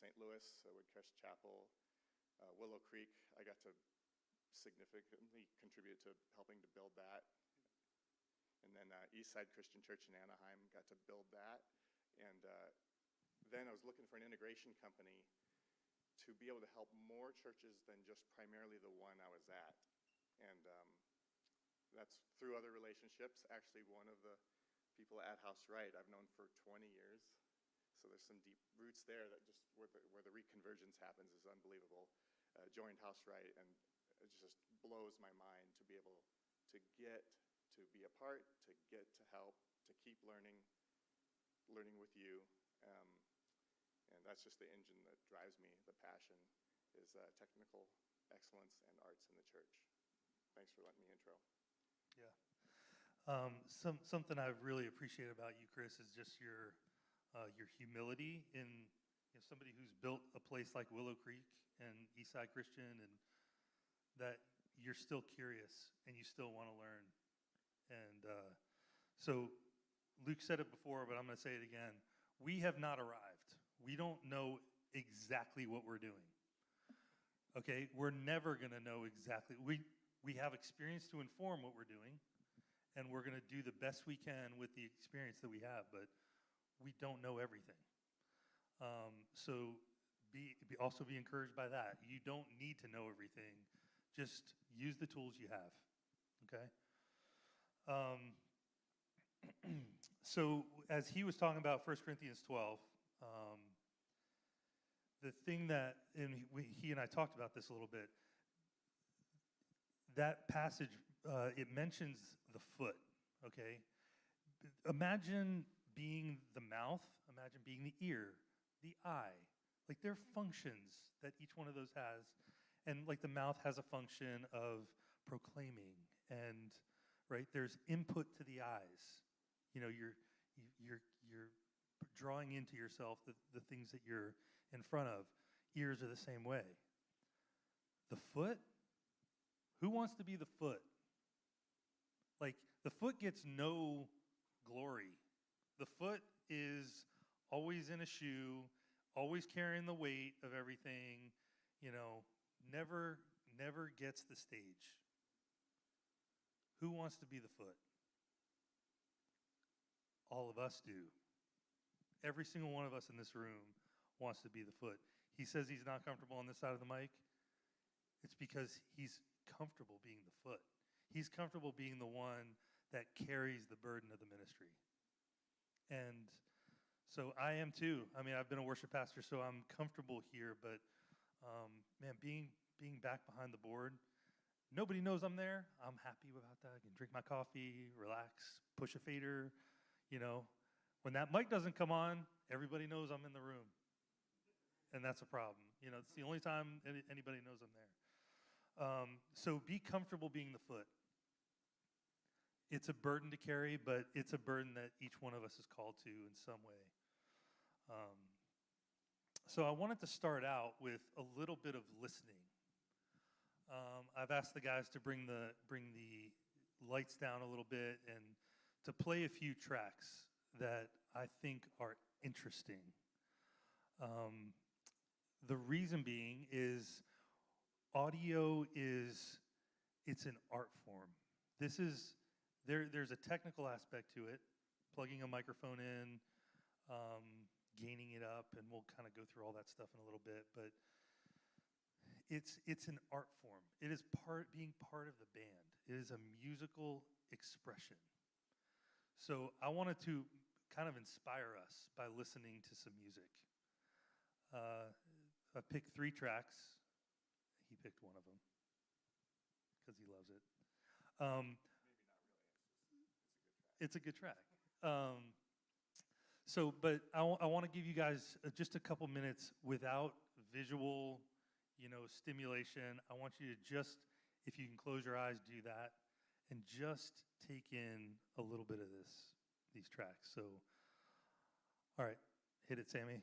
St. Louis, Woodcrest Chapel, Willow Creek. I got to significantly contribute to helping to build that. And then Eastside Christian Church in Anaheim, got to build that. And then I was looking for an integration company to be able to help more churches than just primarily the one I was at. And that's through other relationships. Actually, one of the people at House Right I've known for 20 years. So there's some deep roots there that just where the reconvergence happens is unbelievable. Joined House Right, and it just blows my mind to be able to get to be a part, to get to help, to keep learning with you. And that's just the engine that drives me. The passion is technical excellence and arts in the church. Thanks for letting me intro. Yeah. Something I really appreciate about you, Chris, is just your humility in somebody who's built a place like Willow Creek and Eastside Christian, and that you're still curious and you still want to learn. And so Luke said it before, but I'm going to say it again. We have not arrived. We don't know exactly what we're doing. Okay? We're never going to know exactly. We have experience to inform what we're doing, and we're going to do the best we can with the experience that we have, but we don't know everything. So also be encouraged by that. You don't need to know everything. Just use the tools you have. Okay? So as he was talking about 1 Corinthians 12, the thing that, and he and I talked about this a little bit, that passage, it mentions the foot, okay? Imagine being the mouth, imagine being the ear, the eye. Like, there are functions that each one of those has. And like the mouth has a function of proclaiming, and right, there's input to the eyes. You're drawing into yourself the things that you're in front of. Ears are the same way. The foot, who wants to be the foot? Like, the foot gets no glory. The foot is always in a shoe, always carrying the weight of everything, never gets the stage. Who wants to be the foot? All of us do. Every single one of us in this room wants to be the foot. He says he's not comfortable on this side of the mic. It's because he's comfortable being the foot. He's comfortable being the one that carries the burden of the ministry. And so I am too. I mean, I've been a worship pastor, so I'm comfortable here, but man, being back behind the board, nobody knows I'm there. I'm happy about that. I can drink my coffee, relax, push a fader. When that mic doesn't come on, everybody knows I'm in the room. And that's a problem. It's the only time anybody knows I'm there. So be comfortable being the foot. It's a burden to carry, but it's a burden that each one of us is called to in some way. So I wanted to start out with a little bit of listening. I've asked the guys to bring the lights down a little bit and to play a few tracks that I think are interesting. The reason being is audio it's an art form. There's a technical aspect to it, plugging a microphone in, gaining it up, and we'll kind of go through all that stuff in a little bit, but it's an art form. It is being part of the band. It is a musical expression. So I wanted to kind of inspire us by listening to some music. I picked 3 tracks. He picked one of them because he loves it. Maybe not really. It's a good track. But I want to give you guys just a couple minutes without visual, stimulation. I want you to just, if you can close your eyes, do that, and just take in a little bit of these tracks. So, all right, hit it, Sammy.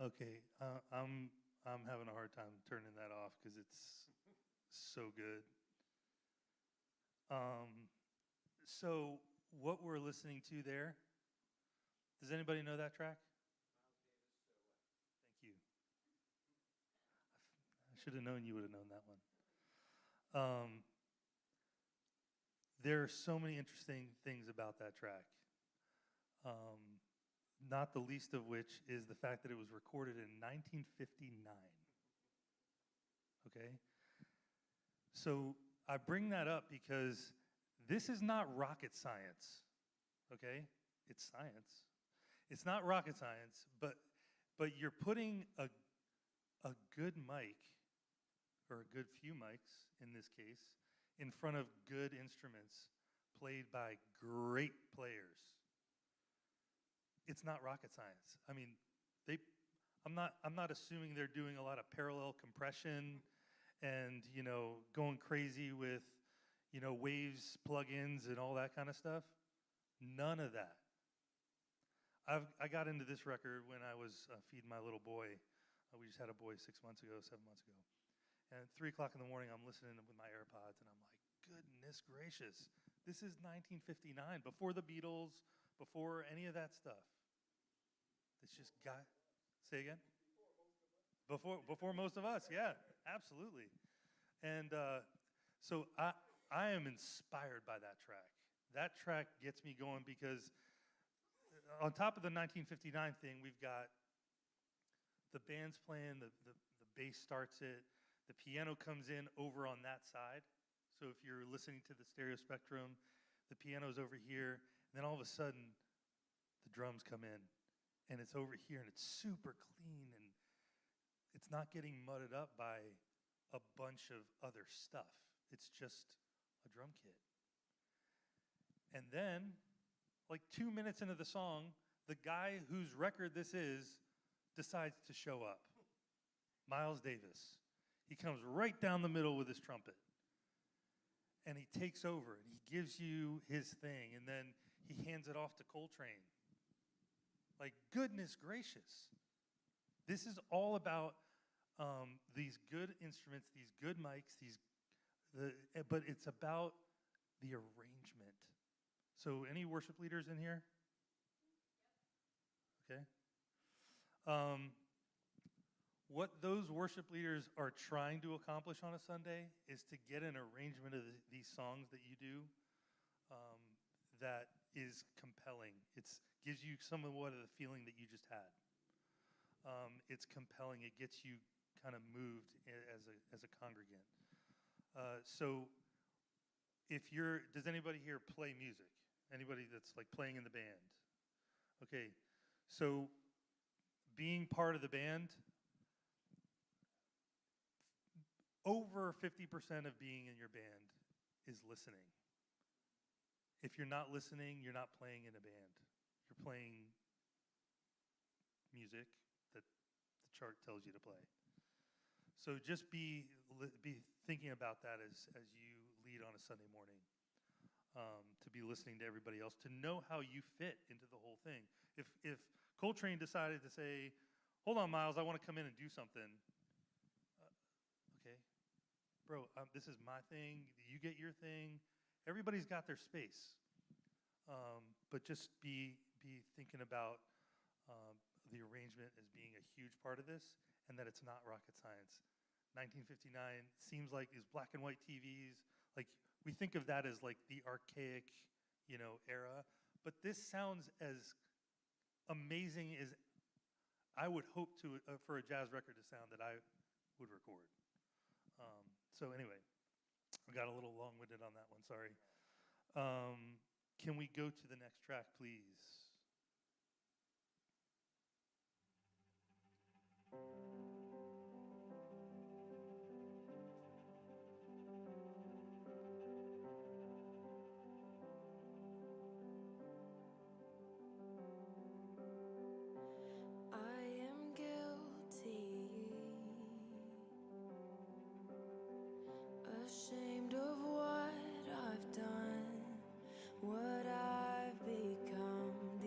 Okay, I'm having a hard time turning that off because it's so good. So what we're listening to there, does anybody know that track? Thank you. I should have known you would have known that one. There are so many interesting things about that track. Not the least of which is the fact that it was recorded in 1959. Okay? So I bring that up because this is not rocket science. Okay? It's science. It's not rocket science, but you're putting a good mic, or a good few mics in this case, in front of good instruments played by great players. It's not rocket science. I mean, I'm not assuming they're doing a lot of parallel compression and, going crazy with, waves, plugins, and all that kind of stuff. None of that. I got into this record when I was feeding my little boy. We just had a boy 7 months ago. And at 3 o'clock in the morning, I'm listening with my AirPods, and I'm like, goodness gracious. This is 1959, before the Beatles, before any of that stuff. It's just got, say again? Before most of us, yeah, absolutely. And so I am inspired by that track. That track gets me going because on top of the 1959 thing, we've got the band's playing, the bass starts it, the piano comes in over on that side. So if you're listening to the stereo spectrum, the piano's over here, and then all of a sudden, the drums come in, and it's over here, and it's super clean, and it's not getting mudded up by a bunch of other stuff. It's just a drum kit. And then, like 2 minutes into the song, the guy whose record this is decides to show up. Miles Davis. He comes right down the middle with his trumpet. And he takes over, and he gives you his thing, and then he hands it off to Coltrane. Like, goodness gracious. This is all about these good instruments, these good mics, but it's about the arrangement. So any worship leaders in here? Okay. What those worship leaders are trying to accomplish on a Sunday is to get an arrangement of these songs that you do that is compelling. It gives you somewhat of the feeling that you just had. It's compelling. It gets you kind of moved as a congregant. So does anybody here play music? Anybody that's like playing in the band? Okay, so being part of the band, over 50% of being in your band is listening. If you're not listening, you're not playing in a band. You're playing music that the chart tells you to play. So just be thinking about that as you lead on a Sunday morning, to be listening to everybody else, to know how you fit into the whole thing. If Coltrane decided to say, hold on, Miles, I want to come in and do something. Okay, bro, this is my thing. You get your thing. Everybody's got their space. But just be thinking about the arrangement as being a huge part of this, and that it's not rocket science. 1959 seems like these black and white TVs, like we think of that as like the archaic, era. But this sounds as amazing as I would hope for a jazz record to sound that I would record. So anyway, I got a little long-winded on that one, sorry. Can we go to the next track, please? I am guilty, ashamed of what I've done, what I've become,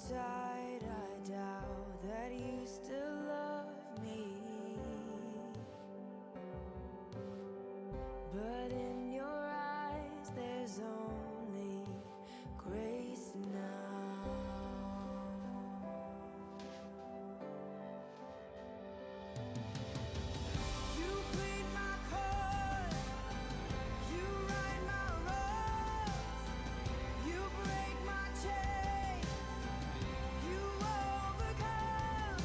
inside I doubt that you still love me, but in your eyes there's only grace now. You plead my cause, you right my wrongs, you break my chains, you overcome,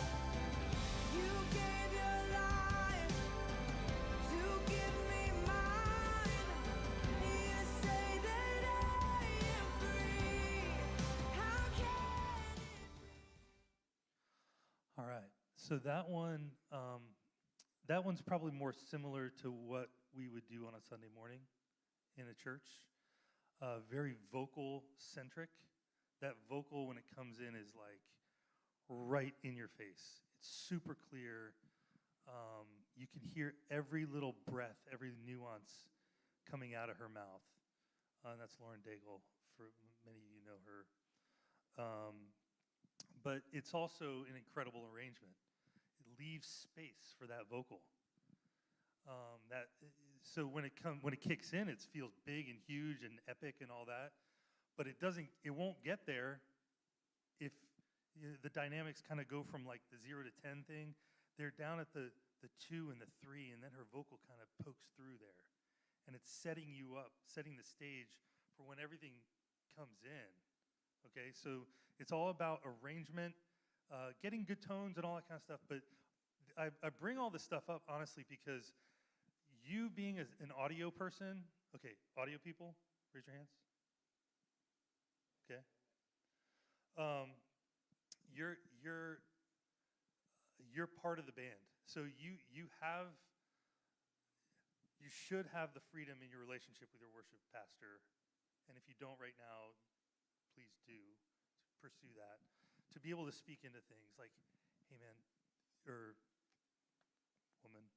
you gave your life to give me mine. You say that I am free. How can it be? All right. So that one's probably more similar to what we would do on a Sunday morning in a church. Very vocal centric. That vocal, when it comes in, is like right in your face. It's super clear. You can hear every little breath, every nuance coming out of her mouth. That's Lauren Daigle. For many of you know her. But it's also an incredible arrangement. It leaves space for that vocal. So when it kicks in, it feels big and huge and epic and all that. But it won't get there if the dynamics kind of go from like the 0 to 10 thing. They're down at the 2 and the 3, and then her vocal kind of pokes through there. And it's setting you up, setting the stage for when everything comes in. Okay, so it's all about arrangement, getting good tones and all that kind of stuff. But I bring all this stuff up, honestly, because you being an audio person, okay, audio people, raise your hands. Okay. You're part of the band. So you should have the freedom in your relationship with your worship pastor. And if you don't right now, please do pursue that. To be able to speak into things like, hey man, or woman,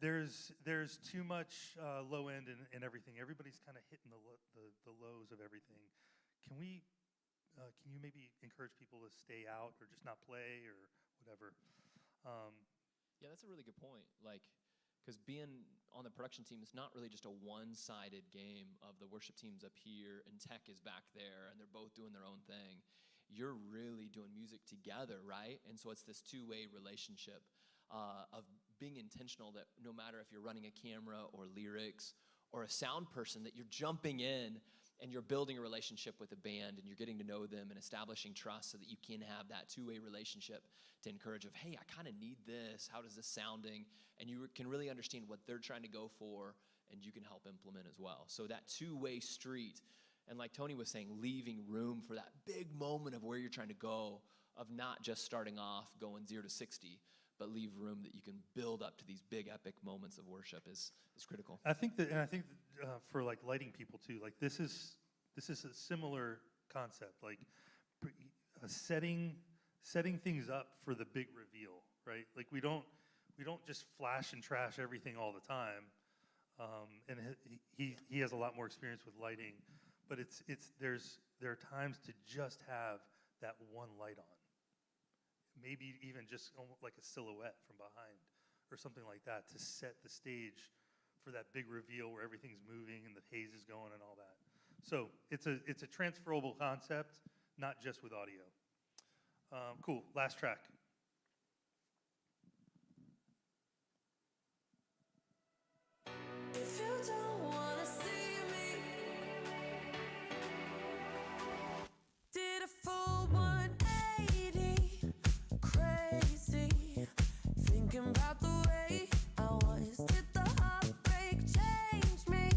there's too much low end in everything. Everybody's kind of hitting the lows of everything. Can you maybe encourage people to stay out or just not play or whatever? Yeah, that's a really good point. Like, because being on the production team is not really just a one-sided game of the worship team's up here and tech is back there and they're both doing their own thing. You're really doing music together, right? And so it's this two-way relationship of being intentional that no matter if you're running a camera or lyrics or a sound person, that you're jumping in and you're building a relationship with a band and you're getting to know them and establishing trust so that you can have that two-way relationship to encourage of, hey, I kind of need this. How does this sounding? And you can really understand what they're trying to go for and you can help implement as well. So that two-way street, and like Tony was saying, leaving room for that big moment of where you're trying to go, of not just starting off going 0 to 60, but leave room that you can build up to these big epic moments of worship is critical. I think that for like lighting people too, like this is a similar concept, like setting things up for the big reveal, right? Like we don't just flash and trash everything all the time. And he has a lot more experience with lighting, but there are times to just have that one light on. Maybe even just like a silhouette from behind or something like that to set the stage for that big reveal where everything's moving and the haze is going and all that. So it's a transferable concept, not just with audio. Cool, last track. If you don't wanna see me, did a full 180, crazy, thinking about the way I was. Did the heartbreak change me?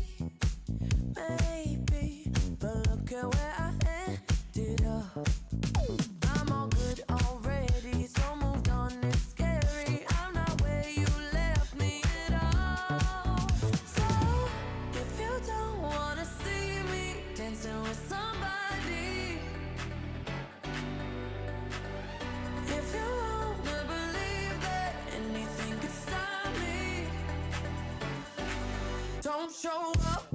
Maybe, but look at where I ended up. I'm all good already, so moved on. It's scary. I'm not where you left me at all. So if you don't wanna see me dancing with somebody, if you wanna believe that anything could stop me, don't show up,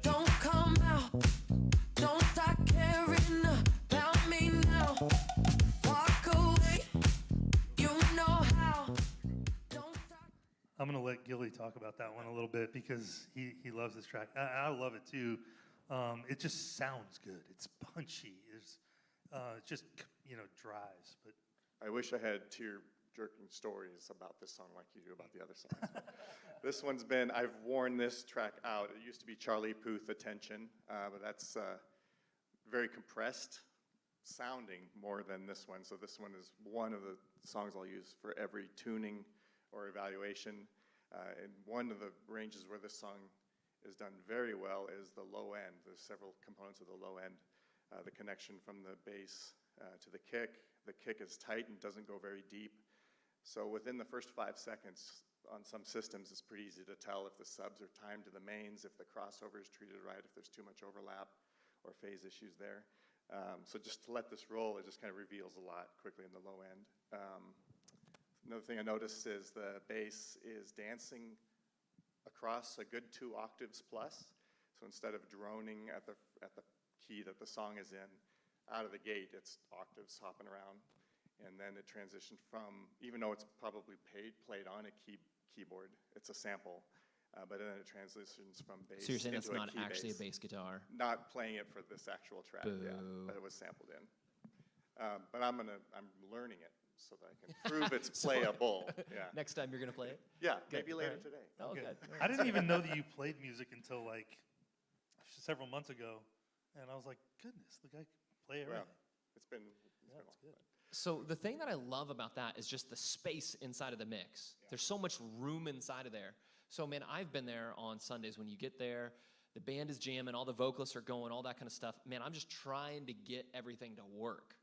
don't come out, don't start caring about me. Gilly talk about that one a little bit because he loves this track. I love it too. It just sounds good. It's punchy. It just, drives. But I wish I had tear-jerking stories about this song like you do about the other songs. This one's been, I've worn this track out. It used to be Charlie Puth, Attention, but that's very compressed sounding more than this one. So this one is one of the songs I'll use for every tuning or evaluation. And one of the ranges where this song is done very well is the low end. There's several components of the low end. The connection from the bass to the kick. The kick is tight and doesn't go very deep. So within the first 5 seconds, on some systems, it's pretty easy to tell if the subs are timed to the mains, if the crossover is treated right, if there's too much overlap or phase issues there. So just to let this roll, it just kind of reveals a lot quickly in the low end. Another thing I noticed is the bass is dancing across a good 2 octaves plus. So instead of droning at the key that the song is in, out of the gate, it's octaves hopping around. And then it transitioned from, even though it's probably played on a keyboard, it's a sample, but then it transitions from bass. So you're saying into that's not key actually bass. a bass guitar? Not playing it for this actual track, yeah, Boo. but it was sampled in. But I'm learning it so that I can prove it's playable. Yeah, Next time you're gonna play it? yeah, Good. maybe later Alright. today. Oh, good. good. I didn't even know that you played music until like several months ago, and I was like, goodness, the guy can play Well, everything. it's been Yeah, long, it's good. So the thing that I love about that is just the space inside of the mix. There's so much room inside of there. So man, I've been there on Sundays when you get there, the band is jamming, all the vocalists are going, all that kind of stuff. Man, I'm just trying to get everything to work.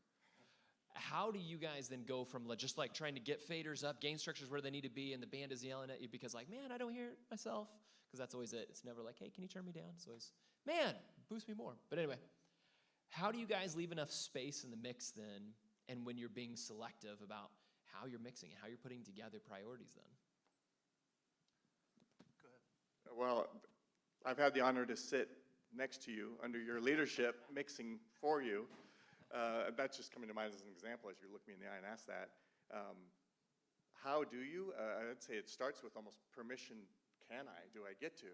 How do you guys then go from just like trying to get faders up, gain structures where they need to be, and the band is yelling at you because like, man, I don't hear it myself. Because that's always it. It's never like, hey, can you turn me down? It's always, man, boost me more. But anyway, how do you guys leave enough space in the mix then, and when you're being selective about how you're mixing, how you're putting together priorities then? Well, I've had the honor to sit next to you under your leadership, mixing for you. That's just coming to mind as an example as you look me in the eye and ask that. How do you? I'd say it starts with almost permission. Can I? Do I get to?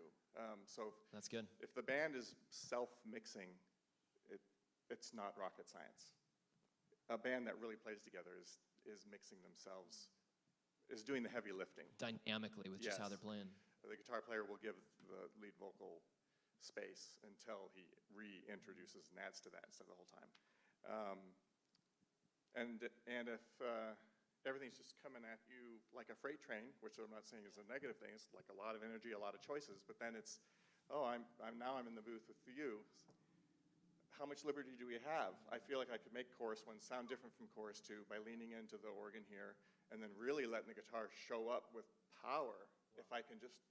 So That's good. if the band is self-mixing, it's not rocket science. A band that really plays together is mixing themselves, is doing the heavy lifting. Dynamically with just how Yes. they're playing. The guitar player will give the lead vocal space until he reintroduces and adds to that instead of the whole time. And if everything's just coming at you like a freight train, which I'm not saying is a negative thing, it's like a lot of energy, a lot of choices, but then it's, oh, I'm in the booth with you. How much liberty do we have? I feel like I could make chorus 1 sound different from chorus 2 by leaning into the organ here and then really letting the guitar show up with power. Wow. If I can just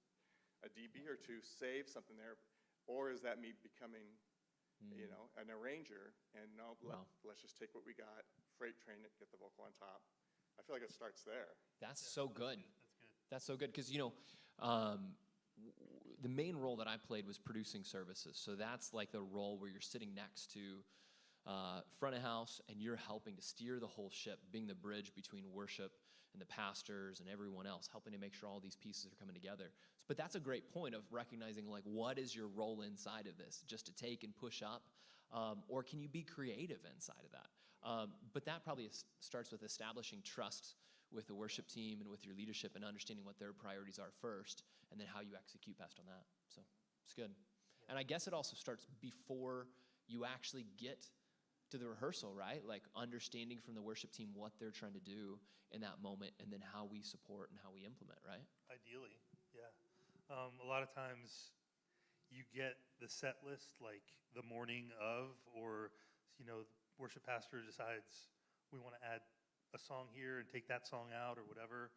a dB or 2 save something there, or is that me becoming, an arranger and no, let's just take what we got, freight train it, get the vocal on top. I feel like it starts there. That's so good. That's good. That's so good because, the main role that I played was producing services. So that's like the role where you're sitting next to front of house and you're helping to steer the whole ship, being the bridge between worship and the pastors and everyone else, helping to make sure all these pieces are coming together. But that's a great point of recognizing like what is your role inside of this, just to take and push up, or can you be creative inside of that? But that probably starts with establishing trust with the worship team and with your leadership and understanding what their priorities are first, and then how you execute best on that. So it's good. Yeah. And I guess it also starts before you actually get to the rehearsal, right? Like understanding from the worship team what they're trying to do in that moment, and then how we support and how we implement, right? Ideally, yeah. A lot of times you get the set list like the morning of, or, worship pastor decides we want to add a song here and take that song out or whatever.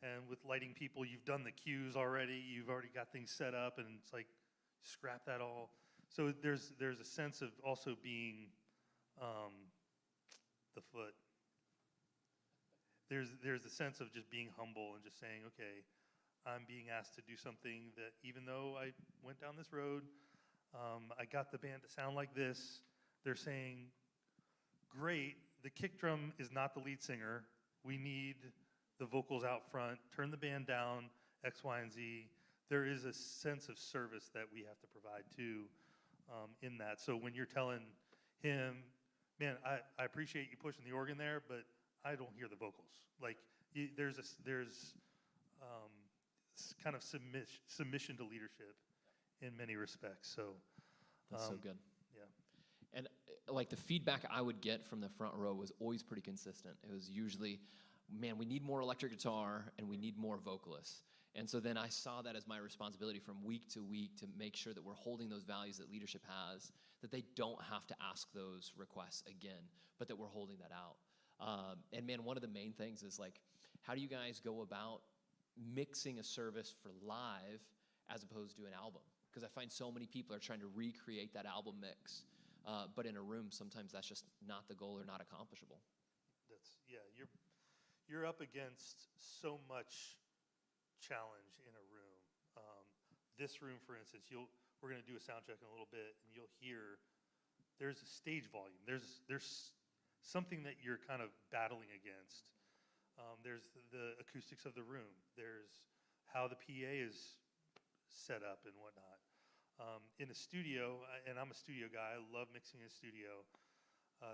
And with lighting people, you've done the cues already. You've already got things set up, and it's like, scrap that all. So there's a sense of also being the foot. There's the sense of just being humble and just saying, okay, I'm being asked to do something that even though I went down this road, I got the band to sound like this. They're saying, great, the kick drum is not the lead singer. We need the vocals out front. Turn the band down X, Y, and Z. There is a sense of service that we have to provide too in that. So when you're telling him, man, I appreciate you pushing the organ there, but I don't hear the vocals. Like there's kind of submission to leadership in many respects. So That's so good. yeah. And like the feedback I would get from the front row was always pretty consistent. It was usually, man, we need more electric guitar and we need more vocalists. And so then I saw that as my responsibility from week to week to make sure that we're holding those values that leadership has, that they don't have to ask those requests again, but that we're holding that out. And man, one of the main things is like, how do you guys go about mixing a service for live as opposed to an album? Because I find so many people are trying to recreate that album mix, but in a room, sometimes that's just not the goal or not accomplishable. You're up against so much challenge in a room. This room, for instance, we're going to do a sound check in a little bit, and you'll hear there's a stage volume. There's something that you're kind of battling against. There's the acoustics of the room. There's how the PA is set up and whatnot. In a studio, and I'm a studio guy, I love mixing in a studio.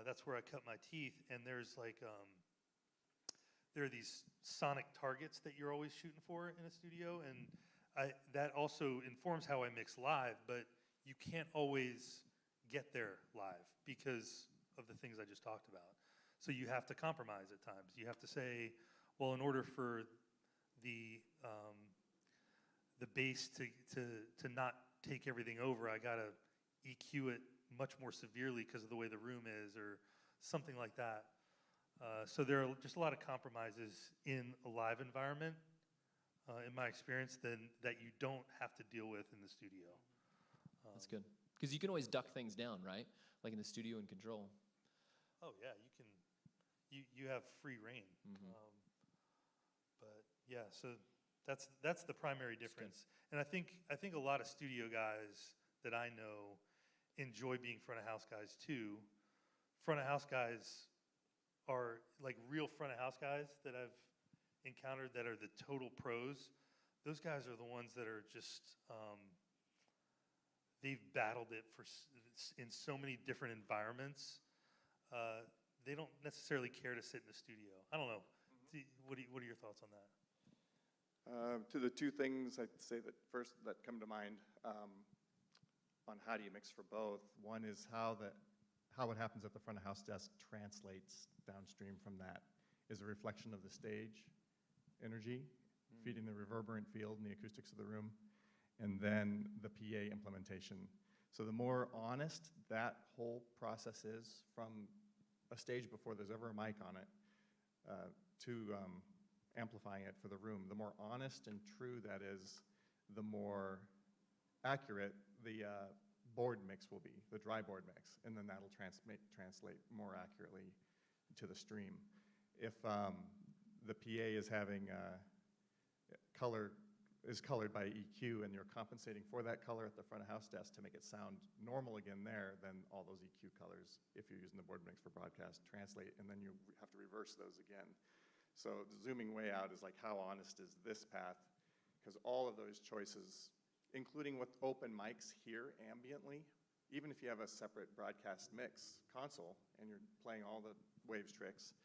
That's where I cut my teeth, and there's like there are these sonic targets that you're always shooting for in a studio, and that also informs how I mix live, but you can't always get there live because of the things I just talked about. So you have to compromise at times. You have to say, well, in order for the bass to not take everything over, I gotta EQ it much more severely because of the way the room is, or something like that. So there are just a lot of compromises in a live environment, in my experience, that you don't have to deal with in the studio. That's good. Because you can always duck things down, right? Like in the studio and control. Oh yeah, you can. You have free reign. But yeah, so that's the primary difference. And I think a lot of studio guys that I know enjoy being front of house guys too. Front of house guys are like real front of house guys that I've encountered that are the total pros. Those guys are the ones that are just they've battled it in so many different environments. They don't necessarily care to sit in the studio. I don't know. What are your thoughts on that? To the two things I'd say that first that come to mind on how do you mix for both. One is how what happens at the front of house desk translates downstream from that is a reflection of the stage energy, feeding the reverberant field and the acoustics of the room, and then the PA implementation. So the more honest that whole process is from a stage before there's ever a mic on it to amplifying it for the room, the more honest and true that is, the more accurate the board mix will be, the dry board mix, and then that'll translate more accurately to the stream. If the PA is having colored by EQ and you're compensating for that color at the front of house desk to make it sound normal again there, then all those EQ colors, if you're using the board mix for broadcast, translate, and then you have to reverse those again. So zooming way out is like, how honest is this path? Because all of those choices, including with open mics here ambiently, even if you have a separate broadcast mix console and you're playing all the waves tricks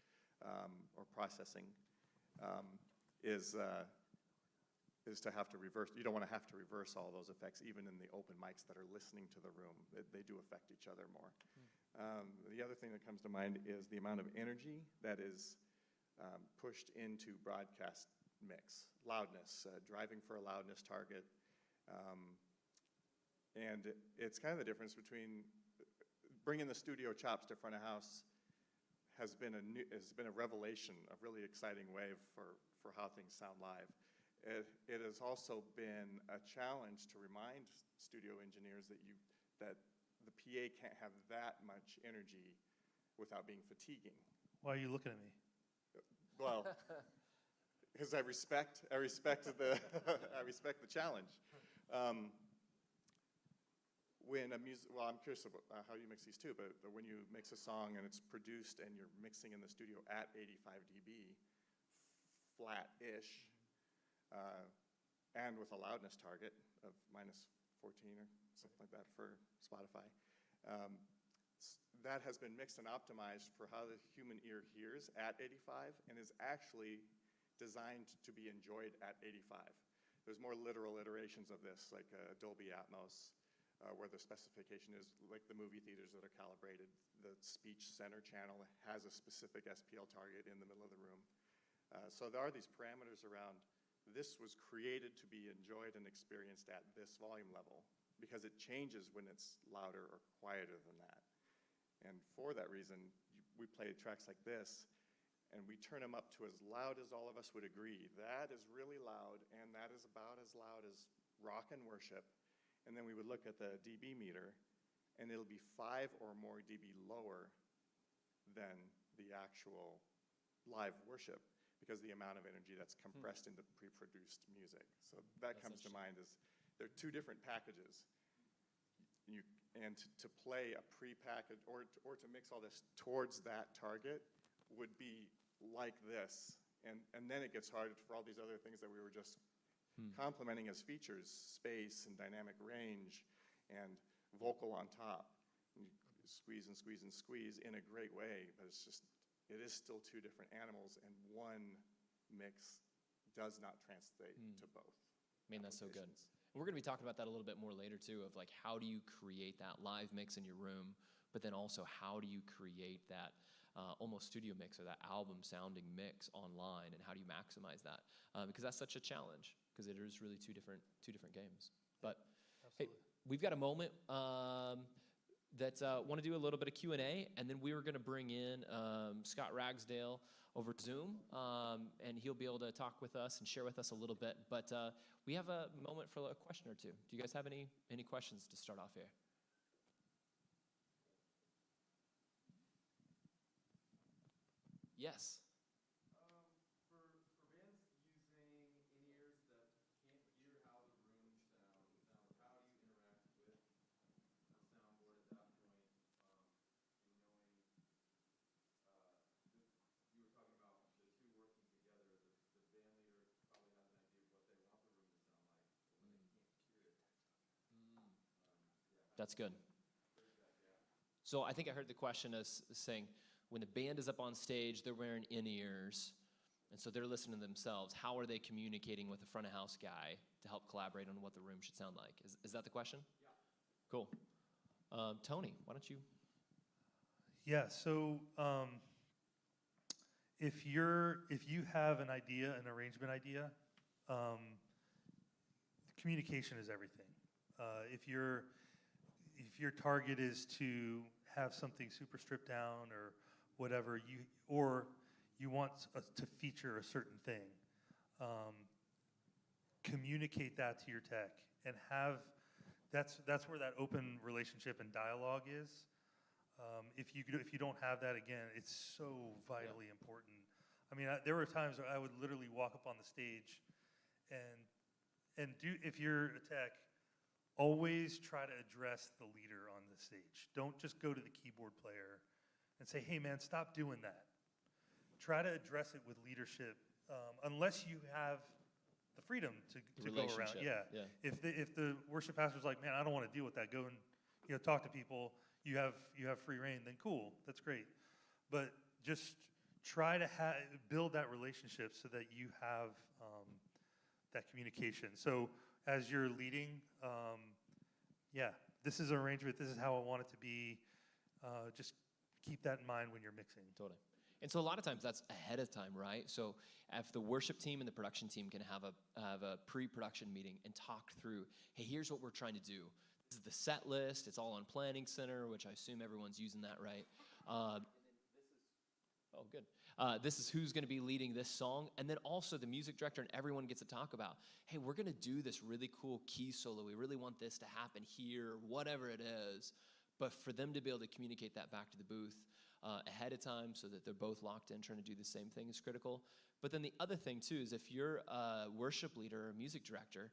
or processing, is to have to reverse. You don't want to have to reverse all those effects, even in the open mics that are listening to the room. They do affect each other more. The other thing that comes to mind is the amount of energy that is pushed into broadcast mix. Loudness, driving for a loudness target. And it's kind of the difference between bringing the studio chops to front of house has been a revelation, a really exciting way for how things sound live. It has also been a challenge to remind studio engineers that the PA can't have that much energy without being fatiguing. Why are you looking at me? Well, because I respect the I respect the challenge. I'm curious about how you mix these too, but when you mix a song and it's produced and you're mixing in the studio at 85 dB, flat-ish, and with a loudness target of minus 14 or something like that for Spotify. That has been mixed and optimized for how the human ear hears at 85 and is actually designed to be enjoyed at 85. There's more literal iterations of this, like Dolby Atmos, where the specification is like the movie theaters that are calibrated. The speech center channel has a specific SPL target in the middle of the room. So there are these parameters around this was created to be enjoyed and experienced at this volume level because it changes when it's louder or quieter than that. And for that reason, we play tracks like this, and we turn them up to as loud as all of us would agree. That is really loud, and that is about as loud as rock and worship. And then we would look at the dB meter, and it'll be 5 or more dB lower than the actual live worship because the amount of energy that's compressed into pre-produced music. So that comes to mind as they're two different packages. And to play a pre-packaged or to mix all this towards that target would be like this. And then it gets hard for all these other things that we were just complimenting as features, space and dynamic range and vocal on top. And you squeeze and squeeze and squeeze in a great way, but it is still two different animals, and one mix does not translate to both. I mean, that's so good. We're going to be talking about that a little bit more later, too, of like how do you create that live mix in your room, but then also how do you create that almost studio mix or that album-sounding mix online, and how do you maximize that? Because that's such a challenge, because it is really two different games. But Absolutely. hey, we've got a moment that want to do a little bit of Q&A, and then we were going to bring in Scott Ragsdale over Zoom, and he'll be able to talk with us and share with us a little bit. But we have a moment for a question or two. Do you guys have any questions to start off here? Yes. For bands using in-ears that can't hear how the room sounds, how do you interact with the soundboard at that point? And knowing, you were talking about the two working together, the band leader probably has an idea of what they want the room to sound like, but when they can't hear it. That's good. So I think I heard the question as saying, when the band is up on stage, they're wearing in-ears, and so they're listening to themselves. How are they communicating with the front of house guy to help collaborate on what the room should sound like? Is that the question? Yeah. Cool. Tony, why don't you? Yeah, so if you have an idea, an arrangement idea, communication is everything. If your target is to have something super stripped down or whatever, you want to feature a certain thing, communicate that to your tech and that's where that open relationship and dialogue is. If you don't have that, again, it's so vitally important. I mean, there were times where I would literally walk up on the stage and if you're a tech, always try to address the leader on the stage. Don't just go to the keyboard player and say, hey man, stop doing that. Try to address it with leadership, unless you have the freedom to go around. Yeah. If the worship pastor's like, man, I don't want to deal with that, go and talk to people, you have free reign, then cool, that's great. But just try to build that relationship so that you have that communication. So as you're leading, this is an arrangement, this is how I want it to be. Just keep that in mind when you're mixing. Totally. And so a lot of times that's ahead of time, right? So if the worship team and the production team can have a pre-production meeting and talk through, hey, here's what we're trying to do. This is the set list. It's all on Planning Center, which I assume everyone's using that, right? This is who's going to be leading this song. And then also the music director and everyone gets to talk about, hey, we're going to do this really cool key solo. We really want this to happen here, whatever it is. But for them to be able to communicate that back to the booth ahead of time so that they're both locked in trying to do the same thing is critical. But then the other thing, too, is if you're a worship leader or a music director,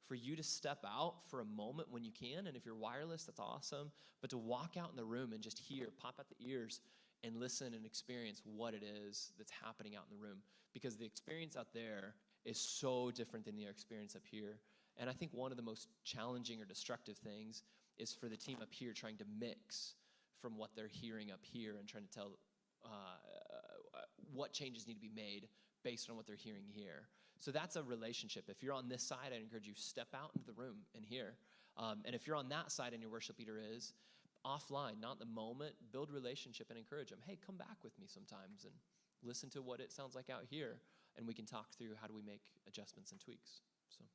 for you to step out for a moment when you can, and if you're wireless, that's awesome, but to walk out in the room and just pop out the ears and listen and experience what it is that's happening out in the room. Because the experience out there is so different than their experience up here. And I think one of the most challenging or destructive things is for the team up here trying to mix from what they're hearing up here and trying to tell what changes need to be made based on what they're hearing here. So that's a relationship. If you're on this side, I encourage you step out into the room and hear. And if you're on that side and your worship leader is, offline, not in the moment, build relationship and encourage them. Hey, come back with me sometimes and listen to what it sounds like out here, and we can talk through how do we make adjustments and tweaks. So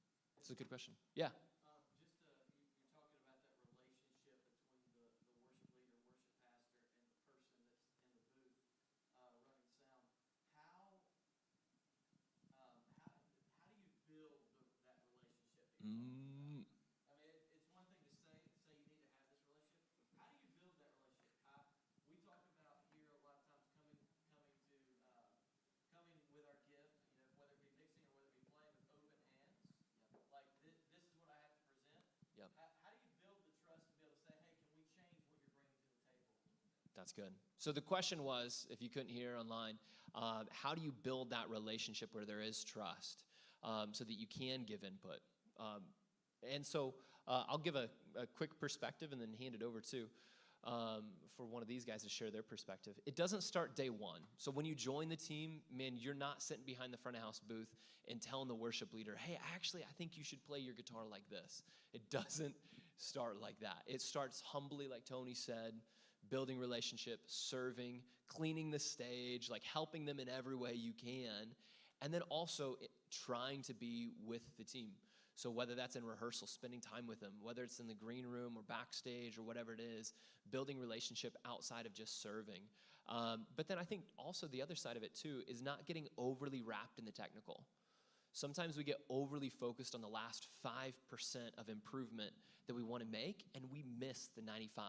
it's a good question. Yeah. You're talking about that relationship between the worship leader, worship pastor, and the person that's in the booth running sound. How do you build that relationship? Mm. I mean, it's one thing to say you need to have this relationship. How do you build that relationship? We talk about here a lot of times coming with our gift, whether it be mixing or whether it be playing with open hands. Yep. Like this is what I have to present. Yep. How do you build the trust to be able to say, hey, can we change what you're bringing to the table? That's good. So the question was, if you couldn't hear online, how do you build that relationship where there is trust so that you can give input? And so I'll give a quick perspective and then hand it over to for one of these guys to share their perspective. It doesn't start day one. So when you join the team, man, you're not sitting behind the front of house booth and telling the worship leader, hey, actually, I think you should play your guitar like this. It doesn't start like that. It starts humbly, like Tony said, building relationship, serving, cleaning the stage, like helping them in every way you can, and then also trying to be with the team. So whether that's in rehearsal, spending time with them, whether it's in the green room or backstage or whatever it is, building relationship outside of just serving. But then I think also the other side of it too is not getting overly wrapped in the technical. Sometimes we get overly focused on the last 5% of improvement that we want to make, and we miss the 95.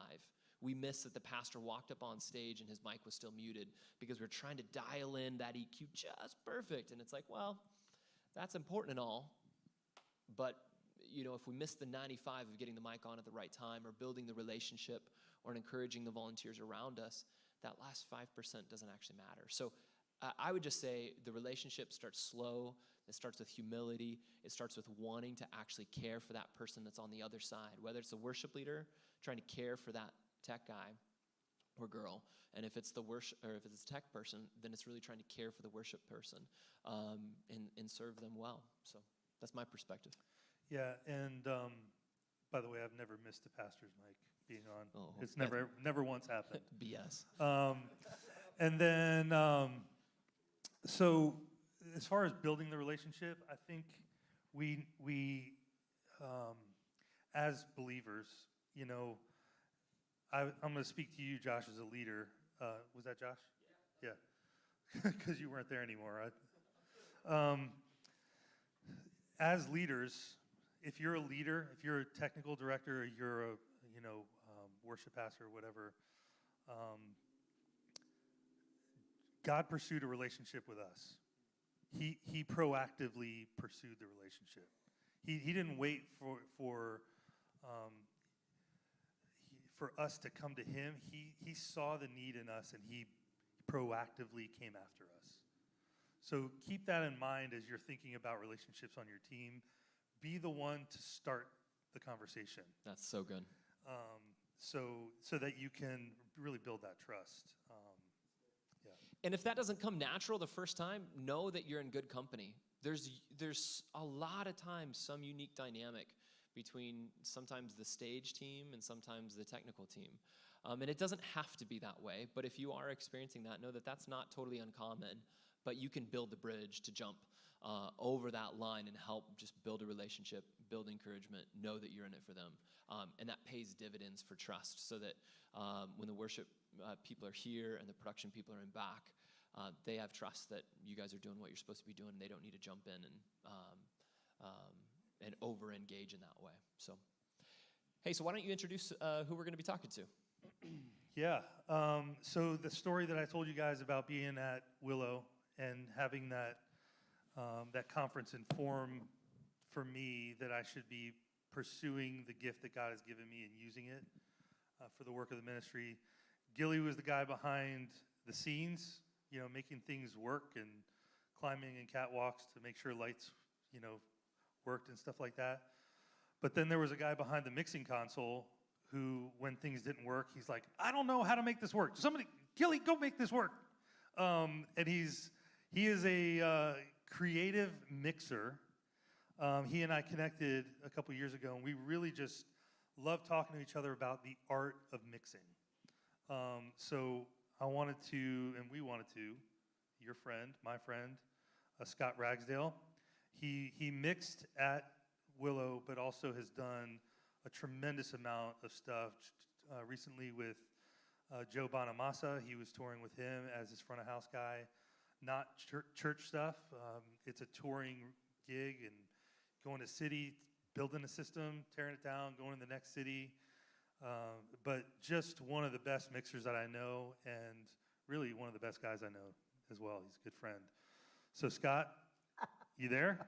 We miss that the pastor walked up on stage and his mic was still muted because we're trying to dial in that EQ just perfect. And it's like, well, that's important and all, but if we miss the 95 of getting the mic on at the right time or building the relationship or encouraging the volunteers around us, that last 5% doesn't actually matter. So I would just say the relationship starts slow. It starts with humility. It starts with wanting to actually care for that person that's on the other side, whether it's a worship leader trying to care for that tech guy or girl, and if it's the worship or if it's a tech person, then it's really trying to care for the worship person and serve them well. So that's my perspective. Yeah, and by the way, I've never missed a pastor's mic being on. Oh, It's never once happened. BS. And then, so as far as building the relationship, I think we as believers, I'm going to speak to you, Josh, as a leader. Was that Josh? Yeah. Because you weren't there anymore. As leaders, if you're a leader, if you're a technical director, or you're a worship pastor or whatever, God pursued a relationship with us. He proactively pursued the relationship. He didn't wait for us to come to him. He saw the need in us, and he proactively came after us. So keep that in mind as you're thinking about relationships on your team. Be the one to start the conversation. That's so good. So that you can really build that trust. Yeah. And if that doesn't come natural the first time, know that you're in good company. There's a lot of times some unique dynamic between sometimes the stage team and sometimes the technical team. And it doesn't have to be that way, but if you are experiencing that, know that that's not totally uncommon, but you can build the bridge to jump over that line and help just build a relationship, build encouragement, know that you're in it for them. And that pays dividends for trust so that when the worship people are here and the production people are in back, they have trust that you guys are doing what you're supposed to be doing and they don't need to jump in and over-engage in that way. So, hey, so why don't you introduce who we're going to be talking to? Yeah. So the story that I told you guys about being at Willow and having that conference inform for me that I should be pursuing the gift that God has given me and using it for the work of the ministry. Gilly was the guy behind the scenes, making things work and climbing and catwalks to make sure lights, worked and stuff like that. But then there was a guy behind the mixing console who, when things didn't work, he's like, I don't know how to make this work. Somebody, Gilly, go make this work. And he is a creative mixer. He and I connected a couple years ago, and we really just love talking to each other about the art of mixing. So I wanted to, and we wanted to, your friend, my friend, Scott Ragsdale. He mixed at Willow, but also has done a tremendous amount of stuff. Recently with Joe Bonamassa, he was touring with him as his front of house guy. Not church stuff. It's a touring gig and going to city, building a system, tearing it down, going to the next city. But just one of the best mixers that I know, and really one of the best guys I know as well. He's a good friend. So Scott, you there?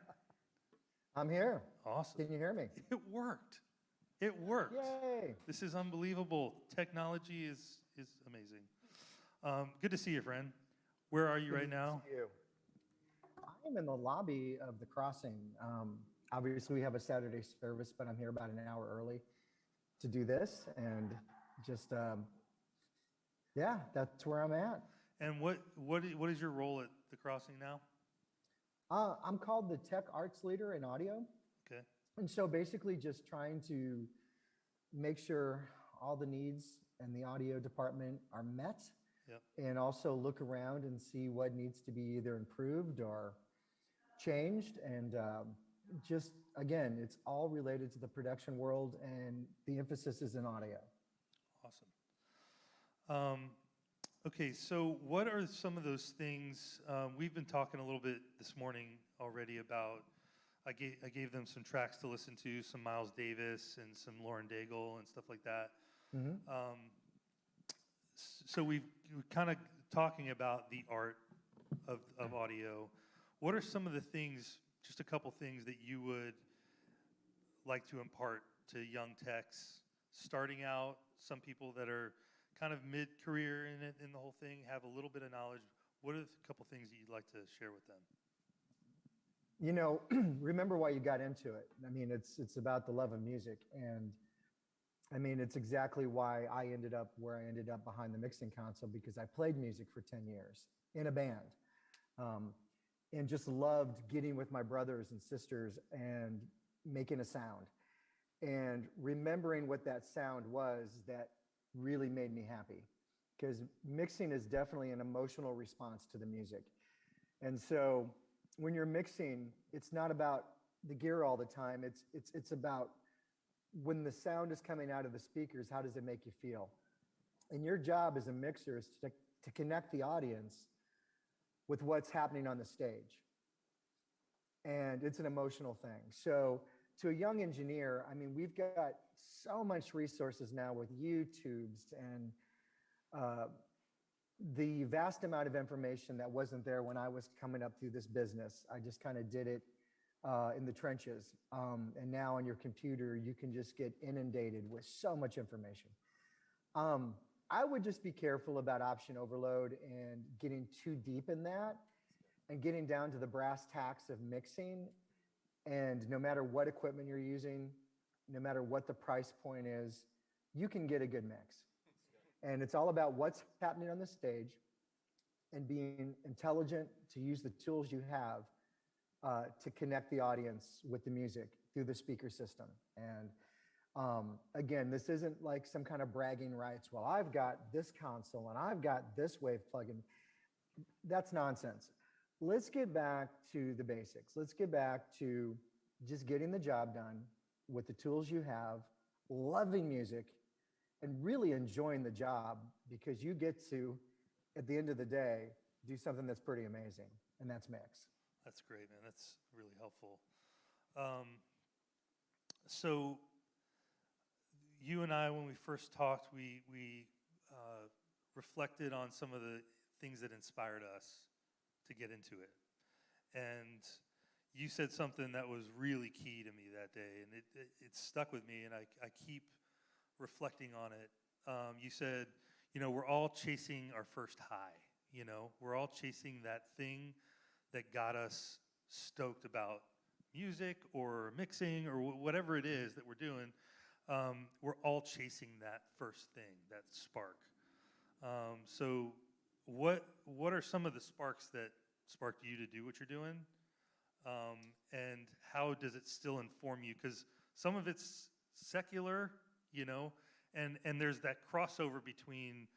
I'm here. Awesome. Can you hear me? It worked. It worked. Yay. This is unbelievable. Technology is amazing. Good to see you, friend. Where are you right now? See you. I'm in the lobby of the Crossing. Obviously, we have a Saturday service, but I'm here about an hour early to do this. And just, yeah, that's where I'm at. And what is your role at the Crossing now? I'm called the Tech Arts Leader in Audio. Okay. And so basically just trying to make sure all the needs in the audio department are met. Yep. And also look around and see what needs to be either improved or changed. And just, again, it's all related to the production world, and the emphasis is in audio. Awesome. Okay, so what are some of those things? We've been talking a little bit this morning already about, I gave them some tracks to listen to, some Miles Davis and some Lauren Daigle and stuff like that. Mm-hmm. So we're kind of talking about the art of audio. What are some of the things, just a couple things that you would like to impart to young techs starting out, some people that are kind of mid-career in the whole thing, have a little bit of knowledge? What are a couple things that you'd like to share with them? Remember why you got into it. I mean, it's about the love of music. And I mean, it's exactly why I ended up where I ended up behind the mixing console, because I played music for 10 years in a band. And just loved getting with my brothers and sisters and making a sound. And remembering what that sound was that really made me happy, because mixing is definitely an emotional response to the music. And so when you're mixing, it's not about the gear all the time. It's about when the sound is coming out of the speakers, how does it make you feel? And your job as a mixer is to connect the audience with what's happening on the stage. And it's an emotional thing. So to a young engineer, I mean, we've got so much resources now with YouTubes and the vast amount of information that wasn't there when I was coming up through this business. I just kind of did it in the trenches. And now on your computer, you can just get inundated with so much information. I would just be careful about option overload and getting too deep in that and getting down to the brass tacks of mixing. And no matter what equipment you're using, no matter what the price point is, you can get a good mix. And it's all about what's happening on the stage and being intelligent to use the tools you have to connect the audience with the music through the speaker system. And again, this isn't like some kind of bragging rights. Well, I've got this console and I've got this wave plugin. That's nonsense. Let's get back to the basics. Let's get back to just getting the job done with the tools you have, loving music, and really enjoying the job, because you get to, at the end of the day, do something that's pretty amazing, and that's mix. That's great, man. That's really helpful. So you and I, when we first talked, we reflected on some of the things that inspired us to get into it. And you said something that was really key to me that day, and it stuck with me, and I keep reflecting on it. You said, we're all chasing our first high. We're all chasing that thing that got us stoked about music or mixing or whatever it is that we're doing. We're all chasing that first thing, that spark. So what are some of the sparks that sparked you to do what you're doing? And how does it still inform you? Because some of it's secular, you know, and there's that crossover between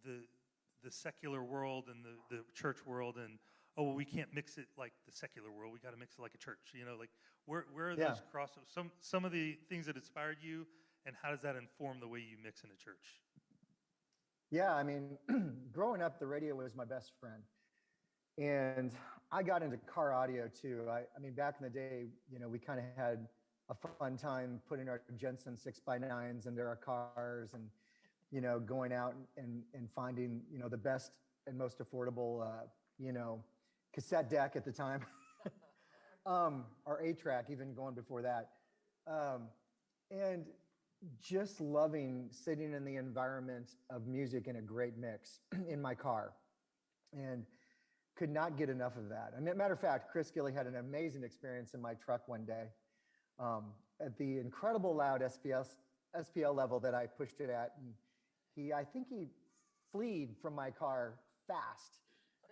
the secular world and the church world, and oh, well, we can't mix it like the secular world. We got to mix it like a church, you know. Like where are Yeah. those crossovers? Some of the things that inspired you, and how does that inform the way you mix in a church? Yeah, I mean, growing up, the radio was my best friend. And I got into car audio too. I mean, back in the day, you know, we kind of had a fun time putting our Jensen 6x9s into our cars and, you know, going out and finding, you know, the best and most affordable, you know, cassette deck at the time, or 8-track, even going before that. And just loving sitting in the environment of music in a great mix in my car, and could not get enough of that. I mean, matter of fact, Chris Gilly had an amazing experience in my truck one day at the incredible loud SPL level that I pushed it at. And I think he fled from my car fast,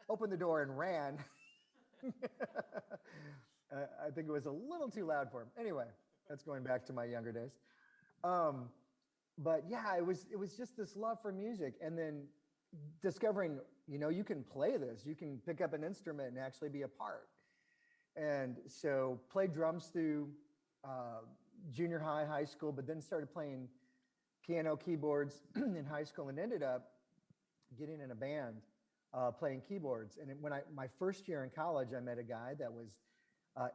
opened the door and ran. I think it was a little too loud for him. Anyway, that's going back to my younger days. But yeah, it was just this love for music, and then discovering, you know, you can play this, you can pick up an instrument and actually be a part. And so played drums through junior high, high school, but then started playing piano, keyboards in high school, and ended up getting in a band playing keyboards. And when my first year in college, I met a guy that was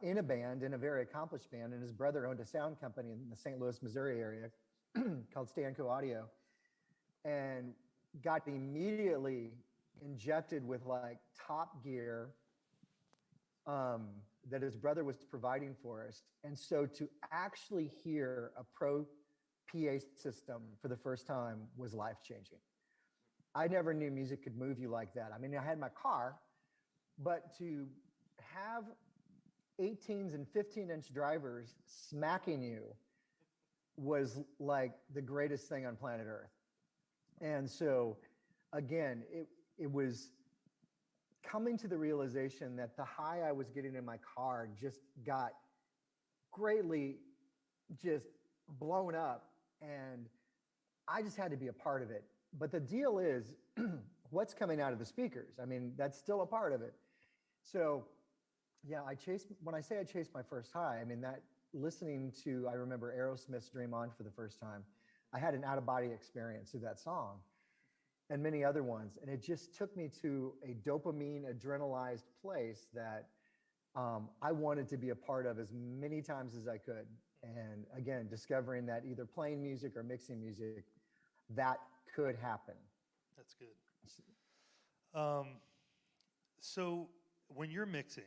in a band, in a very accomplished band, and his brother owned a sound company in the St. Louis, Missouri area called Stanco Audio, and got immediately injected with like top gear that his brother was providing for us. And so to actually hear a pro PA system for the first time was life-changing. I never knew music could move you like that. I mean, I had my car, but to have 18s and 15-inch drivers smacking you was like the greatest thing on planet Earth. And so, again, it was coming to the realization that the high I was getting in my car just got greatly just blown up, and I just had to be a part of it. But the deal is what's coming out of the speakers. I mean, that's still a part of it. So yeah, when I say I chased my first high, I mean that listening to, I remember Aerosmith's Dream On for the first time. I had an out-of-body experience through that song and many other ones. And it just took me to a dopamine adrenalized place that I wanted to be a part of as many times as I could. And again, discovering that either playing music or mixing music, that could happen. That's good. So when you're mixing,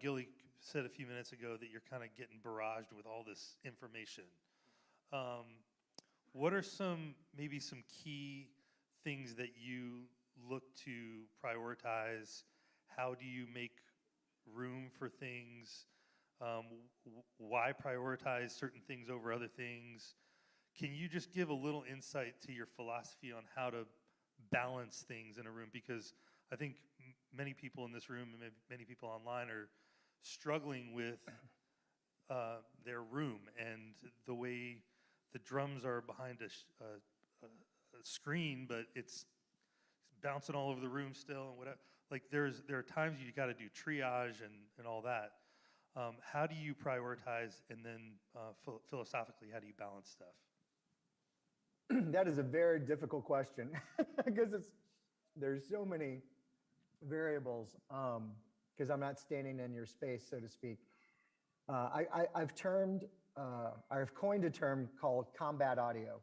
Gilly said a few minutes ago that you're kind of getting barraged with all this information. What are maybe some key things that you look to prioritize? How do you make room for things? Why prioritize certain things over other things? Can you just give a little insight to your philosophy on how to balance things in a room? Because I think many people in this room and many people online are struggling with their room and the way the drums are behind a screen, but it's bouncing all over the room still and whatever. Like there are times you got to do triage and all that. How do you prioritize, and then philosophically, how do you balance stuff? That is a very difficult question because there's so many variables because I'm not standing in your space, so to speak. I've coined a term called combat audio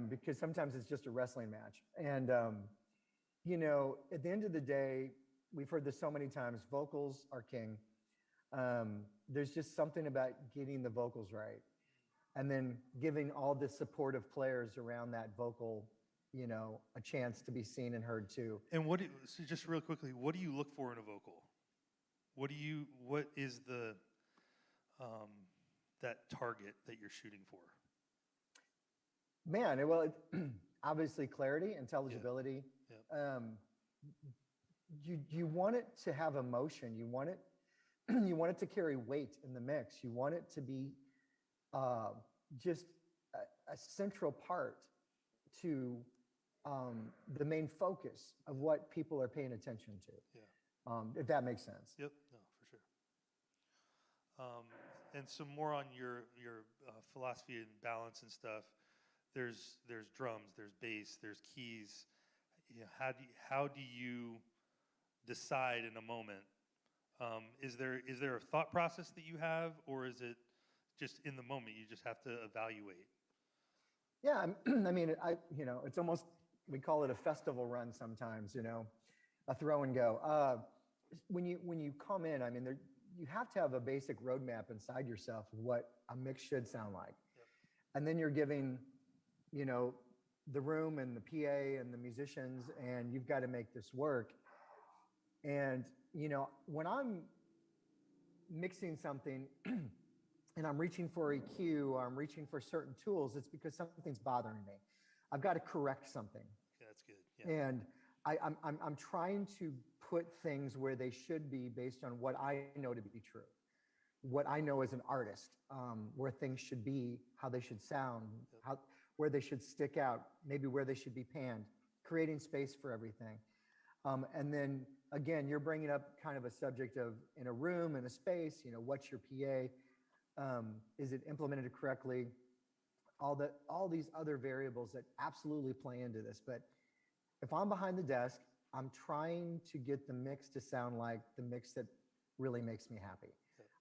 because sometimes it's just a wrestling match. And, you know, at the end of the day, we've heard this so many times, vocals are king. There's just something about getting the vocals right and then giving all the supportive players around that vocal a chance to be seen and heard too. And so just real quickly, what do you look for in a vocal? What is the, that target that you're shooting for? Man, obviously clarity, intelligibility. Yep. You want it to have emotion. You want it, you want it to carry weight in the mix. You want it to be just a central part to the main focus of what people are paying attention to. Yeah. If that makes sense. Yep. No, for sure. And some more on your philosophy and balance and stuff. There's drums, there's bass, there's keys. How do you decide in a moment? Is there a thought process that you have, or is it just in the moment you just have to evaluate? Yeah, I mean, it's almost, we call it a festival run sometimes, a throw and go. When you come in, I mean, you have to have a basic roadmap inside yourself of what a mix should sound like. Yep. And then you're giving, the room and the PA and the musicians, and you've got to make this work. And, when I'm mixing something and I'm reaching for EQ or I'm reaching for certain tools, it's because something's bothering me. I've got to correct something. Yeah, that's good. Yeah. And I'm trying to put things where they should be based on what I know to be true, what I know as an artist, where things should be, how they should sound, where they should stick out, maybe where they should be panned, creating space for everything. And then again, you're bringing up kind of a subject of in a room, in a space, what's your PA? Is it implemented correctly? All these other variables that absolutely play into this. But if I'm behind the desk, I'm trying to get the mix to sound like the mix that really makes me happy.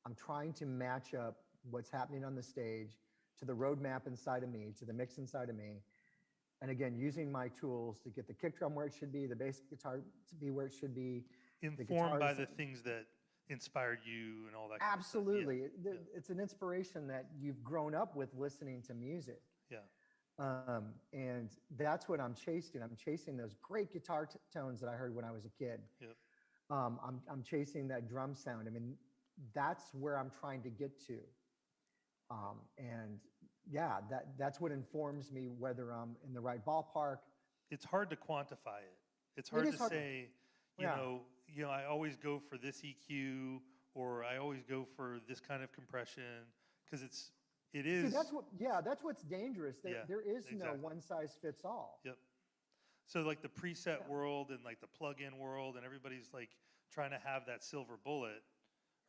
I'm trying to match up what's happening on the stage to the roadmap inside of me, to the mix inside of me. And again, using my tools to get the kick drum where it should be, the bass guitar to be where it should be. Informed by the things that inspired you and all that kind of stuff. Absolutely. Yeah. It's an inspiration that you've grown up with listening to music. Yeah. And that's what I'm chasing. I'm chasing those great guitar tones that I heard when I was a kid. Yep. I'm chasing that drum sound. I mean, that's where I'm trying to get to. And yeah, that's what informs me whether I'm in the right ballpark. It's hard to quantify it. It's hard to say, I always go for this EQ, or I always go for this kind of compression, because it is. See, that's what's dangerous. There is exactly. no one size fits all. Yep. So like the preset world and like the plug-in world, and everybody's like trying to have that silver bullet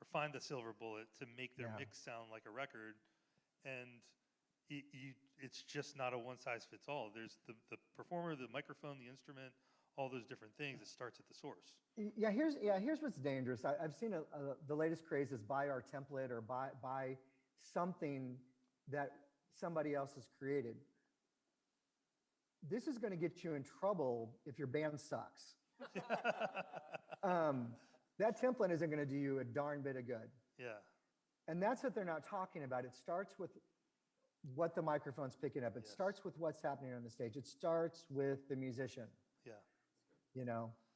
or find the silver bullet to make their mix sound like a record. And it's just not a one size fits all. There's the performer, the microphone, the instrument, all those different things. It starts at the source. Yeah, here's what's dangerous. I've seen the latest craze is buy our template or buy something that somebody else has created. This is going to get you in trouble if your band sucks. That template isn't going to do you a darn bit of good. Yeah. And that's what they're not talking about. It starts with what the microphone's picking up. It starts with what's happening on the stage. It starts with the musician. Yeah.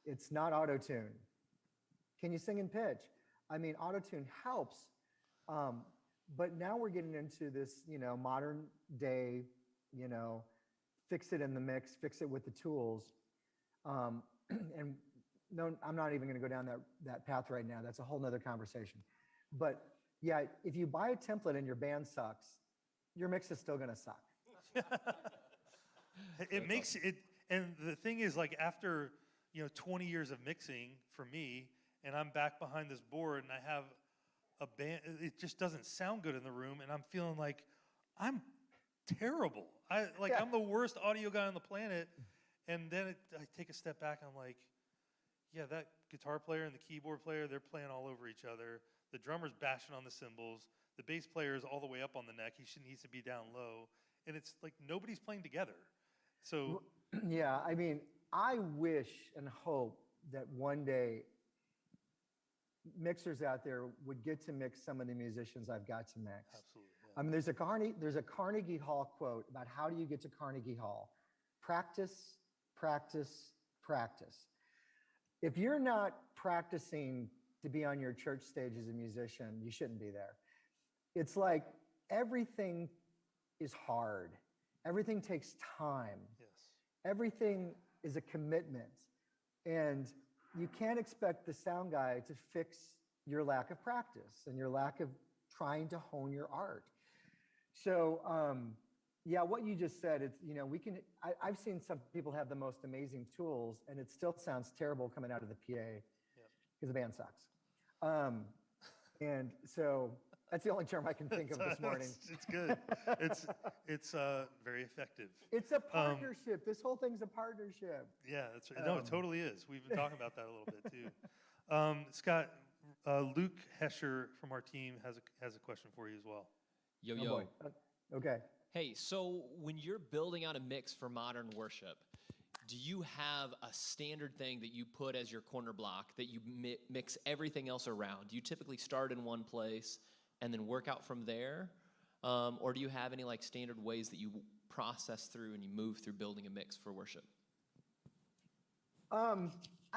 It's not auto-tune. Can you sing in pitch? I mean, auto-tune helps. But now we're getting into this, modern day, fix it in the mix, fix it with the tools. And no, I'm not even going to go down that path right now. That's a whole nother conversation. But yeah, if you buy a template and your band sucks, your mix is still going to suck. It makes it, and the thing is, like, after 20 years of mixing for me, and I'm back behind this board and I have a band, it just doesn't sound good in the room, and I'm feeling like I'm terrible. I'm the worst audio guy on the planet. And then I take a step back and I'm like, yeah, that guitar player and the keyboard player, they're playing all over each other. The drummer's bashing on the cymbals. The bass player is all the way up on the neck. He needs to be down low. And it's like nobody's playing together. So yeah, I mean, I wish and hope that one day mixers out there would get to mix some of the musicians I've got to mix. Absolutely. Yeah. I mean, there's a Carnegie Hall quote about how do you get to Carnegie Hall. practice, practice, practice. If you're not practicing to be on your church stage as a musician, you shouldn't be there. It's like everything is hard. Everything takes time. Yes. Everything is a commitment. And you can't expect the sound guy to fix your lack of practice and your lack of trying to hone your art. So, yeah, what you just said, it's, I've seen some people have the most amazing tools and it still sounds terrible coming out of the PA because the band sucks. And so that's the only term I can think of this morning. It's good. It's very effective. It's a partnership. This whole thing's a partnership. Yeah, that's right. No, it totally is. We've been talking about that a little bit too. Scott, Luke Hesher from our team has a question for you as well. Yo, Oh yo. boy. Okay. Hey, so when you're building out a mix for modern worship, do you have a standard thing that you put as your corner block that you mix everything else around? Do you typically start in one place and then work out from there? Or do you have any like standard ways that you process through and you move through building a mix for worship? I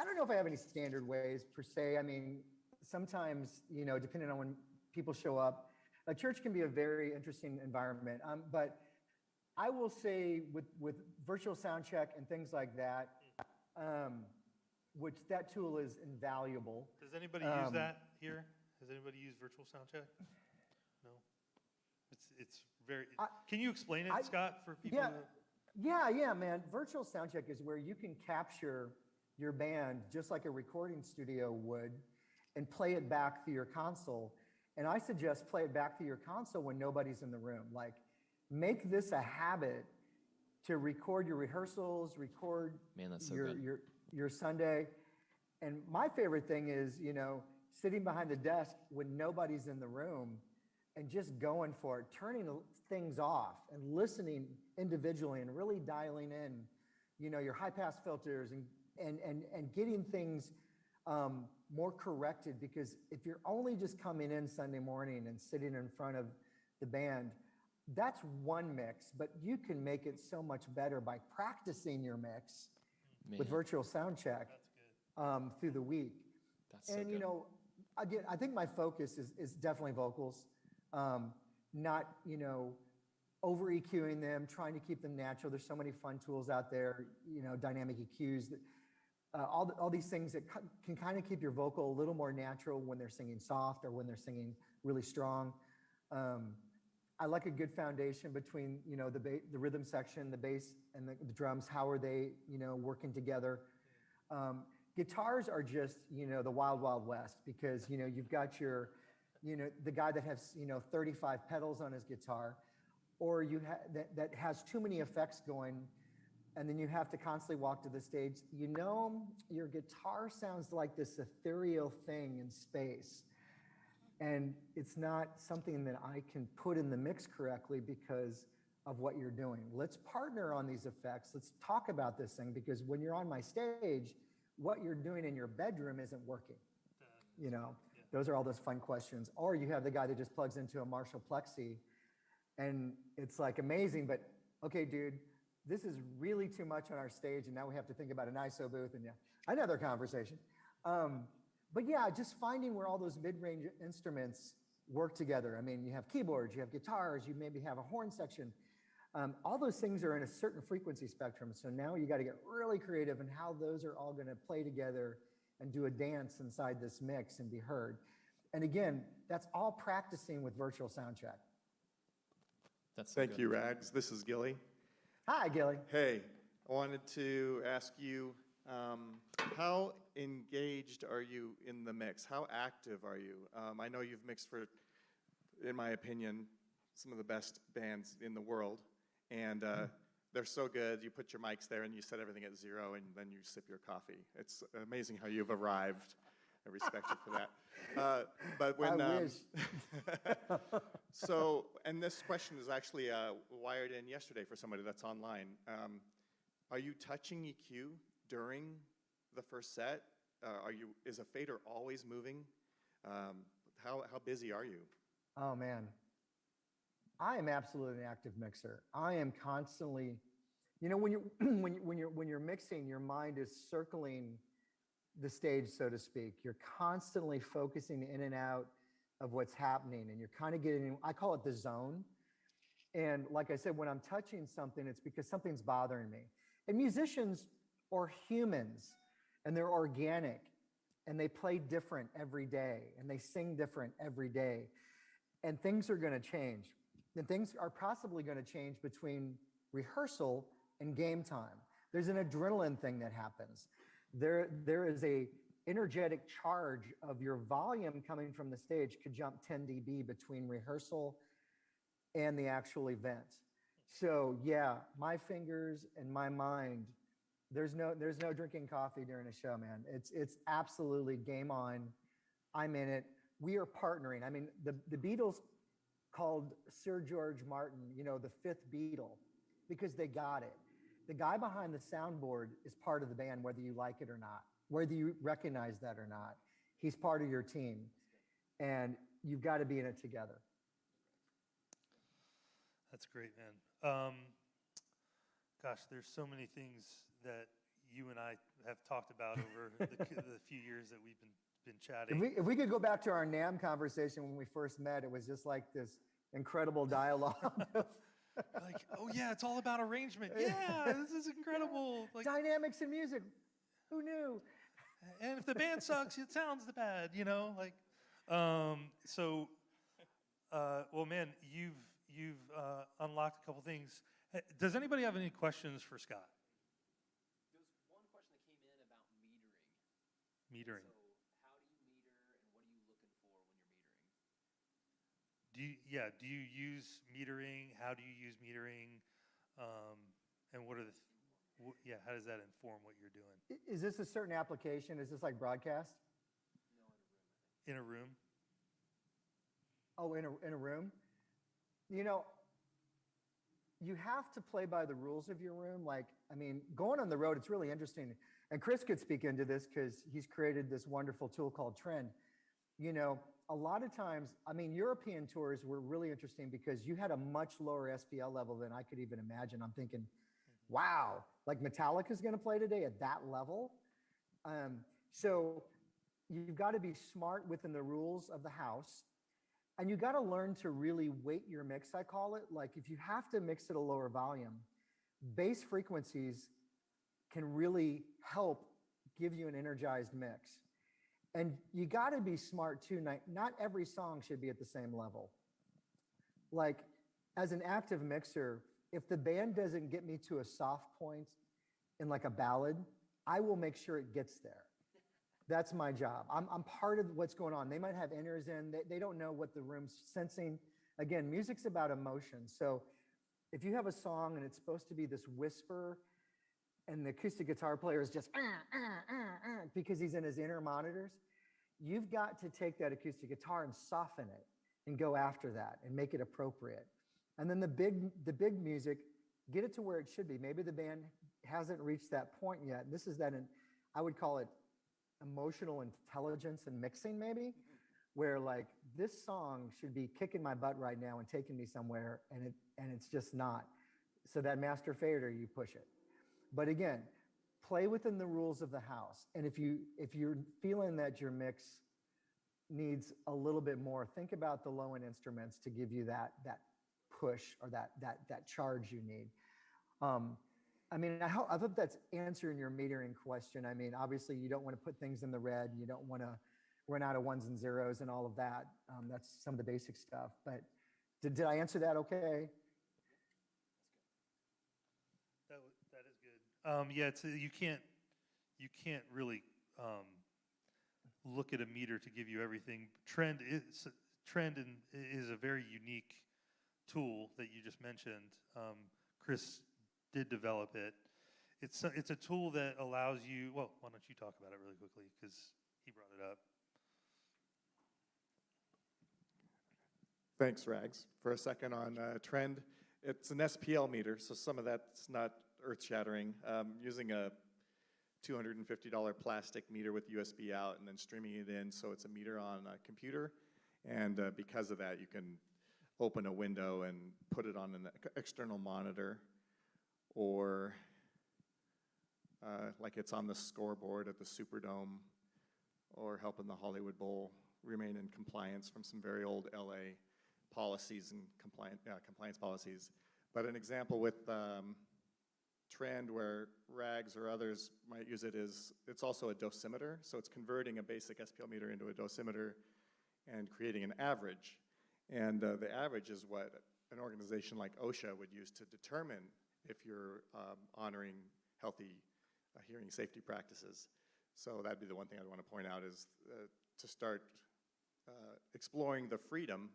don't know if I have any standard ways per se. I mean, sometimes, depending on when people show up, a church can be a very interesting environment. But I will say with virtual sound check and things like that, which that tool is invaluable. Does anybody use that here? Has anybody used virtual sound check? No. It's very. Can you explain it, Scott, for people? Yeah, man. Virtual sound check is where you can capture your band just like a recording studio would and play it back through your console. And I suggest play it back through your console when nobody's in the room. Like, make this a habit to record your rehearsals, record Man, that's so good. your Sunday. And my favorite thing is, sitting behind the desk when nobody's in the room and just going for it, turning things off and listening individually and really dialing in, your high pass filters and getting things more corrected. Because if you're only just coming in Sunday morning and sitting in front of the band, that's one mix, but you can make it so much better by practicing your mix with virtual sound check through the week. That's so And, good. again, I think my focus is definitely vocals, not, over EQing them, trying to keep them natural. There's so many fun tools out there, dynamic EQs, that, all these things that can kind of keep your vocal a little more natural when they're singing soft or when they're singing really strong. I like a good foundation between, the rhythm section, the bass, and the drums. How are they, working together? Guitars are just, the wild, wild west, because, you've got your, the guy that has, 35 pedals on his guitar, or that has too many effects going, and then you have to constantly walk to the stage. Your guitar sounds like this ethereal thing in space. And it's not something that I can put in the mix correctly because of what you're doing. Let's partner on these effects. Let's talk about this thing, because when you're on my stage, what you're doing in your bedroom isn't working. Those are all those fun questions. Or you have the guy that just plugs into a Marshall Plexi and it's like amazing, but okay, dude, this is really too much on our stage. And now we have to think about an ISO booth and another conversation. But yeah, just finding where all those mid-range instruments work together. I mean, you have keyboards, you have guitars, you maybe have a horn section. All those things are in a certain frequency spectrum. So now you got to get really creative in how those are all going to play together and do a dance inside this mix and be heard. And again, that's all practicing with virtual sound check. That's so Thank good. you, Rags. This is Gilly. Hi, Gilly. Hey, I wanted to ask you, how engaged are you in the mix? How active are you? I know you've mixed for, in my opinion, some of the best bands in the world, and they're so good. You put your mics there and you set everything at 0, and then you sip your coffee. It's amazing how you've arrived. I respect you for that. But when I wish. So, and this question is actually wired in yesterday for somebody that's online. Are you touching EQ during the first set? Is a fader always moving? How busy are you? Oh man, I am absolutely an active mixer. I am constantly, You know, when you're when you're mixing, your mind is circling the stage, so to speak. You're constantly focusing in and out of what's happening, and you're kind of getting, I call it the zone. And like I said, when I'm touching something, it's because something's bothering me. And musicians are humans, and they're organic, and they play different every day, and they sing different every day. And things are going to change. And things are possibly going to change between rehearsal and game time. There's an adrenaline thing that happens. There is a energetic charge of your volume coming from the stage could jump 10 dB between rehearsal and the actual event. So yeah, my fingers and my mind, there's no drinking coffee during a show, man. It's absolutely game on. I'm in it. We are partnering. I mean, the Beatles called Sir George Martin, you know, the fifth Beatle, because they got it. The guy behind the soundboard is part of the band, whether you like it or not, whether you recognize that or not. He's part of your team, and you've got to be in it together. That's great, man. Gosh, there's so many things that you and I have talked about over the few years that we've been chatting. If we could go back to our NAMM conversation when we first met, it was just like this incredible dialogue. Like, oh yeah, it's all about arrangement. Yeah, this is incredible. Like, dynamics in music. Who knew? and if the band sucks, it sounds bad, you know? Like, well, man, you've unlocked a couple things. Does anybody have any questions for Scott? There's one question that came in about metering. Metering. So how do you meter, and what are you looking for when you're metering? Do you use metering? How do you use metering? And what are how does that inform what you're doing? Is this a certain application? Is this like broadcast? No, In a room? Oh, in a room? You know, you have to play by the rules of your room. Like, I mean, going on the road, it's really interesting. And Chris could speak into this because he's created this wonderful tool called Trend. You know, a lot of times, I mean, European tours were really interesting because you had a much lower SPL level than I could even imagine. I'm thinking, wow, like Metallica's going to play today at that level. So you've got to be smart within the rules of the house. And you got to learn to really weight your mix, I call it. Like if you have to mix at a lower volume, bass frequencies can really help give you an energized mix. And you got to be smart too. Not every song should be at the same level. Like as an active mixer, if the band doesn't get me to a soft point in like a ballad, I will make sure it gets there. That's my job. I'm part of what's going on. They might have inners in. They don't know what the room's sensing. Again, music's about emotion. So if you have a song and it's supposed to be this whisper and the acoustic guitar player is just because he's in his inner monitors, you've got to take that acoustic guitar and soften it and go after that and make it appropriate. And then the big music, get it to where it should be. Maybe the band hasn't reached that point yet. This is I would call it emotional intelligence and mixing, maybe, where like this song should be kicking my butt right now and taking me somewhere, and it's just not. So that master fader, you push it. But again, play within the rules of the house. And if you're feeling that your mix needs a little bit more, think about the low end instruments to give you that push or that charge you need. I mean, I hope that's answering your metering question. I mean, obviously you don't want to put things in the red. You don't want to run out of ones and zeros and all of that. That's some of the basic stuff. But did I answer that okay? That is good. Yeah, you can't really look at a meter to give you everything. Trend is a very unique tool that you just mentioned. Chris did develop it. It's a tool that allows you. Well, why don't you talk about it really quickly because he brought it up. Thanks, Rags. For a second on Trend, it's an SPL meter, so some of that's not earth-shattering. Using a $250 plastic meter with USB out and then streaming it in, so it's a meter on a computer. And because of that, you can open a window and put it on an external monitor. or like it's on the scoreboard at the Superdome, or helping the Hollywood Bowl remain in compliance from some very old LA policies and compliance policies. But an example with Trend where Rags or others might use it is it's also a dosimeter. So it's converting a basic SPL meter into a dosimeter and creating an average. And the average is what an organization like OSHA would use to determine if you're honoring healthy hearing safety practices. So that'd be the one thing I'd want to point out is to start exploring the freedom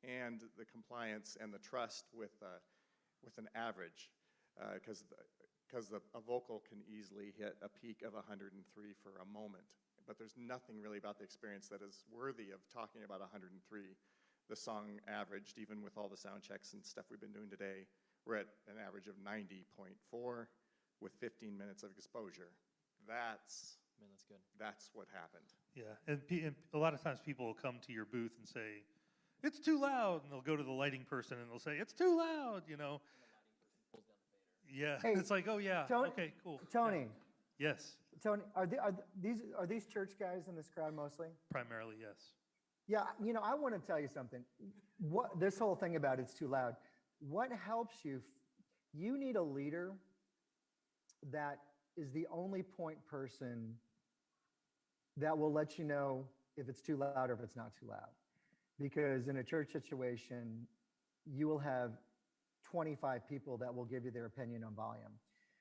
and the compliance and the trust with an average, because a vocal can easily hit a peak of 103 for a moment, but there's nothing really about the experience that is worthy of talking about 103. The song averaged, even with all the sound checks and stuff we've been doing today, we're at an average of 90.4 with 15 minutes of exposure. That's good. That's what happened. Yeah, and a lot of times people will come to your booth and say, it's too loud, and they'll go to the lighting person and they'll say, it's too loud, you know. Yeah, Hey, it's like, oh yeah, Tony- okay, cool. Tony, Yeah. Yes, Tony, are these church guys in this crowd mostly? primarily yes. Yeah, you know, I want to tell you something. What this whole thing about it's too loud. What helps you? You need a leader that is the only point person that will let you know if it's too loud or if it's not too loud. Because in a church situation, you will have 25 people that will give you their opinion on volume.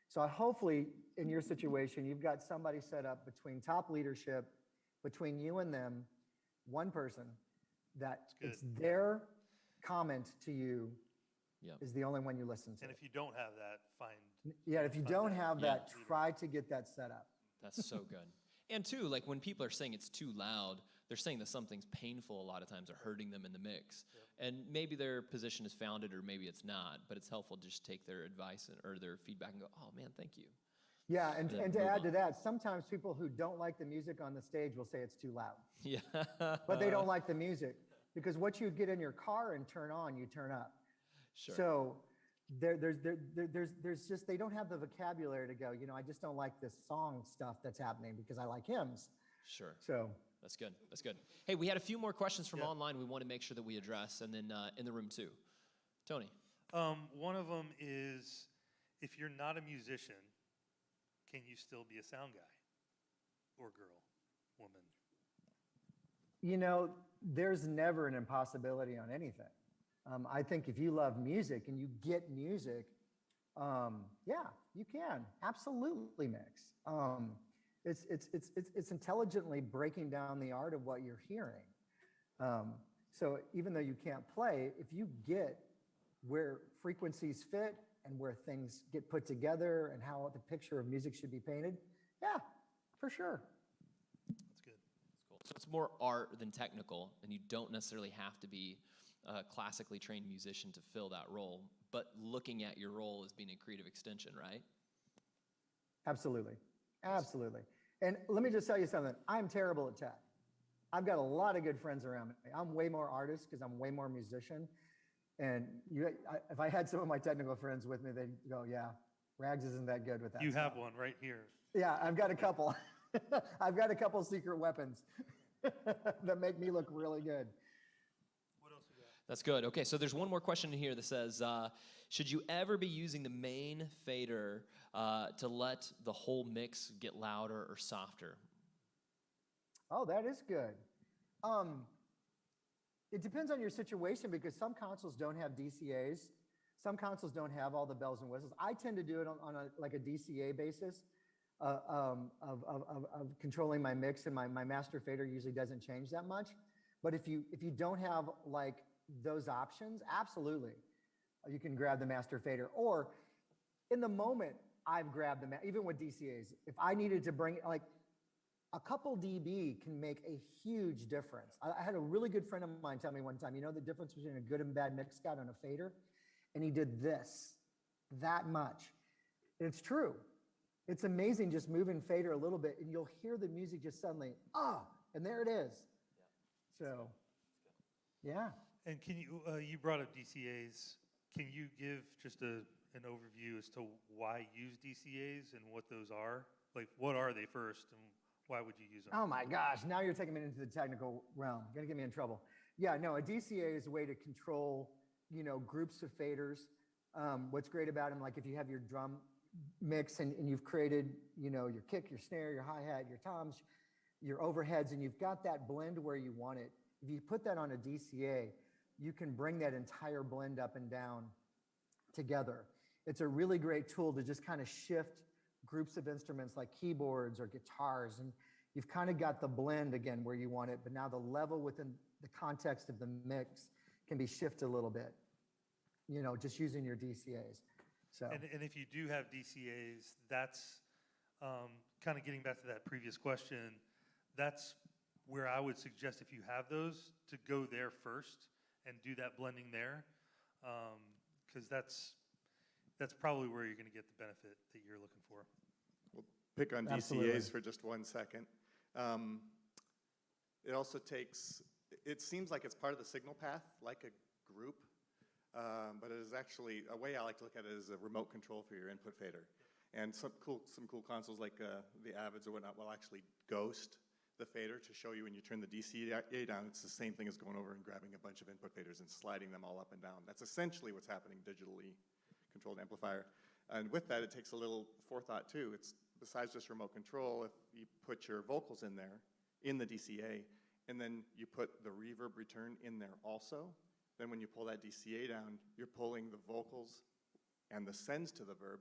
So hopefully in your situation, you've got somebody set up between top leadership, between you and them, one person that good. it's their comment to you Yep. is the only one you listen to. And if you don't have that, find. Yeah, if you find don't that have Yeah. that, try to get that set up. That's so good. And two, like when people are saying it's too loud, they're saying that something's painful a lot of times or hurting them in the mix. And maybe their position is founded or maybe it's not, but it's helpful to just take their advice or their feedback and go, oh man, thank you. Yeah, and then to move add on. to that, sometimes people who don't like the music on the stage will say it's too loud, Yeah. but they don't like the music because what you get in your car and turn on, you turn up. Sure. So there's just, they don't have the vocabulary to go, you know, I just don't like this song stuff that's happening because I like hymns. Sure. So That's good. That's good. Hey, we had a few more questions from Yeah. online we want to make sure that we address, and then in the room too. Tony. One of them is, if you're not a musician, can you still be a sound guy or girl, woman? you know, there's never an impossibility on anything. I think if you love music and you get music, yeah, you can absolutely mix. It's intelligently breaking down the art of what you're hearing. So even though you can't play, if you get where frequencies fit and where things get put together and how the picture of music should be painted, yeah, for sure. That's good. Cool. So it's more art than technical, and you don't necessarily have to be a classically trained musician to fill that role, but looking at your role as being a creative extension, right? Absolutely. Absolutely. And let me just tell you something. I'm terrible at tech. I've got a lot of good friends around me. I'm way more artist because I'm way more musician. And if I had some of my technical friends with me, they'd go, yeah, Rags isn't that good with that You stuff. have one right here. Yeah, I've got a couple. I've got a couple secret weapons that make me look really good. What else you got? That's good. Okay, so there's one more question in here that says, should you ever be using the main fader to let the whole mix get louder or softer? Oh, that is good. It depends on your situation because some consoles don't have DCAs. Some consoles don't have all the bells and whistles. I tend to do it on a DCA basis of controlling my mix, and my master fader usually doesn't change that much. But if you don't have like those options, absolutely, you can grab the master fader. Or in the moment, I've grabbed even with DCAs. If I needed to bring like a couple dB can make a huge difference. I had a really good friend of mine tell me one time, you know the difference between a good and bad mix guide on a fader? And he did this, that much. And it's true. It's amazing just moving fader a little bit and you'll hear the music just suddenly, and there it is. So, yeah. And can you, you brought up DCAs. Can you give just an overview as to why use DCAs and what those are? Like, what are they first, and why would you use them? Oh my gosh, now you're taking me into the technical realm. Gonna get me in trouble. Yeah, no, a DCA is a way to control, groups of faders. What's great about them, like if you have your drum mix and you've created, your kick, your snare, your hi-hat, your toms, your overheads, and you've got that blend where you want it. If you put that on a DCA, you can bring that entire blend up and down together. It's a really great tool to just kind of shift groups of instruments like keyboards or guitars, and you've kind of got the blend again where you want it, but now the level within the context of the mix can be shifted a little bit, just using your DCAs. So And if you do have DCAs, that's kind of getting back to that previous question. That's where I would suggest, if you have those, to go there first and do that blending there, because that's probably where you're going to get the benefit that you're looking for. We'll pick on Absolutely. DCAs for just 1 second. It also takes, it seems like it's part of the signal path, like a group, but it is actually, a way I like to look at it is a remote control for your input fader. And some cool consoles like the Avids or whatnot will actually ghost the fader to show you when you turn the DCA down, it's the same thing as going over and grabbing a bunch of input faders and sliding them all up and down. That's essentially what's happening digitally controlled amplifier. And with that, it takes a little forethought too. It's besides just remote control, if you put your vocals in there, in the DCA, and then you put the reverb return in there also, then when you pull that DCA down, you're pulling the vocals and the sends to the verb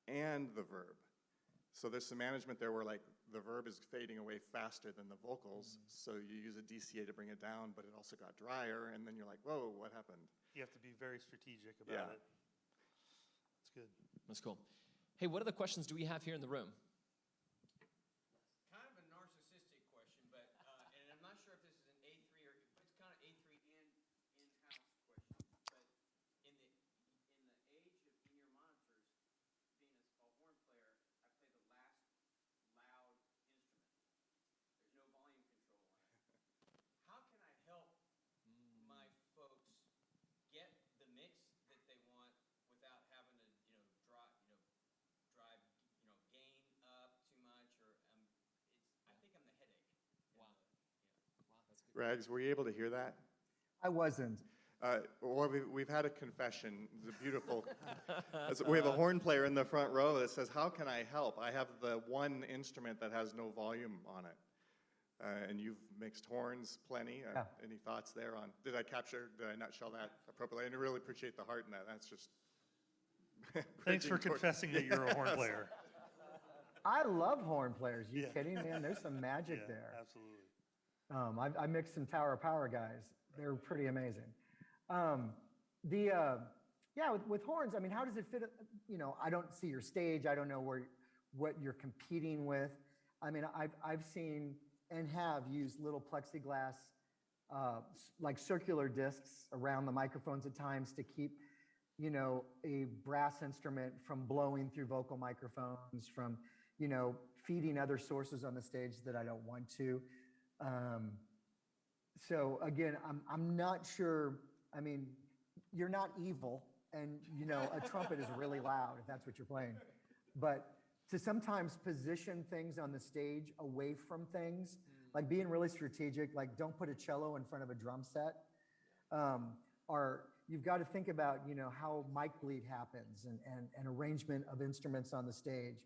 and the verb. So there's some management there where like the verb is fading away faster than the vocals, so you use a DCA to bring it down, but it also got drier, and then you're like, whoa, what happened? You have to be very strategic about Yeah. it. That's good. That's cool. Hey, what other questions do we have here in the room? Kind of a narcissistic question, but and I'm not sure if this is an A3 or it's kind of A3 and in-house question. But in the age of in-ear monitors, being a horn player, I play the last loud instrument. There's no volume control on it. How can I help my folks get the mix that they want without having to, drive gain up too much, or I think I'm the headache. Wow. Wow, that's good. Rags, were you able to hear that? I wasn't. Well, we've had a confession. It's a beautiful. We have a horn player in the front row that says, "How can I help? I have the one instrument that has no volume on it." And you've mixed horns plenty. Yeah. Any thoughts there on? Did I nutshell that appropriately? I really appreciate the heart in that. That's just. Thanks for bridging toward- confessing that you're a horn Yes. player. I love horn players. You Yeah. kidding, man? There's some magic Yeah, there. absolutely. I mixed some Tower of Power guys. They're pretty amazing. With horns, I mean, how does it fit? I don't see your stage. I don't know what you're competing with. I mean, I've seen and have used little plexiglass, like circular discs around the microphones at times to keep, a brass instrument from blowing through vocal microphones, from, feeding other sources on the stage that I don't want to. So again, I'm not sure. I mean, you're not evil, and a trumpet is really loud if that's what you're playing. But to sometimes position things on the stage away from things, like being really strategic, like don't put a cello in front of a drum set, or you've got to think about how mic bleed happens and arrangement of instruments on the stage.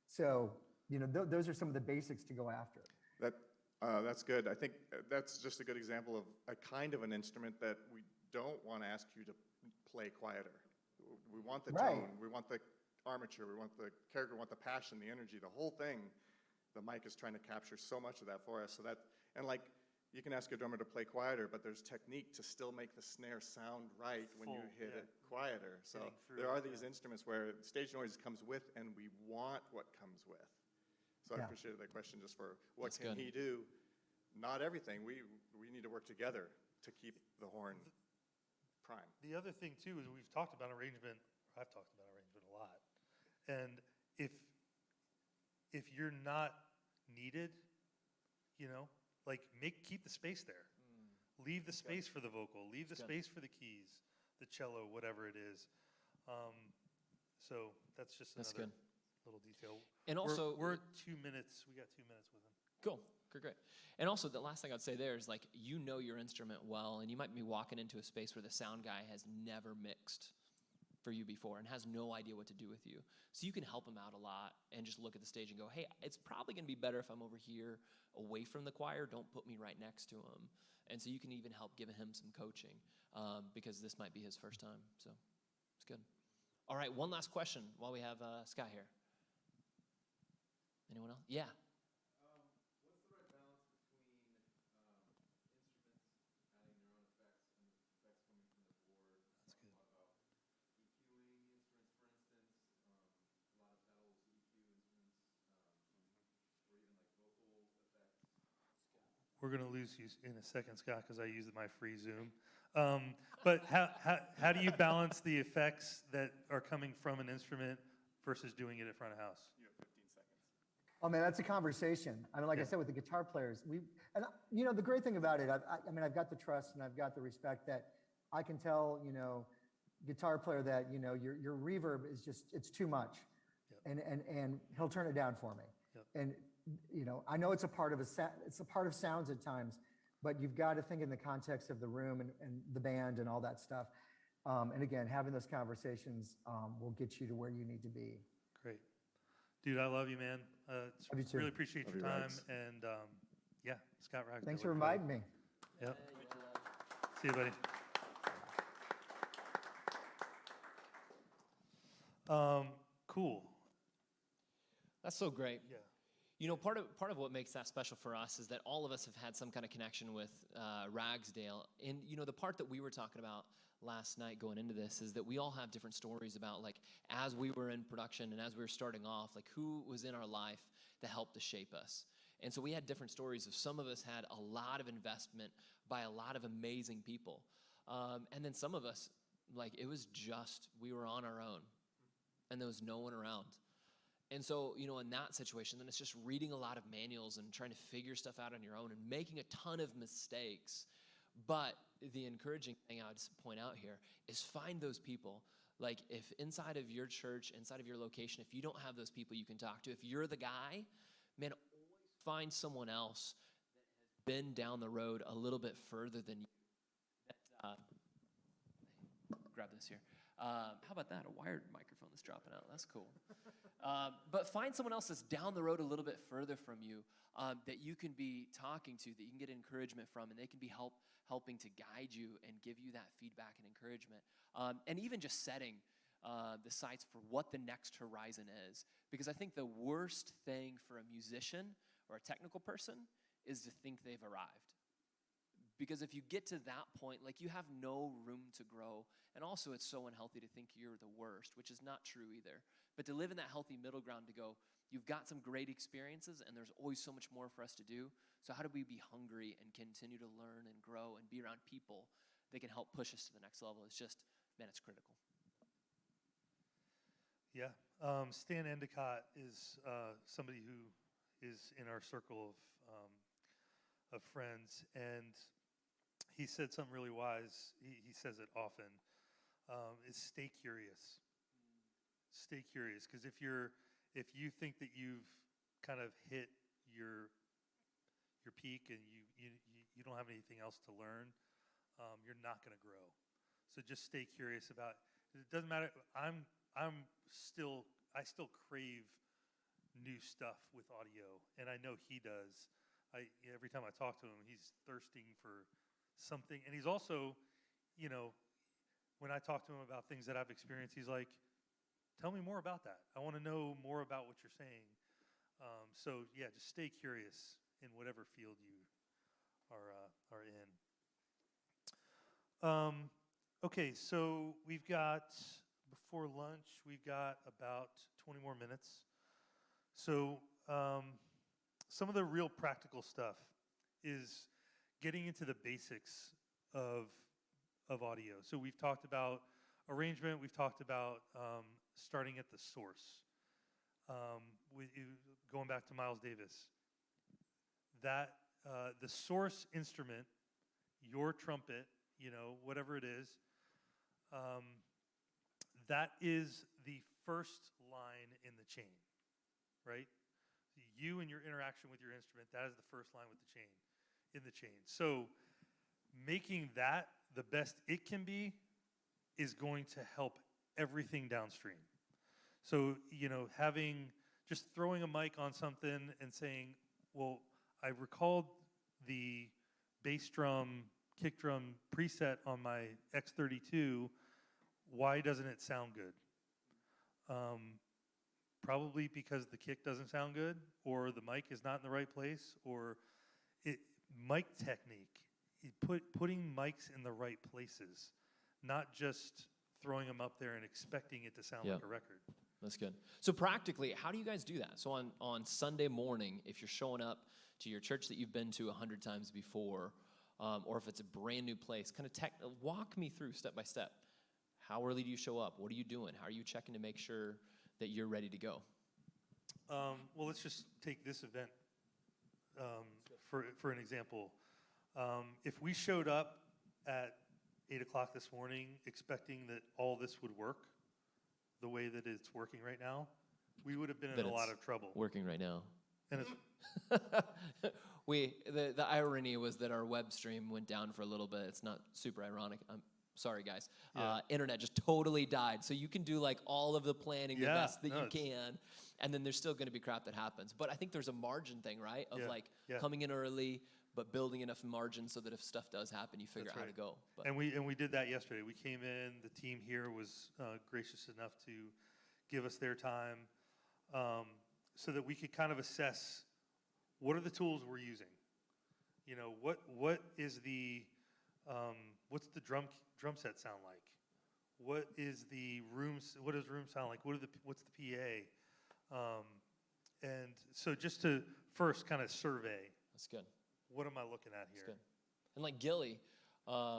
So those are some of the basics to go after. That's good. I think that's just a good example of a kind of an instrument that we don't want to ask you to play quieter. We want the Right. tone, we want the armature, we want the character, we want the passion, the energy, the whole thing. The mic is trying to capture so much of that for us. And like, you can ask a drummer to play quieter, but there's technique to still make the snare sound right when you Full, hit yeah. it quieter. So Getting through there are it, these yeah. instruments where stage noise comes with, and we want what comes with. So I Yeah. appreciated that question just for what That's can good. he do? Not everything. We need to work together to keep the horn prime. The other thing too is we've talked about arrangement. I've talked about arrangement a lot, and if you're not needed, keep the space there. Leave the space for the vocal. Leave the Good. space for the keys. the cello, whatever it is. So that's just That's another good. little detail. And also, we're at 2 minutes. We got 2 minutes with him. cool, great. And also, the last thing I'd say there is like, you know your instrument well, and you might be walking into a space where the sound guy has never mixed for you before and has no idea what to do with you. So you can help him out a lot and just look at the stage and go, hey, it's probably going to be better if I'm over here away from the choir. Don't put me right next to him. And so you can even help give him some coaching because this might be his first time. So it's good. All right, one last question while we have Scott here. Anyone else? Yeah. What's the right balance between instruments adding their own effects and the effects coming from the board? That's good. A lot about EQing instruments, for instance. A lot of pedals EQ instruments, or even like vocal effects. We're going to lose you in a second, Scott, because I used my free Zoom. But how do you balance the effects that are coming from an instrument versus doing it at front of house? You have 15 seconds. Oh man, that's a conversation. I mean, like I Yeah. said, with the guitar players, you know, the great thing about it, I mean, I've got the trust and I've got the respect that I can tell, you know, guitar player that, you know, your reverb is just, it's too much. Yep. And he'll turn it down for me. Yep. And, you know, I know it's a part of it's a part of sounds at times, but you've got to think in the context of the room and the band and all that stuff. And again, having those conversations will get you to where you need to be. Great. Dude, I love you, man. Love you too. Really appreciate Love your you, time. Rags. And yeah, Scott Ragsdale. Thanks for inviting me. Yep. See you, buddy. Cool. That's so great. Yeah. You know, part of what makes that special for us is that all of us have had some kind of connection with Ragsdale. And, you know, the part that we were talking about last night going into this is that we all have different stories about, like, as we were in production and as we were starting off, like, who was in our life that helped to shape us. And so we had different stories of some of us had a lot of investment by a lot of amazing people. And then some of us, like, it was just, we were on our own and there was no one around. And so, you know, in that situation, then it's just reading a lot of manuals and trying to figure stuff out on your own and making a ton of mistakes. But the encouraging thing I would point out here is find those people. Like, if inside of your church, inside of your location, if you don't have those people you can talk to, if you're the guy, man, always find someone else that has been down the road a little bit further than you. Grab this here. How about that? A wired microphone that's dropping out. That's cool. But find someone else that's down the road a little bit further from you that you can be talking to, that you can get encouragement from, and they can be helping to guide you and give you that feedback and encouragement. And even just setting the sights for what the next horizon is. Because I think the worst thing for a musician or a technical person is to think they've arrived. Because if you get to that point, like, you have no room to grow. And also, it's so unhealthy to think you're the worst, which is not true either. But to live in that healthy middle ground, to go, you've got some great experiences, and there's always so much more for us to do. So how do we be hungry and continue to learn and grow and be around people that can help push us to the next level? It's just, man, it's critical. Yeah. Stan Endicott is somebody who is in our circle of friends, and he said something really wise. He says it often, is stay curious. Stay curious, because if you think that you've kind of hit your peak and you don't have anything else to learn, you're not going to grow. So just stay curious about it. It doesn't matter. I still crave new stuff with audio, and I know he does. Every time I talk to him, he's thirsting for something. And he's also, you know, when I talk to him about things that I've experienced, he's like, tell me more about that. I want to know more about what you're saying. So yeah, just stay curious in whatever field you are in. Okay, so we've got, before lunch, we've got about 20 more minutes. So some of the real practical stuff is getting into the basics of audio. So we've talked about arrangement. We've talked about starting at the source. Going back to Miles Davis, that the source instrument, your trumpet, you know, whatever it is, that is the first line in the chain, right? You and your interaction with your instrument, that is the first line with the chain, in the chain. So making that the best it can be is going to help everything downstream. So, just throwing a mic on something and saying, well, I recalled the bass drum, kick drum preset on my X32. Why doesn't it sound good? Probably because the kick doesn't sound good, or the mic is not in the right place, or mic technique. Putting mics in the right places, not just throwing them up there and expecting it to sound like a record. That's good. So practically, how do you guys do that? So on Sunday morning, if you're showing up to your church that you've been to 100 times before, or if it's a brand new place, kind of walk me through step by step. How early do you show up? What are you doing? How are you checking to make sure that you're ready to go? Well, let's just take this event for an example. If we showed up at 8 o'clock this morning expecting that all this would work the way that it's working right now, we would have been in a lot of trouble. Working right now. And it's the irony was that our web stream went down for a little bit. It's not super ironic. I'm sorry, guys. Yeah. Internet just totally died. So you can do like all of the planning the best that you can, and then there's still going to be crap that happens. But I think there's a margin thing, right? Of coming in early, but building enough margin so that if stuff does happen, you figure out how to go. But And we did that yesterday. We came in. The team here was gracious enough to give us their time, so that we could kind of assess what are the tools we're using. What is the what's the drum set sound like? What is the what does room sound like? What's the PA? And so just to first kind of survey. that's good. What am I looking at here? That's good. And like Gilly,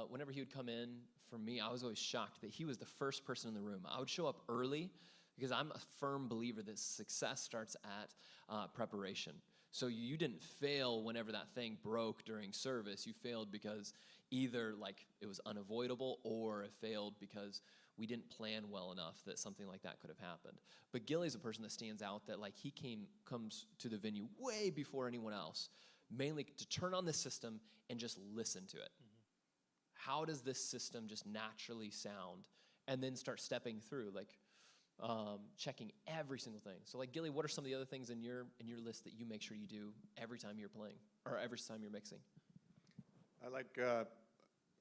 whenever he would come in for me, I was always shocked that he was the first person in the room. I would show up early because I'm a firm believer that success starts at preparation. So you didn't fail whenever that thing broke during service. You failed because either like it was unavoidable, or it failed because we didn't plan well enough that something like that could have happened. But Gilly's a person that stands out, that like he comes to the venue way before anyone else, mainly to turn on the system and just listen to it. How does this system just naturally sound? And then start stepping through, like checking every single thing. So like Gilly, what are some of the other things in your list that you make sure you do every time you're playing, or every time you're mixing? I like, I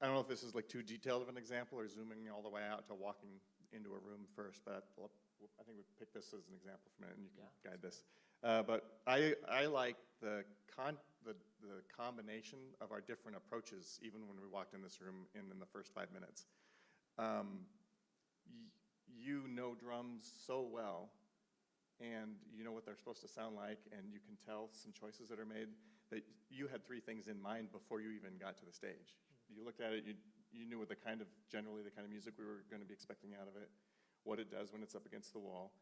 don't know if this is like too detailed of an example or zooming all the way out to walking into a room first, but I think we pick this as an example for a minute and you can guide this. But I like the combination of our different approaches, even when we walked in this room in the first 5 minutes. You know drums so well, and you know what they're supposed to sound like, and you can tell some choices that are made, that you had 3 things in mind before you even got to the stage. You looked at it, you knew what generally the kind of music we were going to be expecting out of it, what it does when it's up against the wall.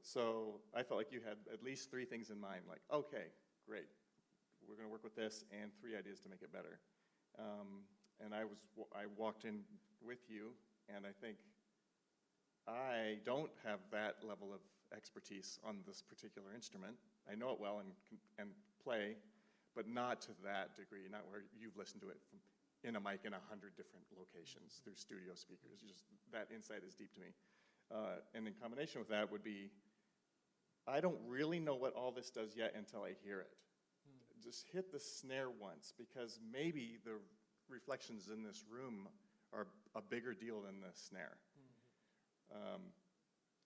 So I felt like you had at least 3 things in mind, like, okay, great, we're going to work with this, and 3 ideas to make it better. And I walked in with you, and I think I don't have that level of expertise on this particular instrument. I know it well and play, but not to that degree, not where you've listened to it in a mic in 100 different locations through studio speakers. Just that insight is deep to me. And in combination with that would be, I don't really know what all this does yet until I hear it. Just hit the snare once, because maybe the reflections in this room are a bigger deal than the snare.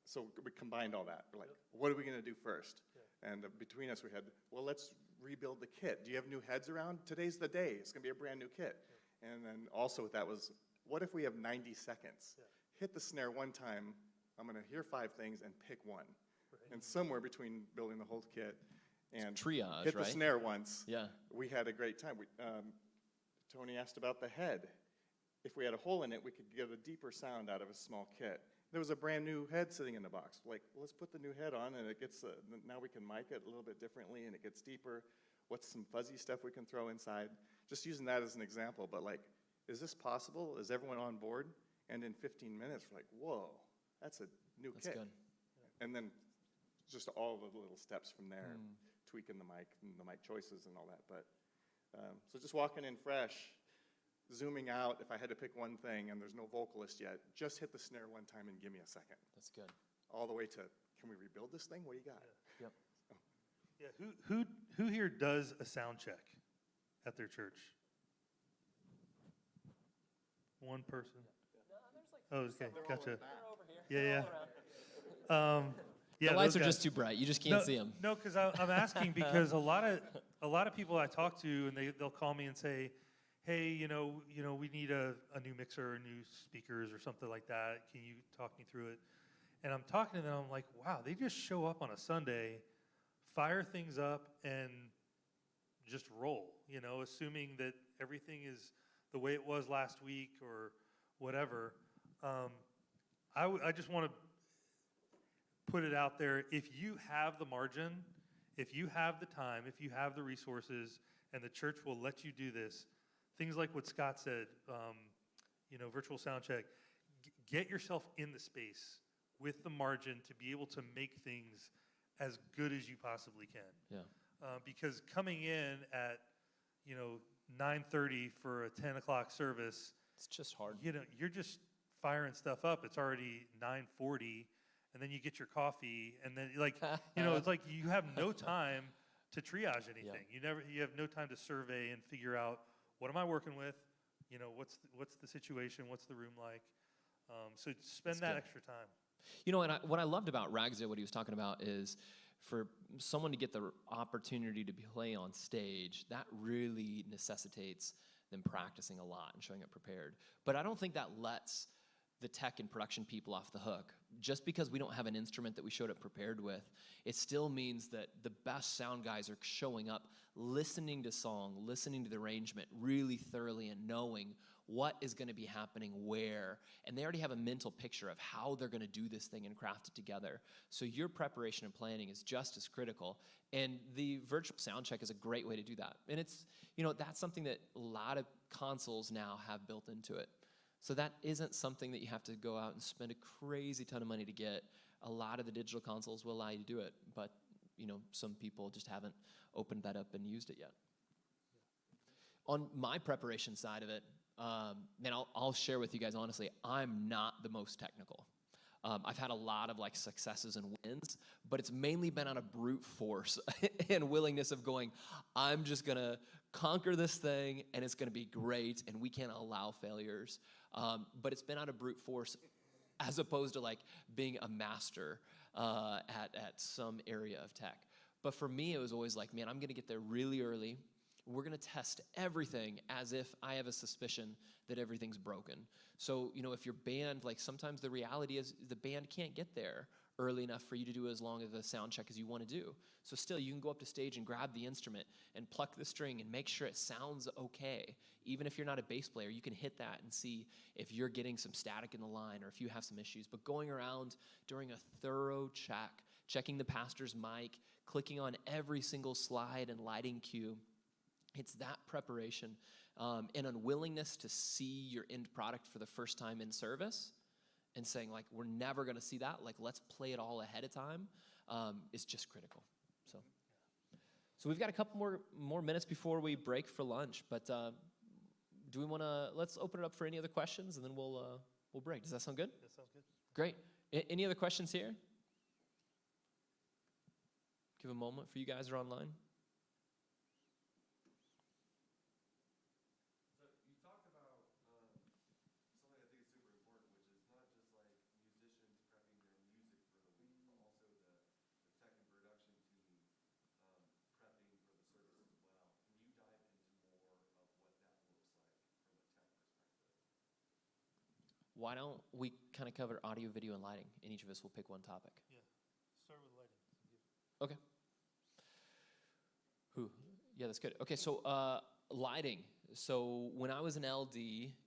So we combined all that. We're like, what are we going to do first? And between us, we had, well, let's rebuild the kit. Do you have new heads around? Today's the day. It's going to be a brand new kit. And then also with that was, what if we have 90 seconds? Hit the snare one time. I'm going to hear 5 things and pick one. And somewhere between building the whole kit and triage, hit right? the snare once, Yeah. we had a great time. Tony asked about the head. If we had a hole in it, we could get a deeper sound out of a small kit. There was a brand new head sitting in the box. Like, let's put the new head on, and it gets, now we can mic it a little bit differently, and it gets deeper. What's some fuzzy stuff we can throw inside? Just using that as an example, but like, is this possible? Is everyone on board? And in 15 minutes, we're like, whoa, that's a new That's kick. good. And then just all the little steps from there, tweaking the mic and the mic choices and all that. But so just walking in fresh, zooming out, if I had to pick one thing and there's no vocalist yet, just hit the snare one time and give me a second. That's good. All the way to, can we rebuild this thing? What do you got? Yep. Yeah, who here does a sound check at their church? One person. Oh, okay, gotcha. Yeah, yeah. Yeah, the lights those are guys. just too bright. You just can't see them. No, because I'm asking because a lot of people I talk to, and they'll call me and say, hey, we need a new mixer or new speakers or something like that. Can you talk me through it? And I'm talking to them, I'm like, wow, they just show up on a Sunday, fire things up, and just roll, assuming that everything is the way it was last week or whatever. I just want to put it out there. If you have the margin, if you have the time, if you have the resources, and the church will let you do this, things like what Scott said, virtual sound check, get yourself in the space with the margin to be able to make things as good as you possibly can. Yeah. Because coming in at 9:30 for a 10 o'clock service, It's just hard. you're just firing stuff up. It's already 9:40, and then you get your coffee, and then it's like you have no time to triage anything. You have no time to survey and figure out, what am I working with? What's the situation? What's the room like? So spend that good. extra time. And what I loved about Ragzio, what he was talking about, is for someone to get the opportunity to play on stage, that really necessitates them practicing a lot and showing up prepared. But I don't think that lets the tech and production people off the hook. Just because we don't have an instrument that we showed up prepared with, it still means that the best sound guys are showing up, listening to song, listening to the arrangement really thoroughly, and knowing what is going to be happening where. And they already have a mental picture of how they're going to do this thing and craft it together. So your preparation and planning is just as critical. And the virtual sound check is a great way to do that. And it's, that's something that a lot of consoles now have built into it. So that isn't something that you have to go out and spend a crazy ton of money to get. A lot of the digital consoles will allow you to do it, but some people just haven't opened that up and used it yet. On my preparation side of it, man, I'll share with you guys honestly, I'm not the most technical. I've had a lot of successes and wins, but it's mainly been out of brute force and willingness of going, I'm just gonna conquer this thing and it's gonna be great and we can't allow failures. But it's been out of brute force as opposed to being a master at some area of tech. But for me, it was always man, I'm gonna get there really early. We're gonna test everything as if I have a suspicion that everything's broken. So, if your band, sometimes the reality is the band can't get there early enough for you to do as long of a sound check as you want to do. So still, you can go up to stage and grab the instrument and pluck the string and make sure it sounds okay. Even if you're not a bass player, you can hit that and see if you're getting some static in the line or if you have some issues. But going around during a thorough check, checking the pastor's mic, clicking on every single slide and lighting cue, it's that preparation and unwillingness to see your end product for the first time in service and saying, we're never going to see that. Let's play it all ahead of time is just critical. So we've got a couple more minutes before we break for lunch. But do we want to, let's open it up for any other questions and then we'll break. Does that sound good? That sounds good. Great. Any other questions here? Give a moment for you guys who are online. Why don't we kind of cover audio, video, and lighting, and each of us will pick one topic. Yeah. Start with lighting. Okay. Yeah, that's good. Okay, so lighting. So when I was an LD,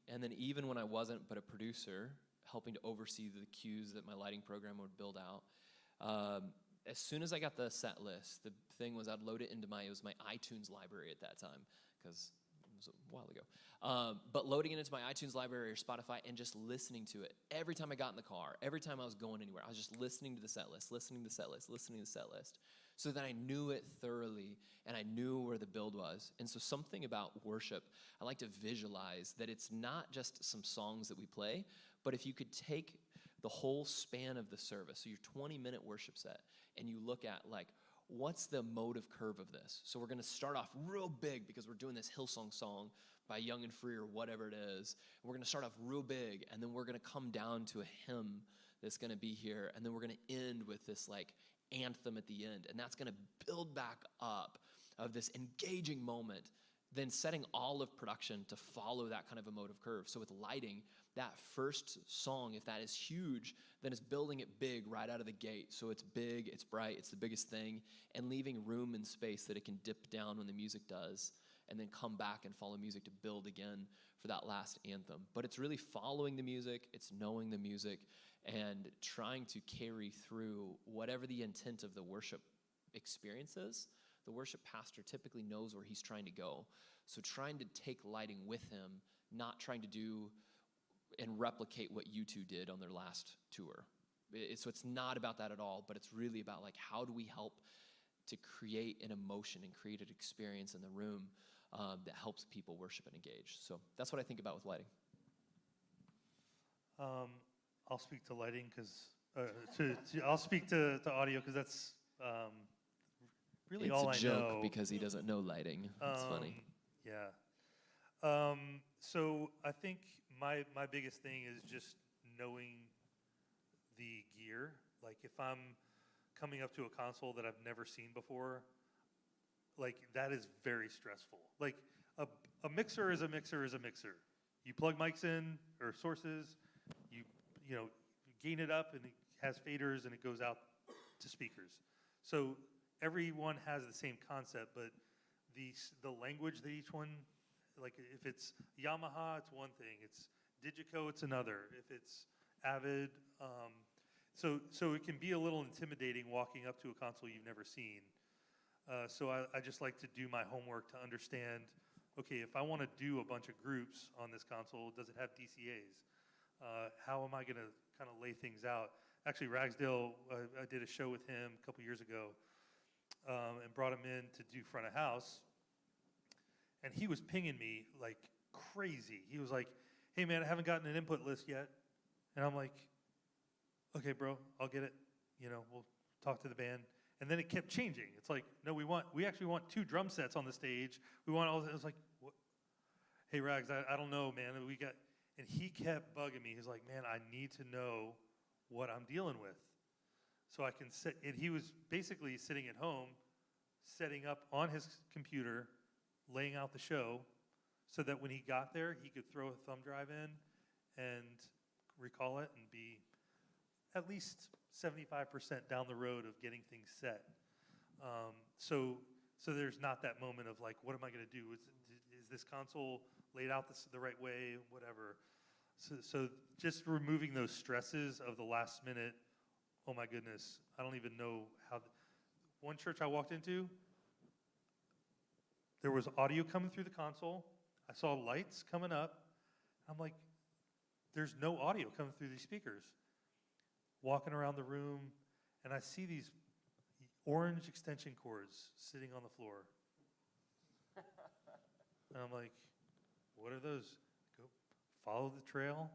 and then even when I wasn't but a producer, helping to oversee the cues that my lighting program would build out, as soon as I got the set list, the thing was I'd load it into it was my iTunes library at that time, because It was a while ago. But loading it into my iTunes library or Spotify and just listening to it. Every time I got in the car, every time I was going anywhere, I was just listening to the set list, listening to the set list, listening to the set list, so that I knew it thoroughly and I knew where the build was. And so something about worship, I like to visualize that it's not just some songs that we play, but if you could take the whole span of the service, so your 20-minute worship set, and you look at like, what's the motive curve of this? So we're going to start off real big because we're doing this Hillsong song by Young and Free or whatever it is. We're going to start off real big, and then we're going to come down to a hymn that's going to be here, and then we're going to end with this like anthem at the end, and that's going to build back up of this engaging moment, then setting all of production to follow that kind of emotive curve. So with lighting, that first song, if that is huge, then it's building it big right out of the gate. So it's big, it's bright, it's the biggest thing, and leaving room and space that it can dip down when the music does, and then come back and follow music to build again for that last anthem. But it's really following the music, it's knowing the music, and trying to carry through whatever the intent of the worship experience is. The worship pastor typically knows where he's trying to go. So trying to take lighting with him, not trying to do and replicate what U2 did on their last tour. So it's not about that at all, but it's really about like, how do we help to create an emotion and create an experience in the room that helps people worship and engage. So that's what I think about with lighting. I'll speak to lighting because I'll speak to audio because that's really all I know. It's a joke because he doesn't know lighting. It's funny. Yeah. So I think my biggest thing is just knowing the gear. Like if I'm coming up to a console that I've never seen before, like that is very stressful. Like a mixer is a mixer is a mixer. You plug mics in or sources, you know, gain it up and it has faders and it goes out to speakers. So everyone has the same concept, but the language that each one, like if it's Yamaha, it's one thing. It's Digico, it's another. If it's Avid, so it can be a little intimidating walking up to a console you've never seen. So I just like to do my homework to understand, okay, if I want to do a bunch of groups on this console, does it have DCAs? How am I going to kind of lay things out? Actually, Ragsdale, I did a show with him a couple years ago and brought him in to do front of house. And he was pinging me like crazy. He was like, hey, man, I haven't gotten an input list yet. And I'm like, okay, bro, I'll get it. You know, we'll talk to the band. And then it kept changing. It's like, no, we actually want 2 drum sets on the stage. We want all. It was like, what? Hey, Rags, I don't know, man. And he kept bugging me. He's like, man, I need to know what I'm dealing with. So I can sit, and he was basically sitting at home, setting up on his computer, laying out the show, so that when he got there, he could throw a thumb drive in and recall it and be at least 75% down the road of getting things set. So there's not that moment of like, what am I going to do? Is this console laid out the right way, whatever. So just removing those stresses of the last minute, oh my goodness, I don't even know how. One church I walked into, there was audio coming through the console. I saw lights coming up. I'm like, there's no audio coming through these speakers. Walking around the room, and I see these orange extension cords sitting on the floor. And I'm like, what are those? Go follow the trail.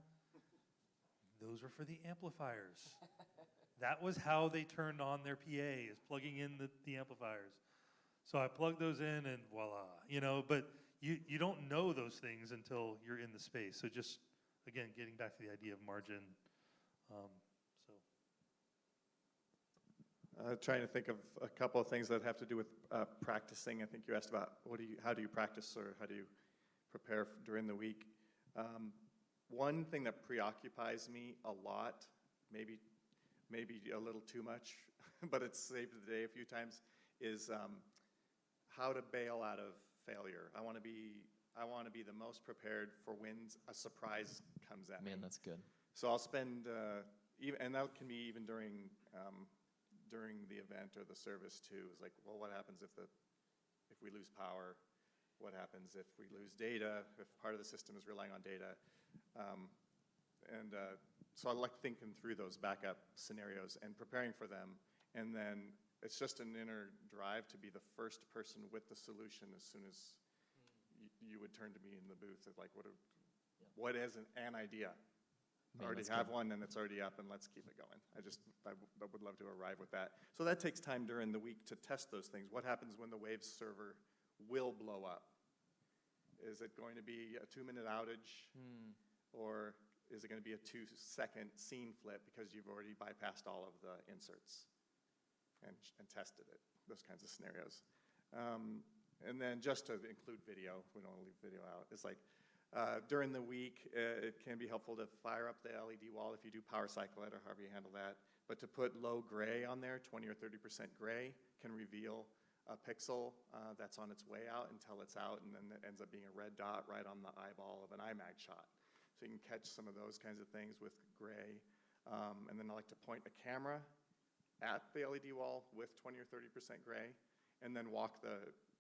Those are for the amplifiers. That was how they turned on their PA, is plugging in the amplifiers. So I plugged those in and voila, you know, but you don't know those things until you're in the space. So just, again, getting back to the idea of margin. Trying to think of a couple of things that have to do with practicing. I think you asked about how do you practice or how do you prepare during the week. One thing that preoccupies me a lot, maybe a little too much, but it's saved the day a few times, is how to bail out of failure. I want to be the most prepared for when a surprise comes at me. Man, that's good. So I'll spend and that can be even during the event or the service too. It's like, well, what happens if we lose power? What happens if we lose data, if part of the system is relying on data? So I like thinking through those backup scenarios and preparing for them. And then it's just an inner drive to be the first person with the solution as soon as you would turn to me in the booth of like, what is an idea? I Man, already that's have good. one and it's already up and let's keep it going. I would love to arrive with that. So that takes time during the week to test those things. What happens when the Waves server will blow up? Is it going to be a 2-minute outage? Or is it going to be a 2-second scene flip because you've already bypassed all of the inserts and tested it? Those kinds of scenarios. And then just to include video, we don't want to leave video out. It's like during the week, it can be helpful to fire up the LED wall if you do power cycle it or however you handle that. But to put low gray on there, 20 or 30% gray, can reveal a pixel that's on its way out until it's out, and then it ends up being a red dot right on the eyeball of an IMAG shot. So you can catch some of those kinds of things with gray. And then I like to point a camera at the LED wall with 20 or 30% gray, and then walk the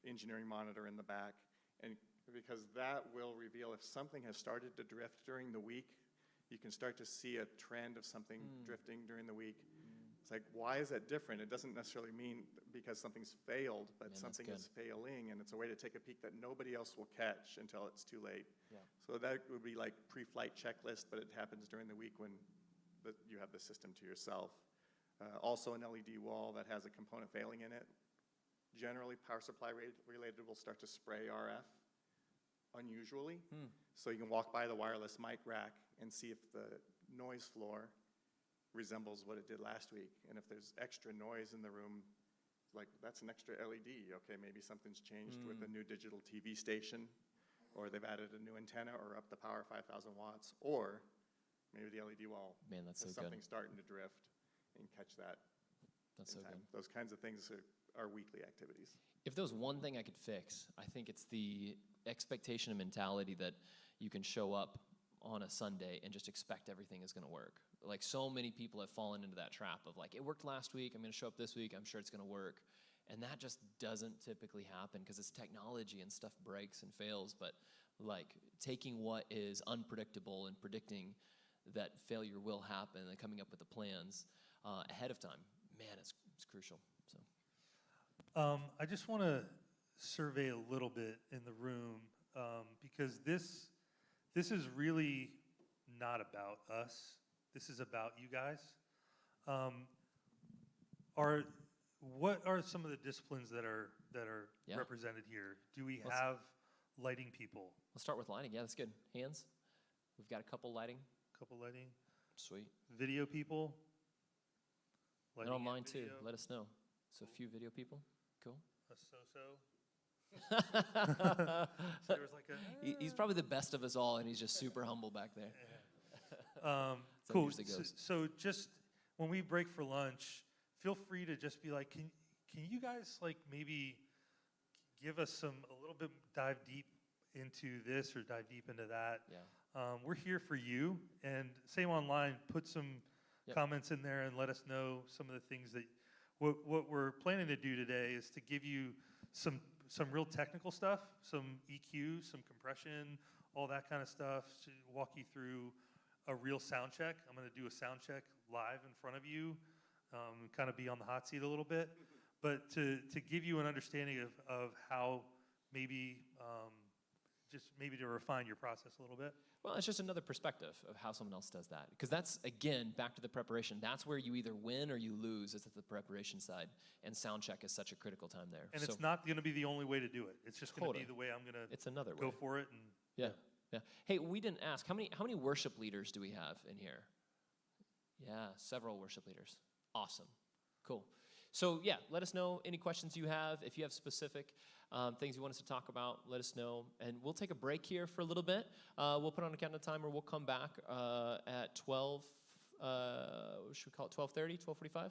engineering monitor in the back. And because that will reveal if something has started to drift during the week, you can start to see a trend of something drifting during the week. It's like, why is that different? It doesn't necessarily mean because something's failed, but Man, that's something good. is failing, and it's a way to take a peek that nobody else will catch until it's too late. Yeah. So that would be like pre-flight checklist, but it happens during the week when you have the system to yourself. Also an LED wall that has a component failing in it. Generally, power supply related will start to spray RF unusually. So you can walk by the wireless mic rack and see if the noise floor resembles what it did last week. And if there's extra noise in the room, like that's an extra LED. Okay, maybe something's changed with a new digital TV station, or they've added a new antenna or up the power 5,000 watts, or maybe the LED wall Man, that's has so good. something starting to drift, and catch that That's in so time. good. Those kinds of things are weekly activities. If there was one thing I could fix, I think it's the expectation and mentality that you can show up on a Sunday and just expect everything is going to work. Like so many people have fallen into that trap of like, it worked last week, I'm going to show up this week, I'm sure it's going to work. And that just doesn't typically happen because it's technology and stuff breaks and fails. But like taking what is unpredictable and predicting that failure will happen and coming up with the plans ahead of time, man, it's crucial. So. I just want to survey a little bit in the room because this is really not about us. This is about you guys. What are some of the disciplines that are Yeah. represented here? Do we Let's- have lighting people? Let's start with lighting. Yeah, that's good. Hands. We've got a couple lighting. Couple lighting, Sweet. video people. I don't mind too. Let us know. So a few video people. Cool. A so-so. So there was like a. He's probably the best of us all, and he's just super humble back there. how it Cool. usually goes. So just when we break for lunch, feel free to just be like, can you guys like maybe give us a little bit dive deep into this or dive deep into that? Yeah. We're here for you, and same online. Put some Yep. comments in there and let us know some of the things that what we're planning to do today is to give you some real technical stuff, some EQ, some compression, all that kind of stuff, to walk you through a real sound check. I'm going to do a sound check live in front of you, kind of be on the hot seat a little bit, but to give you an understanding of how maybe just maybe to refine your process a little bit. Well, it's just another perspective of how someone else does that. Because that's, again, back to the preparation. That's where you either win or you lose, is at the preparation side. And sound check is such a critical time there. And So it's not going to be the only way to do it. It's just going to Totally. be the way I'm going to it's another go way. for it. And Yeah. Hey, we didn't ask, how many worship leaders do we have in here? Yeah, several worship leaders. Awesome. Cool. So yeah, let us know any questions you have. If you have specific things you want us to talk about, let us know. And we'll take a break here for a little bit. We'll put on a countdown timer. We'll come back at 12, should we call it 12:30, 12:45?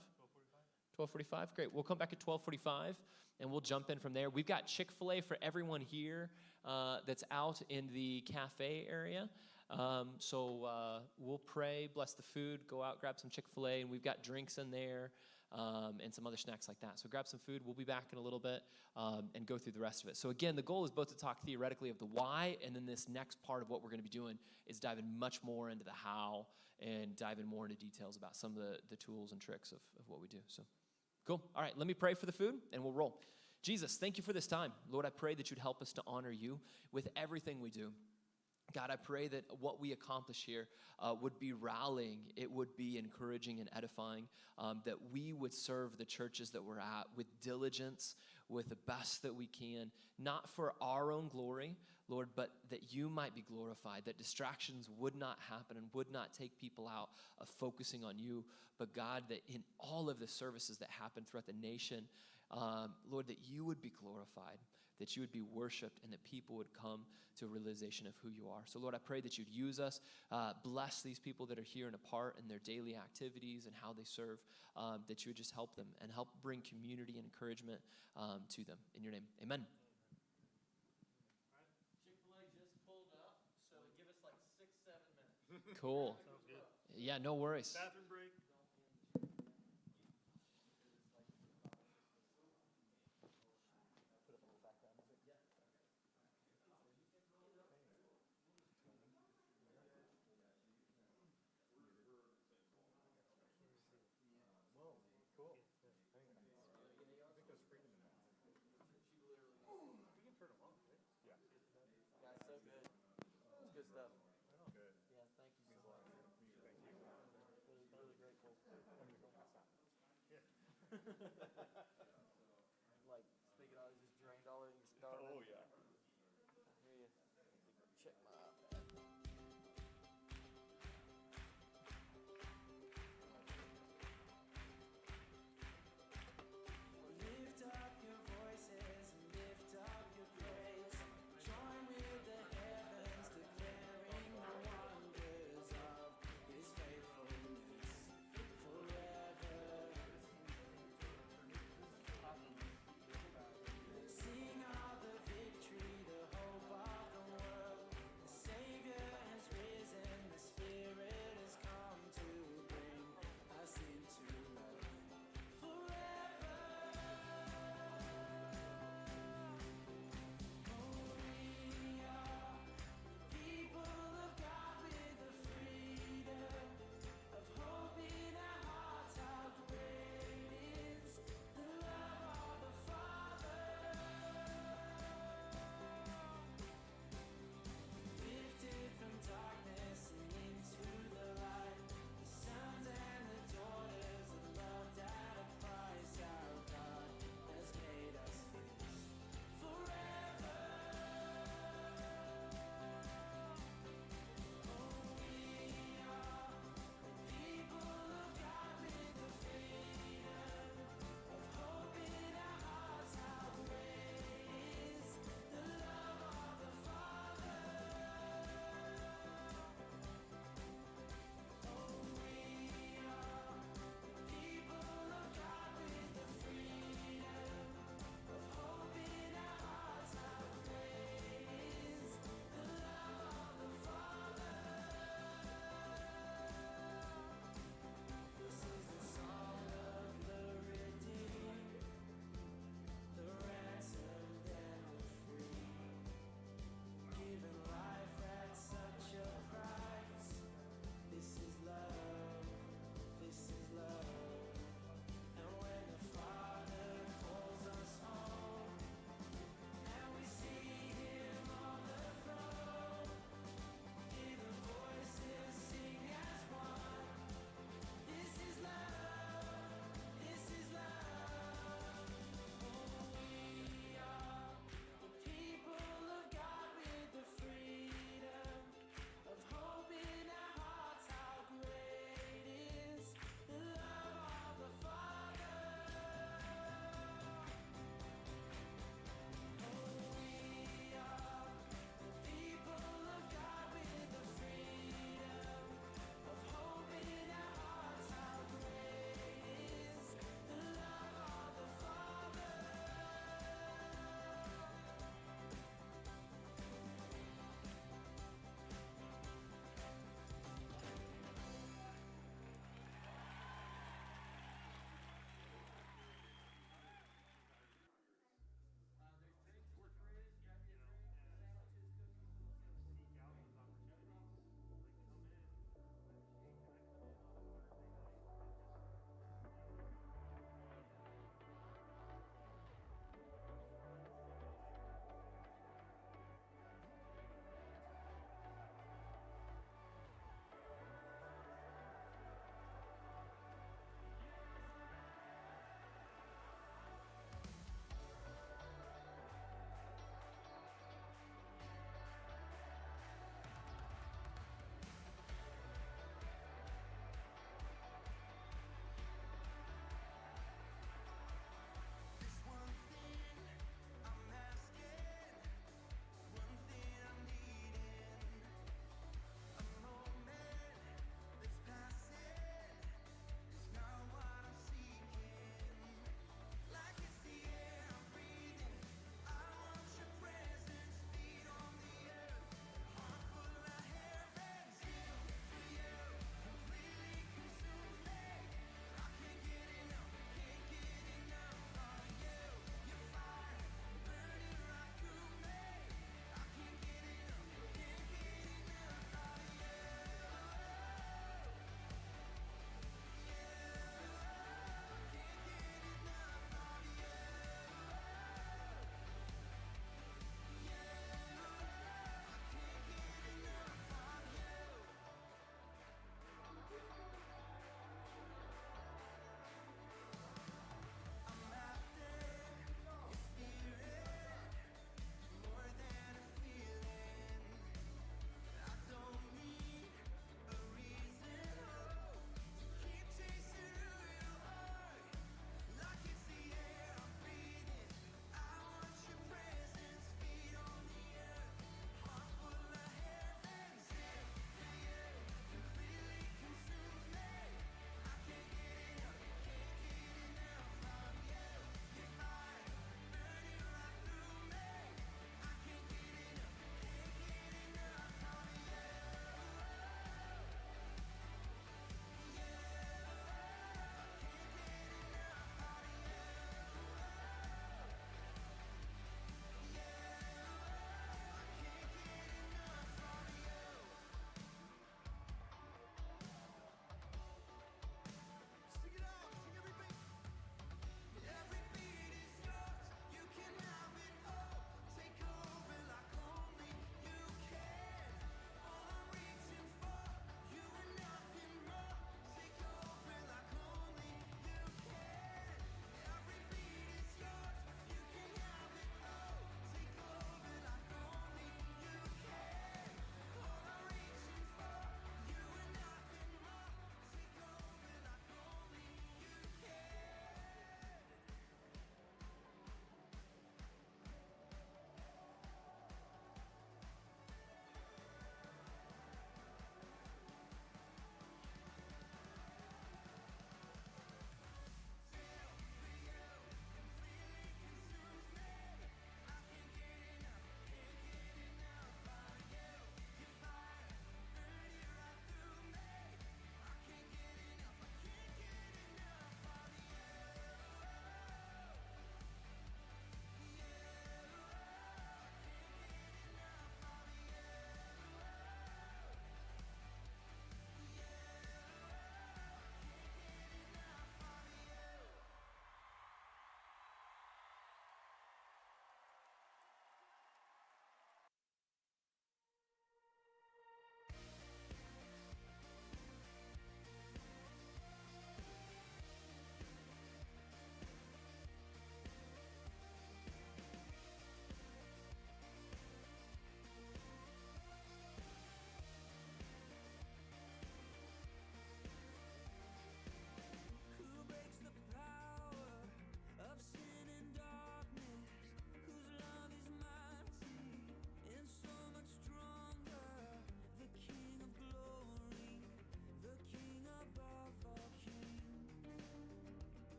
12:45, great. We'll come back at 12:45, and we'll jump in from there. We've got Chick-fil-A for everyone here that's out in the cafe area. So we'll pray, bless the food, go out, grab some Chick-fil-A, and we've got drinks in there. and some other snacks like that. So grab some food. We'll be back in a little bit and go through the rest of it. So again, the goal is both to talk theoretically of the why, and then this next part of what we're going to be doing is diving much more into the how and diving more into details about some of the tools and tricks of what we do. So cool. All right, let me pray for the food, and we'll roll. Jesus, thank you for this time. Lord, I pray that you'd help us to honor you with everything we do. God, I pray that what we accomplish here would be rallying, it would be encouraging and edifying, that we would serve the churches that we're at with diligence, with the best that we can, not for our own glory, Lord, but that you might be glorified, that distractions would not happen and would not take people out of focusing on you, but God, that in all of the services that happen throughout the nation, Lord, that you would be glorified, that you would be worshiped, and that people would come to a realization of who you are. So, Lord, I pray that you'd use us, bless these people that are here and apart in their daily activities and how they serve, that you would just help them and help bring community and encouragement to them. In your name, amen. Chick-fil-A just pulled up, so give us like 6-7 minutes. Cool. Yeah, no worries. Bathroom break. Yeah, so good. It's good stuff. Good. Yeah, thank you so much. Thank you. Really grateful. Like, thinking I just drained all of it and starving. Oh, yeah. I hear you. Check my iPad. Lift up your voices and lift up your praise. Join with the heavens, declaring the wonders of his faithfulness forever. Sing of the victory, the hope of the world. The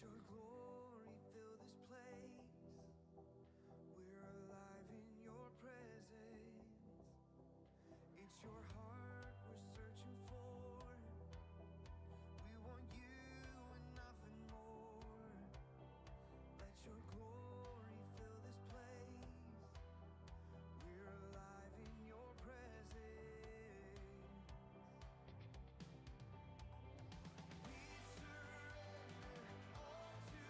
your glory fill this place. We're alive in your presence. It's your heart we're searching for. We want you and nothing more. Let your glory fill this place. We're alive in your presence. We surrender all to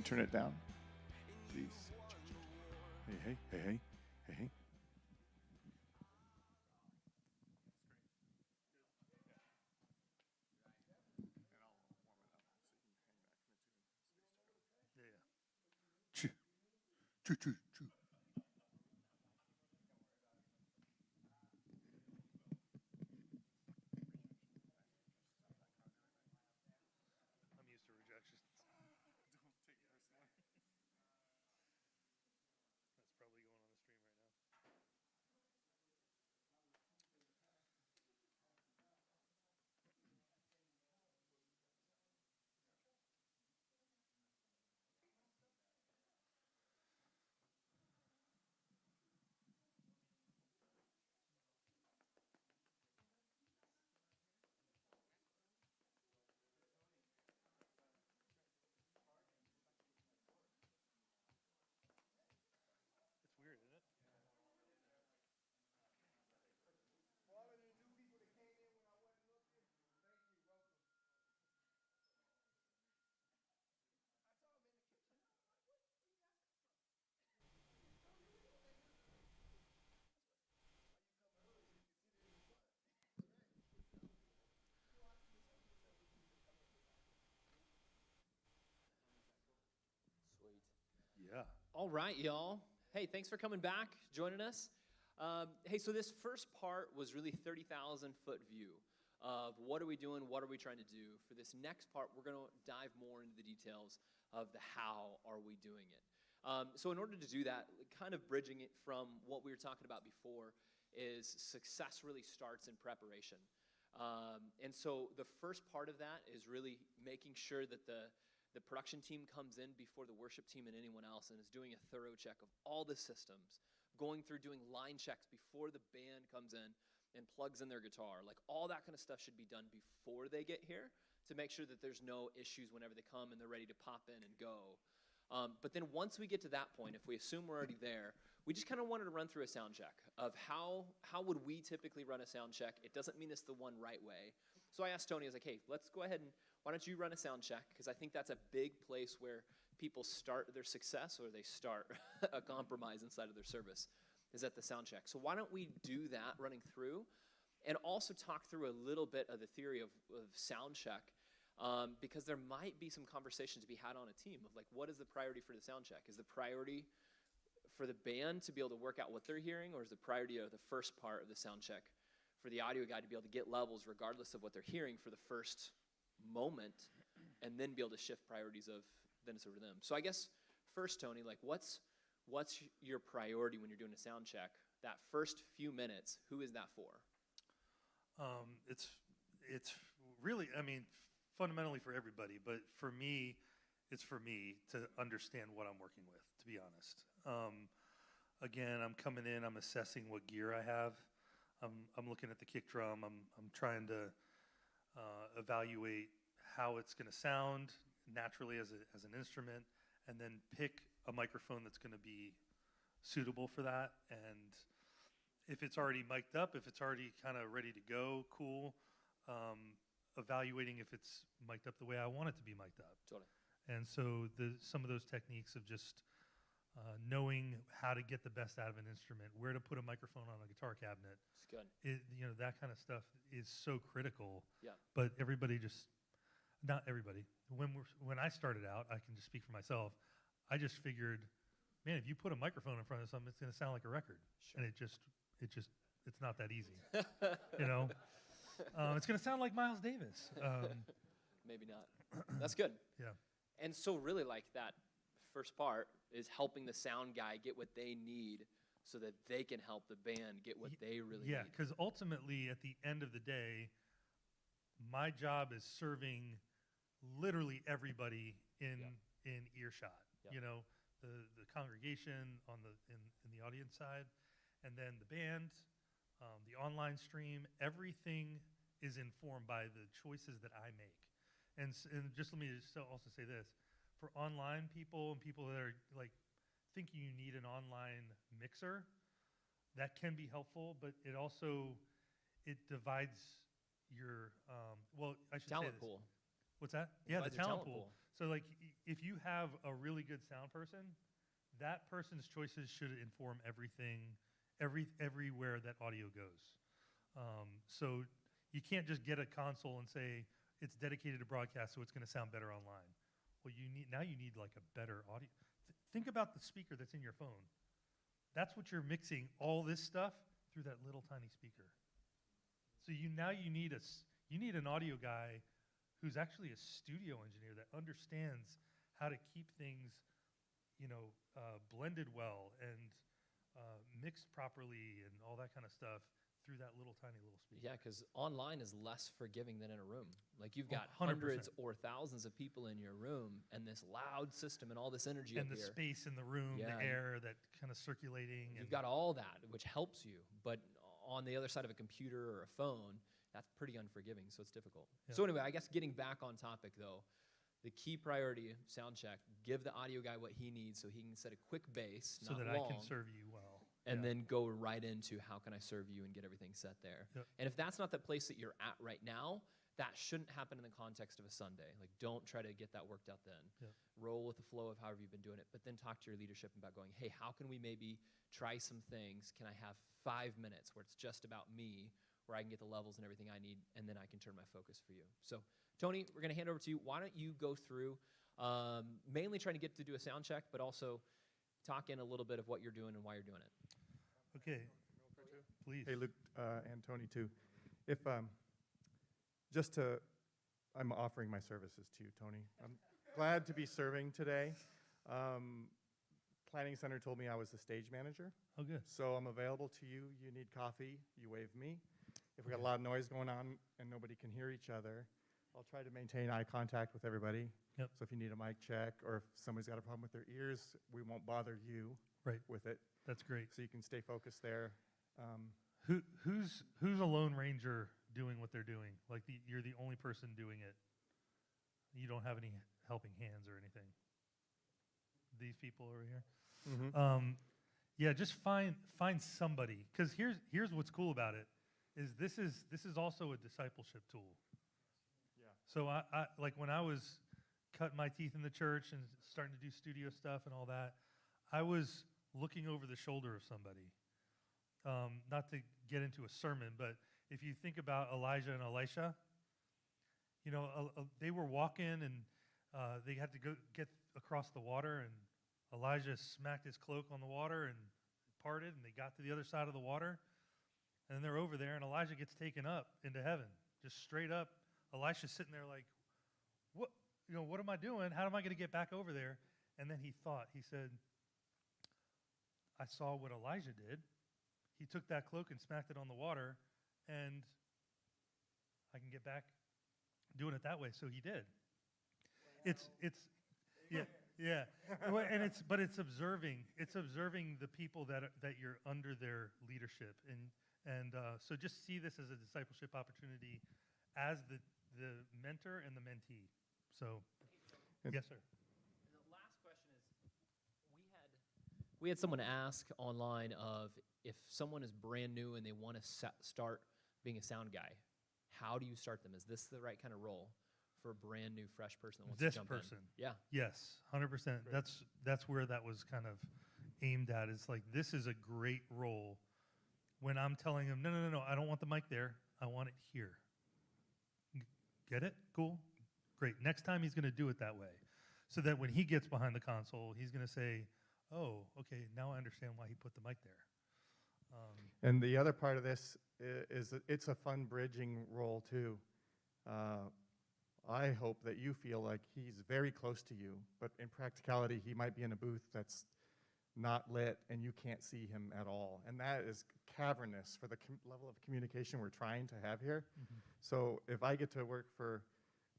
turn it down, please? Hey, hey, hey, hey, hey, hey. Yeah, yeah. Choo, choo, choo, choo. I'm used to rejection. That's probably going on the stream right now. It's weird, isn't it? Sweet. Yeah. All right, y'all. Hey, thanks for coming back, joining us. Hey, so this first part was really 30,000-foot view of what are we doing, what are we trying to do. For this next part, we're going to dive more into the details of the how are we doing it. So in order to do that, kind of bridging it from what we were talking about before is success really starts in preparation. And so the first part of that is really making sure that the production team comes in before the worship team and anyone else and is doing a thorough check of all the systems, going through doing line checks before the band comes in and plugs in their guitar. Like all that kind of stuff should be done before they get here to make sure that there's no issues whenever they come and they're ready to pop in and go. But then once we get to that point, if we assume we're already there, we just kind of wanted to run through a sound check of how would we typically run a sound check. It doesn't mean it's the one right way. So I asked Tony, I was like, hey, let's go ahead and why don't you run a sound check? Because I think that's a big place where people start their success or they start a compromise inside of their service is at the sound check. So why don't we do that running through and also talk through a little bit of the theory of sound check because there might be some conversations to be had on a team of like, what is the priority for the sound check? Is the priority for the band to be able to work out what they're hearing, or is the priority of the first part of the sound check for the audio guy to be able to get levels regardless of what they're hearing for the first moment and then be able to shift priorities of then it's over to them. So I guess first, Tony, like what's your priority when you're doing a sound check? That first few minutes, who is that for? It's really, I mean, fundamentally for everybody, but for me, it's for me to understand what I'm working with, to be honest. Again, I'm coming in, I'm assessing what gear I have. I'm looking at the kick drum. I'm trying to evaluate how it's going to sound naturally as an instrument, and then pick a microphone that's going to be suitable for that. And if it's already mic'd up, if it's already kind of ready to go, cool. Evaluating if it's mic'd up the way I want it to be mic'd up. Totally. And so some of those techniques of just knowing how to get the best out of an instrument, where to put a microphone on a guitar cabinet. It's good. That kind of stuff is so critical. Yeah. But not everybody. When I started out, I can just speak for myself. I just figured, man, if you put a microphone in front of something, it's going to sound like a record. Sure. And it's not that easy. It's going to sound like Miles Davis. Maybe not. That's good. Yeah. And so really like that first part is helping the sound guy get what they need so that they can help the band get what they really Yeah, need. because ultimately, at the end of the day, my job is serving literally everybody in earshot. Yeah. The congregation in the audience side, and then the band, the online stream. Everything is informed by the choices that I make. And just let me just also say this: for online people and people that are like thinking you need an online mixer, that can be helpful, but it divides your I should Talent say this. pool. What's that? Yeah, the Provides your talent talent pool. pool. So like, if you have a really good sound person, that person's choices should inform everything, everywhere that audio goes. So you can't just get a console and say it's dedicated to broadcast, so it's going to sound better online. Well, you need like a better audio. Think about the speaker that's in your phone. That's what you're mixing all this stuff through that little tiny speaker. So you need an audio guy who's actually a studio engineer that understands how to keep things, blended well and mixed properly and all that kind of stuff through that tiny little speaker. Yeah, because online is less forgiving than in a room. Like you've got 100%. hundreds or thousands of people in your room and this loud system and all this energy And up the here. space in the room, Yeah, the and air that kind of circulating. You've got all that, which helps you. But on the other side of a computer or a phone, that's pretty unforgiving, so it's difficult. Yeah. So anyway, I guess getting back on topic, though, the key priority, sound check, give the audio guy what he needs so he can set a quick bass, so not that long, I can serve you well. and Yeah. then go right into how can I serve you and get everything set there. Yep. And if that's not the place that you're at right now, that shouldn't happen in the context of a Sunday. Like, don't try to get that worked out then. Yep. Roll with the flow of however you've been doing it, but then talk to your leadership about going, hey, how can we maybe try some things? Can I have 5 minutes where it's just about me, where I can get the levels and everything I need, and then I can turn my focus for you. So, Tony, we're going to hand over to you. Why don't you go through, mainly trying to get to do a sound check, but also talk in a little bit of what you're doing and why you're doing it. Okay, please. Hey, Luke, and Tony, too. If, I'm offering my services to you, Tony. I'm glad to be serving today. Planning Center told me I was the stage manager, Oh, good. so I'm available to you. You need coffee, you wave me. If we got a lot of noise going on and nobody can hear each other, I'll try to maintain eye contact with everybody. Yep. So if you need a mic check or if somebody's got a problem with their ears, we won't bother you Right. with it. That's great. So you can stay focused there. Who's a Lone Ranger doing what they're doing? Like you're the only person doing it. You don't have any helping hands or anything. These people over here. Yeah, just find somebody. Because here's what's cool about it is this is also a discipleship tool. Yeah. So I like when I was cutting my teeth in the church and starting to do studio stuff and all that, I was looking over the shoulder of somebody. Not to get into a sermon, but if you think about Elijah and Elisha, they were walking and they had to go get across the water, and Elijah smacked his cloak on the water and parted, and they got to the other side of the water, and they're over there, and Elijah gets taken up into heaven, just straight up. Elisha's sitting there like, what am I doing? How am I going to get back over there? And then he said, I saw what Elijah did. He took that cloak and smacked it on the water, and I can get back doing it that way. So he did. Yeah. And it's observing the people that you're under their leadership, and so just see this as a discipleship opportunity as the mentor and the mentee. So, yes, sir. And the last question is, we had someone ask online of if someone is brand new and they want to start being a sound guy, how do you start them? Is this the right kind of role for a brand new, fresh person that wants This to jump person. in? Yeah. Yes, 100%. That's where that was kind of aimed at. It's like, this is a great role when I'm telling him, no, I don't want the mic there. I want it here. Get it? Cool. Great. Next time he's going to do it that way. So that when he gets behind the console, he's going to say, oh, okay, now I understand why he put the mic there. And the other part of this is that it's a fun bridging role, too. I hope that you feel like he's very close to you, but in practicality, he might be in a booth that's not lit and you can't see him at all. And that is cavernous for the level of communication we're trying to have here. So if I get to work for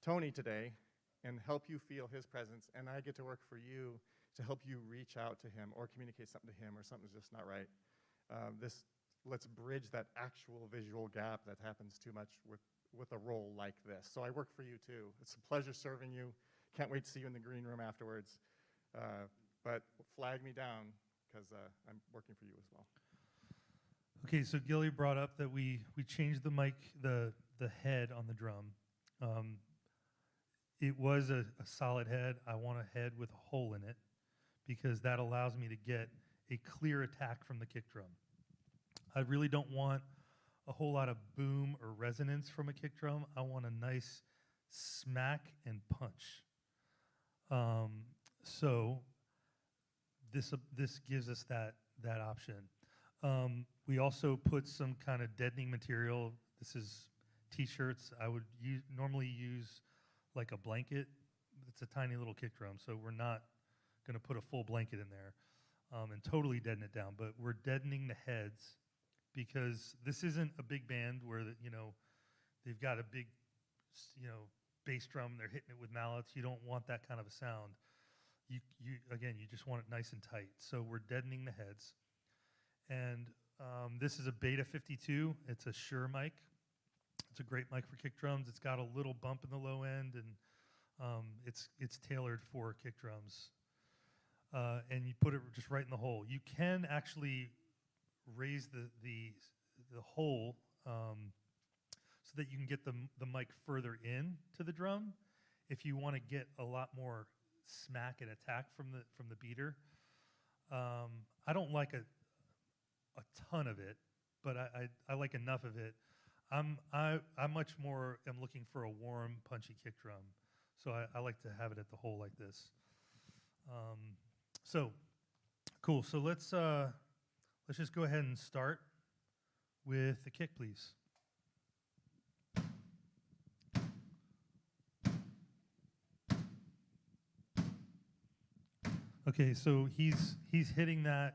Tony today and help you feel his presence, and I get to work for you to help you reach out to him or communicate something to him or something's just not right, let's bridge that actual visual gap that happens too much with a role like this. So I work for you too. It's a pleasure serving you. Can't wait to see you in the green room afterwards. But flag me down because I'm working for you as well. Okay, so Gilly brought up that we changed the mic, the head on the drum. it was a solid head. I want a head with a hole in it because that allows me to get a clear attack from the kick drum. I really don't want a whole lot of boom or resonance from a kick drum. I want a nice smack and punch. So this gives us that option. We also put some kind of deadening material. This is T-shirts. I would normally use like a blanket. It's a tiny little kick drum, so we're not going to put a full blanket in there and totally deaden it down. But we're deadening the heads because this isn't a big band where they've got a big bass drum. They're hitting it with mallets. You don't want that kind of a sound. You just want it nice and tight. So we're deadening the heads. And this is a Beta 52. It's a Shure mic. It's a great mic for kick drums. It's got a little bump in the low end, and it's tailored for kick drums. And you put it just right in the hole. You can actually raise the hole so that you can get the mic further in to the drum if you want to get a lot more smack and attack from the beater. I don't like a ton of it, but I like enough of it. I much more am looking for a warm, punchy kick drum, so I like to have it at the hole like this. So cool. So let's just go ahead and start with the kick, please. Okay, so he's hitting that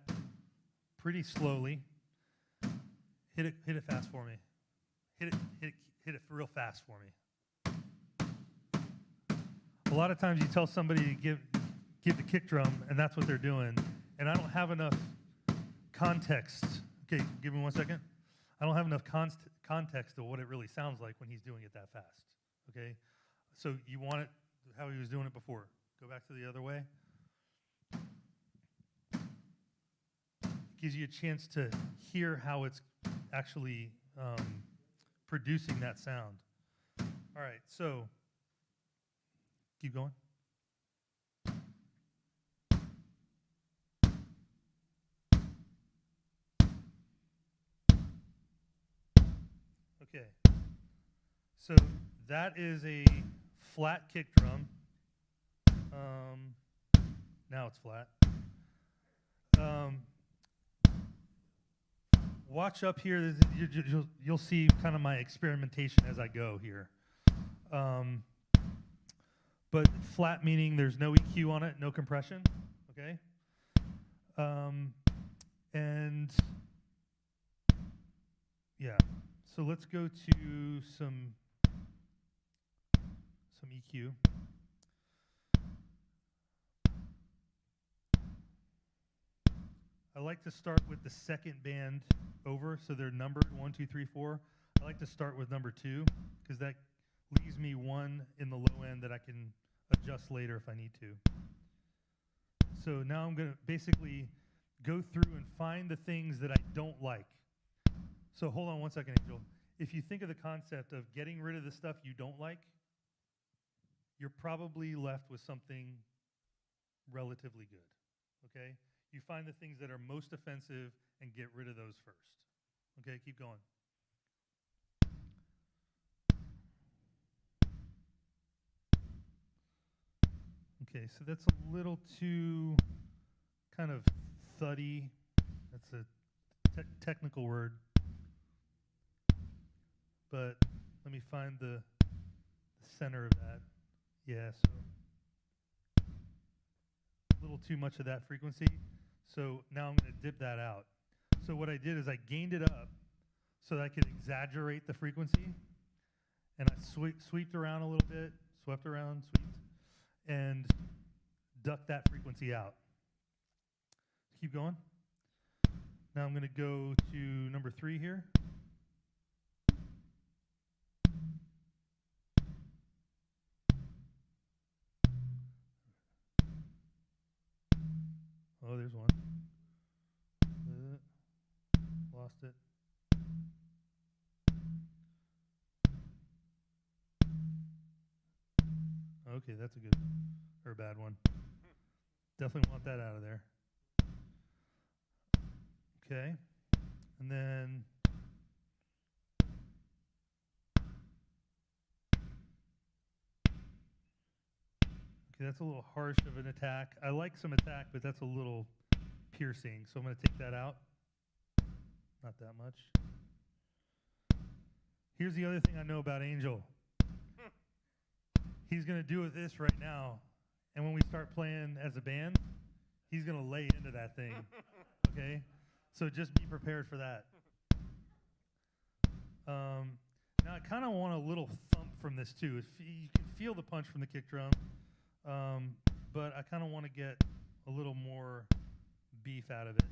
pretty slowly. Hit it fast for me. Hit it real fast for me. A lot of times you tell somebody to give the kick drum, and that's what they're doing. And I don't have enough context. Okay, give me 1 second. I don't have enough context of what it really sounds like when he's doing it that fast. Okay, so you want it how he was doing it before. Go back to the other way. Gives you a chance to hear how it's actually producing that sound. All right, so keep going. Okay, so that is a flat kick drum. Now it's flat. Watch up here. You'll see kind of my experimentation as I go here. But flat meaning there's no EQ on it, no compression. Okay. And yeah. So let's go to some EQ. I like to start with the second band over, so they're numbered 1, 2, 3, 4. I like to start with number 2 because that leaves me one in the low end that I can adjust later if I need to. So now I'm going to basically go through and find the things that I don't like. So hold on 1 second, Angel. If you think of the concept of getting rid of the stuff you don't like, you're probably left with something relatively good, okay? You find the things that are most offensive and get rid of those first. Okay, keep going. Okay, so that's a little too kind of thuddy. That's a technical word. But let me find the center of that. Yeah, so a little too much of that frequency. So now I'm going to dip that out. So what I did is I gained it up so that I could exaggerate the frequency. And I swept around a little bit, swept, and ducked that frequency out. Keep going. Now I'm going to go to number 3 here. Oh, there's one. Lost it. Okay, that's a good one. Or a bad one. Definitely want that out of there. Okay. And then okay, that's a little harsh of an attack. I like some attack, but that's a little piercing. So I'm going to take that out. Not that much. Here's the other thing I know about Angel. He's going to do with this right now. And when we start playing as a band, he's going to lay into that thing. Okay? So just be prepared for that. Now I kind of want a little thump from this too. You can feel the punch from the kick drum, but I kind of want to get a little more beef out of it.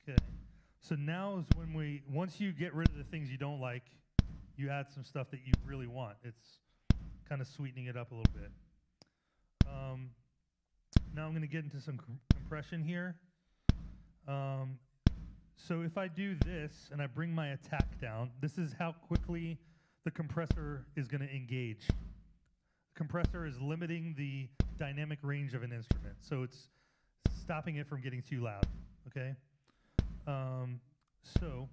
Okay. So now is when once you get rid of the things you don't like, you add some stuff that you really want. It's kind of sweetening it up a little bit. Now I'm going to get into some compression here. So if I do this and I bring my attack down, this is how quickly the compressor is going to engage. The compressor is limiting the dynamic range of an instrument, so it's stopping it from getting too loud, okay? So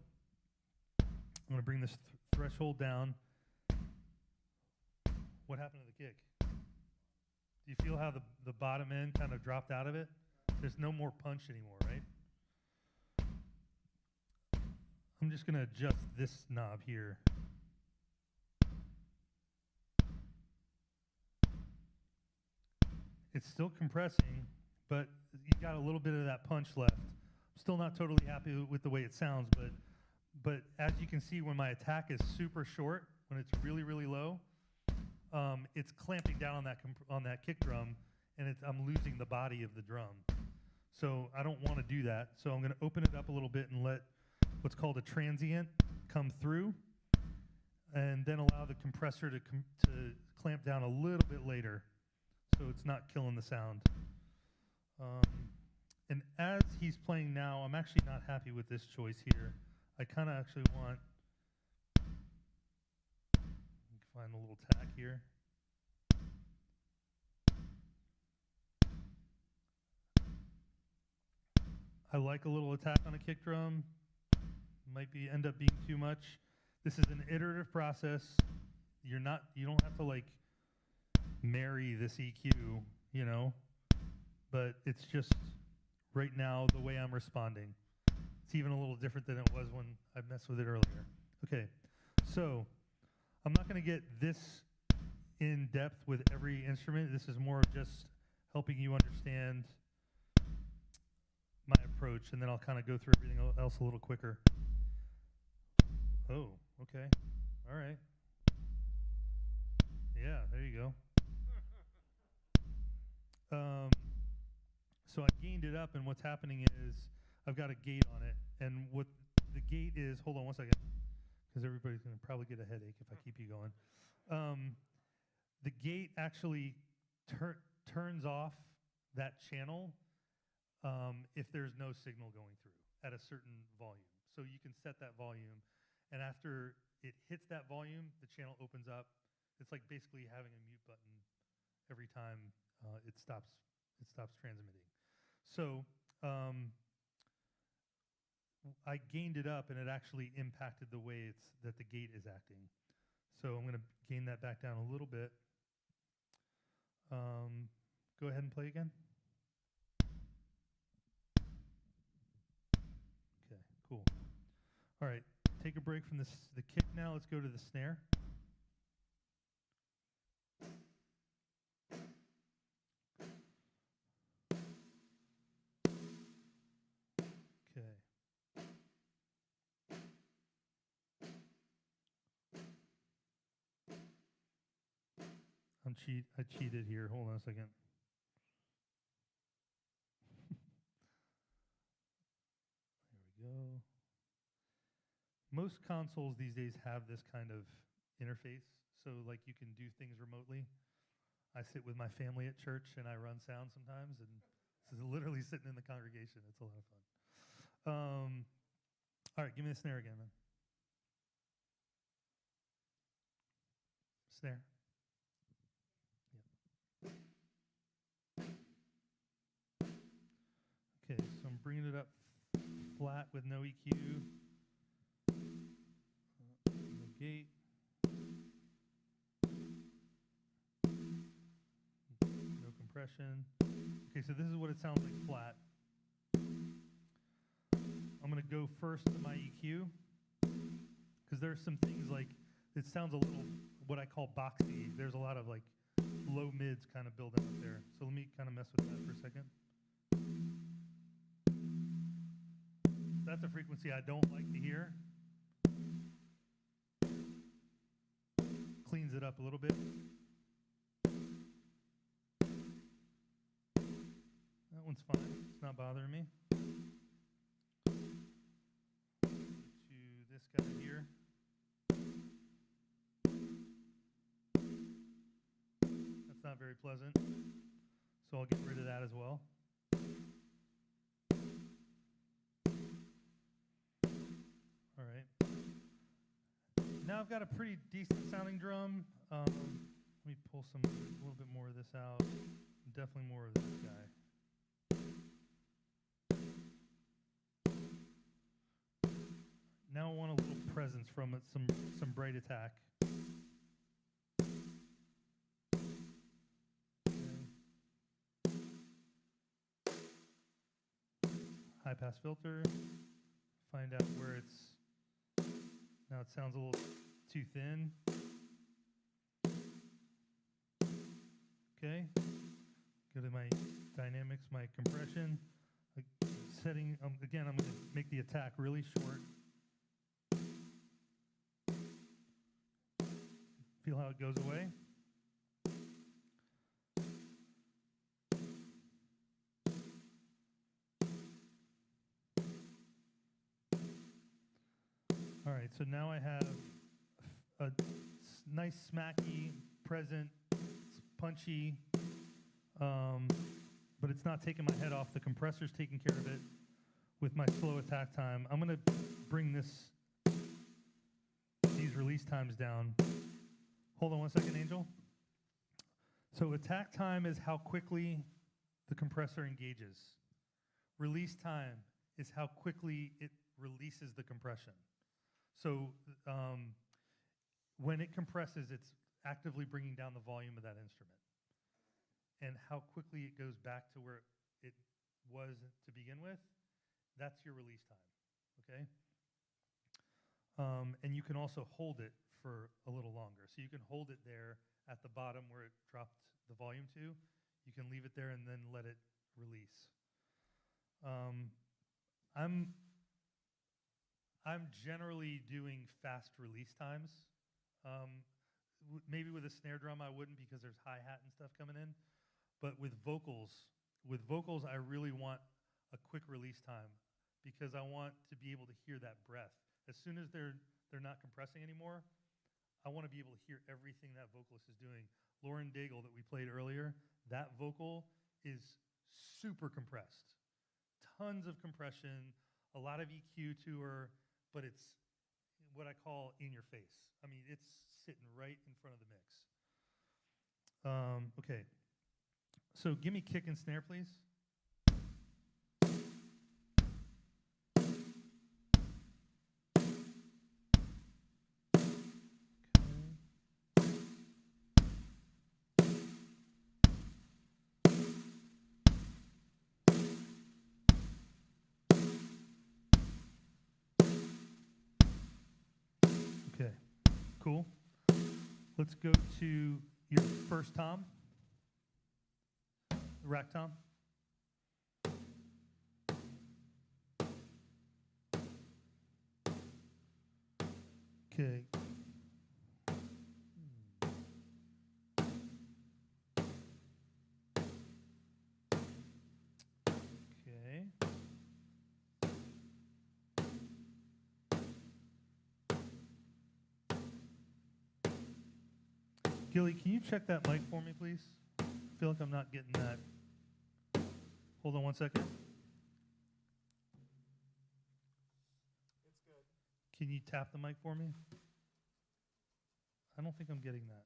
I'm going to bring this threshold down. What happened to the kick? Do you feel how the bottom end kind of dropped out of it? There's no more punch anymore, right? I'm just going to adjust this knob here. It's still compressing, but you got a little bit of that punch left. I'm still not totally happy with the way it sounds, but as you can see, when my attack is super short, when it's really, really low, it's clamping down on that kick drum, and I'm losing the body of the drum. So I don't want to do that. So I'm going to open it up a little bit and let what's called a transient come through, and then allow the compressor to clamp down a little bit later, so it's not killing the sound. And as he's playing now, I'm actually not happy with this choice here. I kind of actually want, find a little tack here. I like a little attack on a kick drum. Might end up being too much. This is an iterative process. You don't have to like marry this EQ, you know, but it's just right now the way I'm responding. It's even a little different than it was when I messed with it earlier. Okay, so I'm not going to get this in depth with every instrument. This is more of just helping you understand my approach, and then I'll kind of go through everything else a little quicker. Oh, okay. All right. Yeah, there you go. So I gained it up, and what's happening is I've got a gate on it, and what the gate is, hold on one second, because everybody's going to probably get a headache if I keep you going. The gate actually turns off that channel if there's no signal going through at a certain volume. So you can set that volume, and after it hits that volume, the channel opens up. It's like basically having a mute button every time it stops transmitting. So I gained it up, and it actually impacted the way that the gate is acting. So I'm going to gain that back down a little bit. Go ahead and play again. Okay, cool. All right, take a break from the kick now. Let's go to the snare. I cheated here. Hold on a second. There we go. Most consoles these days have this kind of interface, so like you can do things remotely. I sit with my family at church and I run sound sometimes, and this is literally sitting in the congregation. It's a lot of fun. All right, give me the snare again, man. Snare. Yep. Okay, so I'm bringing it up flat with no EQ. No gate. No compression. Okay, so this is what it sounds like flat. I'm going to go first to my EQ because there's some things like it sounds a little what I call boxy. There's a lot of like low mids kind of building up there. So let me kind of mess with that for a second. That's a frequency I don't like to hear. Cleans it up a little bit. That one's fine. It's not bothering me. To this guy here. That's not very pleasant. So I'll get rid of that as well. All right. Now I've got a pretty decent sounding drum. Let me pull a little bit more of this out. Definitely more of this guy. Now I want a little presence from it, some bright attack. Okay. High pass filter. Find out where it's. Now it sounds a little too thin. Okay. Go to my dynamics, my compression. Setting, again, I'm going to make the attack really short. Feel how it goes away. All right, so now I have a nice smacky, present, it's punchy, but it's not taking my head off. The compressor's taking care of it with my slow attack time. I'm gonna bring these release times down. Hold on one second, Angel. So attack time is how quickly the compressor engages. Release time is how quickly it releases the compression. So when it compresses, it's actively bringing down the volume of that instrument. And how quickly it goes back to where it was to begin with, that's your release time, okay? And you can also hold it for a little longer. So you can hold it there at the bottom where it dropped the volume to. You can leave it there and then let it release. I'm generally doing fast release times. Maybe with a snare drum I wouldn't because there's hi-hat and stuff coming in. But with vocals, I really want a quick release time because I want to be able to hear that breath. As soon as they're not compressing anymore, I want to be able to hear everything that vocalist is doing. Lauren Daigle that we played earlier, that vocal is super compressed. Tons of compression, a lot of EQ to her, but it's what I call in your face. I mean, it's sitting right in front of the mix. Okay. So give me kick and snare, please. Okay, cool. Let's go to your first tom, rack tom. Okay. Okay. Gilly, can you check that mic for me, please? I feel like I'm not getting that. Hold on one second. It's good. Can you tap the mic for me? I don't think I'm getting that.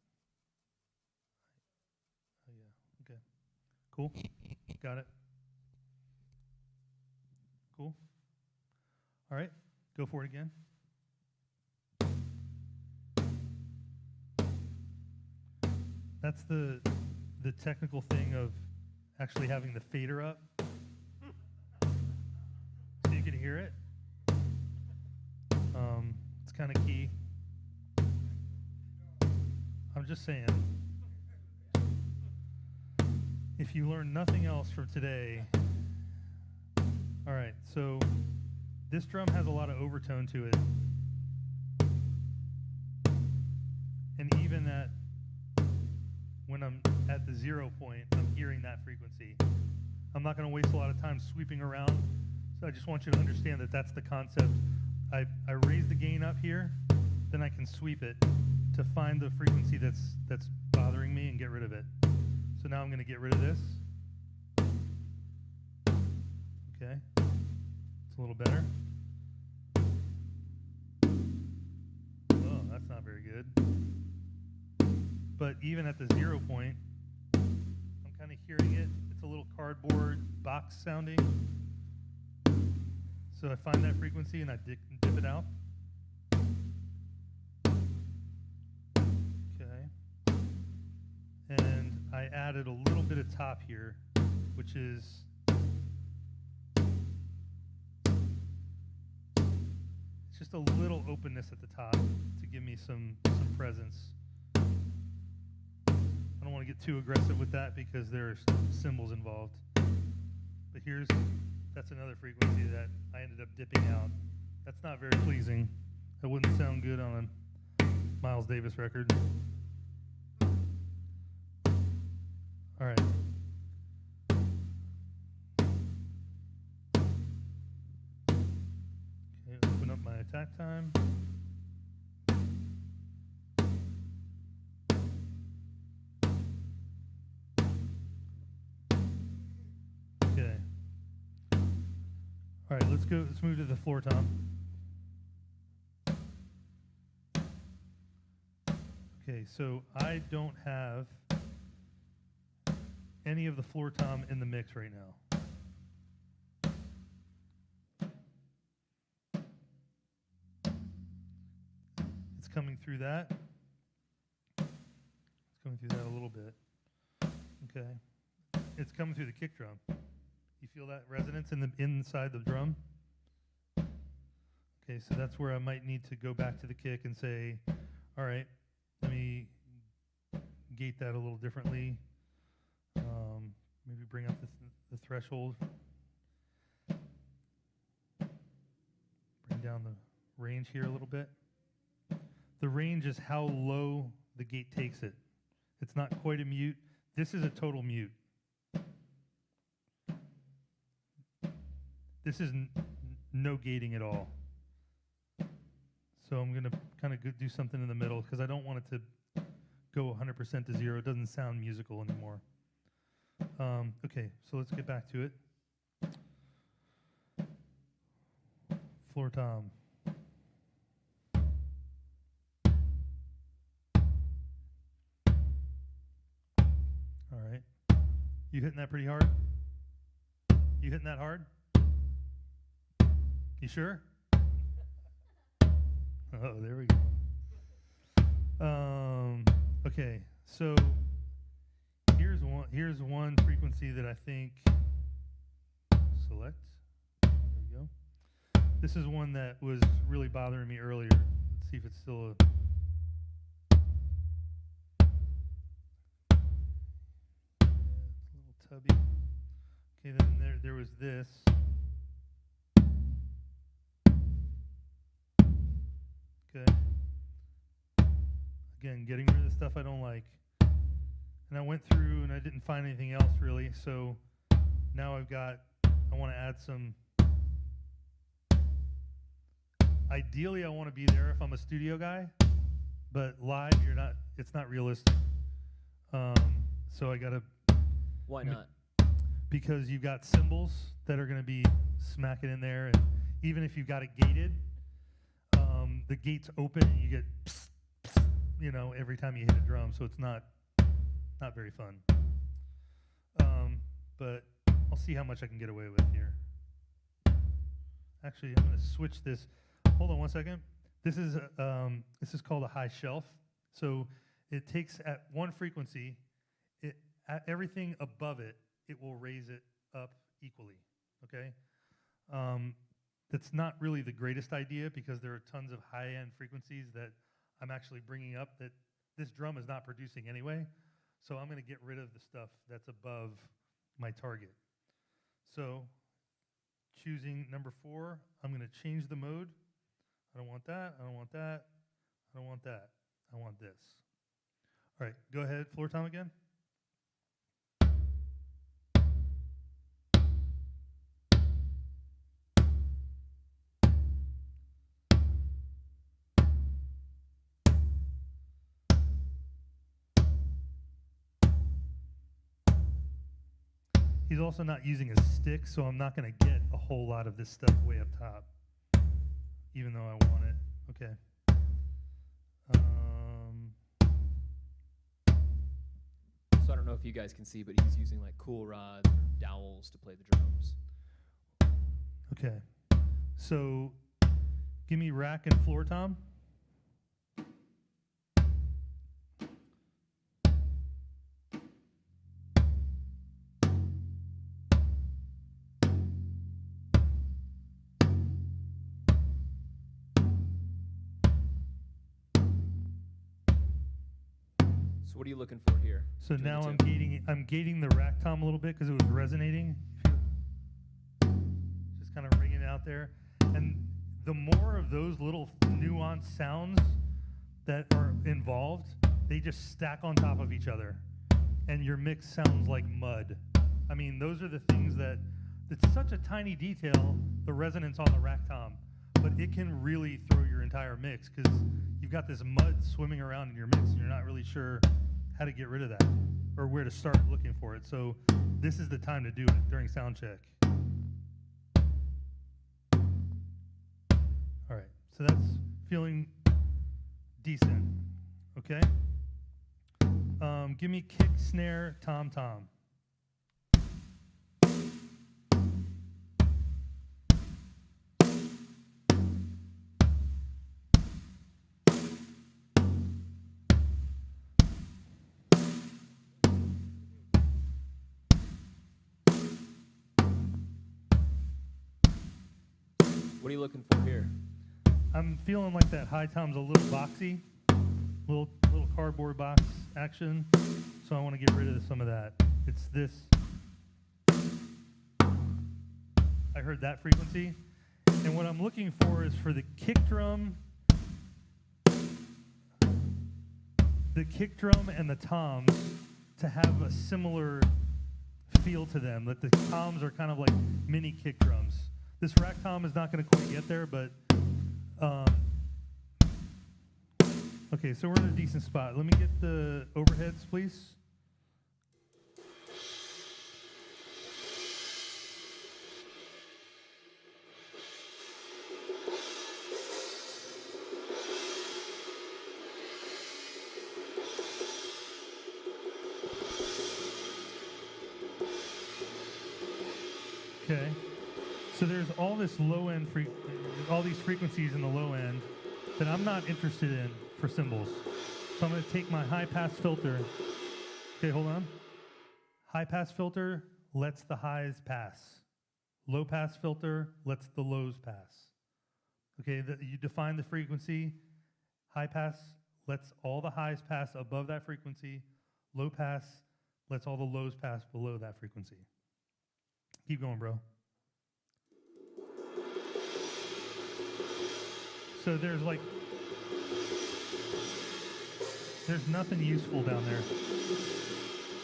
Oh, yeah. Okay. Cool. Got it. Cool. All right. Go for it again. That's the technical thing of actually having the fader up, so you can hear it. It's kind of key. I'm just saying, if you learn nothing else from today, all right, so this drum has a lot of overtone to it. And even at, when I'm at the 0 point, I'm hearing that frequency. I'm not going to waste a lot of time sweeping around, so I just want you to understand that that's the concept. I raise the gain up here, then I can sweep it to find the frequency that's bothering me and get rid of it. So now I'm going to get rid of this. Okay, it's a little better. Oh, that's not very good. But even at the 0 point, I'm kind of hearing it. It's a little cardboard box sounding. So I find that frequency and I dip it out. Okay. And I added a little bit of top here, which is it's just a little openness at the top to give me some presence. I don't want to get too aggressive with that because there's cymbals involved. But that's another frequency that I ended up dipping out. That's not very pleasing. That wouldn't sound good on a Miles Davis record. All right. Okay, open up my attack time. Okay. All right, let's move to the floor tom. Okay, so I don't have any of the floor tom in the mix right now. It's coming through that. It's coming through that a little bit. Okay. It's coming through the kick drum. You feel that resonance inside the drum? Okay, so that's where I might need to go back to the kick and say, all right, let me gate that a little differently. Maybe bring up the threshold. Bring down the range here a little bit. The range is how low the gate takes it. It's not quite a mute. This is a total mute. This is no gating at all. So I'm going to kind of do something in the middle because I don't want it to go 100% to 0. It doesn't sound musical anymore. Okay, so let's get back to it. Floor tom. All right. You hitting that pretty hard? You hitting that hard? You sure? Oh, there we go. Okay, so here's one frequency that I think select. There we go. This is one that was really bothering me earlier. Let's see if it's still a it's a little tubby. Okay, then there was this. Okay. Again, getting rid of the stuff I don't like. And I went through and I didn't find anything else really, so now I want to add some. Ideally, I want to be there if I'm a studio guy, but live, it's not realistic. So I gotta. Why not? Because you've got cymbals that are going to be smacking in there, and even if you've got it gated, the gates open and you get, psst, psst, you know, every time you hit a drum. So it's not very fun. But I'll see how much I can get away with here. Actually, I'm going to switch this. Hold on one second. This is called a high shelf. So it takes at one frequency, at everything above it, it will raise it up equally. Okay. That's not really the greatest idea because there are tons of high-end frequencies that I'm actually bringing up that this drum is not producing anyway. So I'm going to get rid of the stuff that's above my target. So choosing number 4, I'm going to change the mode. I don't want that. I don't want that. I don't want that. I want this. All right, go ahead, floor tom again. He's also not using a stick, so I'm not going to get a whole lot of this stuff way up top, even though I want it. Okay. So I don't know if you guys can see, but he's using like cool rods or dowels to play the drums. Okay. So give me rack and floor tom. So what are you looking for here? So between now the two? I'm gating the rack tom a little bit because it was resonating. Just kind of ringing out there. And the more of those little nuanced sounds that are involved, they just stack on top of each other. And your mix sounds like mud. I mean, those are the things that, it's such a tiny detail, the resonance on the rack tom, but it can really throw your entire mix because you've got this mud swimming around in your mix and you're not really sure how to get rid of that or where to start looking for it. So this is the time to do it during sound check. All right, so that's feeling decent, okay? Give me kick, snare, tom, tom. What are you looking for here? I'm feeling like that high tom's a little boxy, little cardboard box action, so I want to get rid of some of that. It's this. I heard that frequency, and what I'm looking for is for the kick drum and the toms to have a similar feel to them, that the toms are kind of like mini kick drums. This rack tom is not going to quite get there, but okay, so we're in a decent spot. Let me get the overheads, please. Okay. So there's all this low end, all these frequencies in the low end that I'm not interested in for cymbals. So I'm going to take my high pass filter. Okay, hold on. High pass filter lets the highs pass. Low pass filter lets the lows pass. Okay, you define the frequency. High pass lets all the highs pass above that frequency. Low pass lets all the lows pass below that frequency. Keep going, bro. So there's nothing useful down there.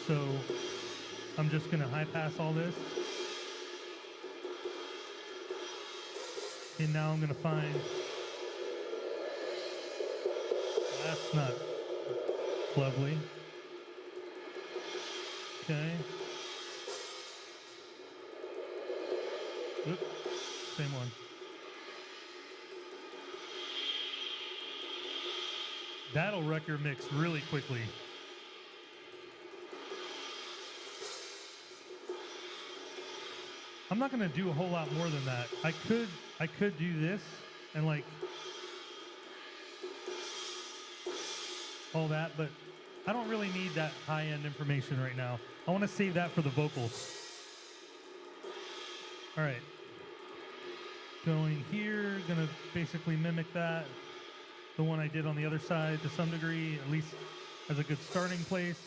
So I'm just gonna high pass all this. And now I'm gonna find, that's not lovely. Okay. Oops, same one. That'll wreck your mix really quickly. I'm not gonna do a whole lot more than that. I could do this and like all that, but I don't really need that high-end information right now. I want to save that for the vocals. All right. Going here, gonna basically mimic that. The one I did on the other side to some degree, at least as a good starting place.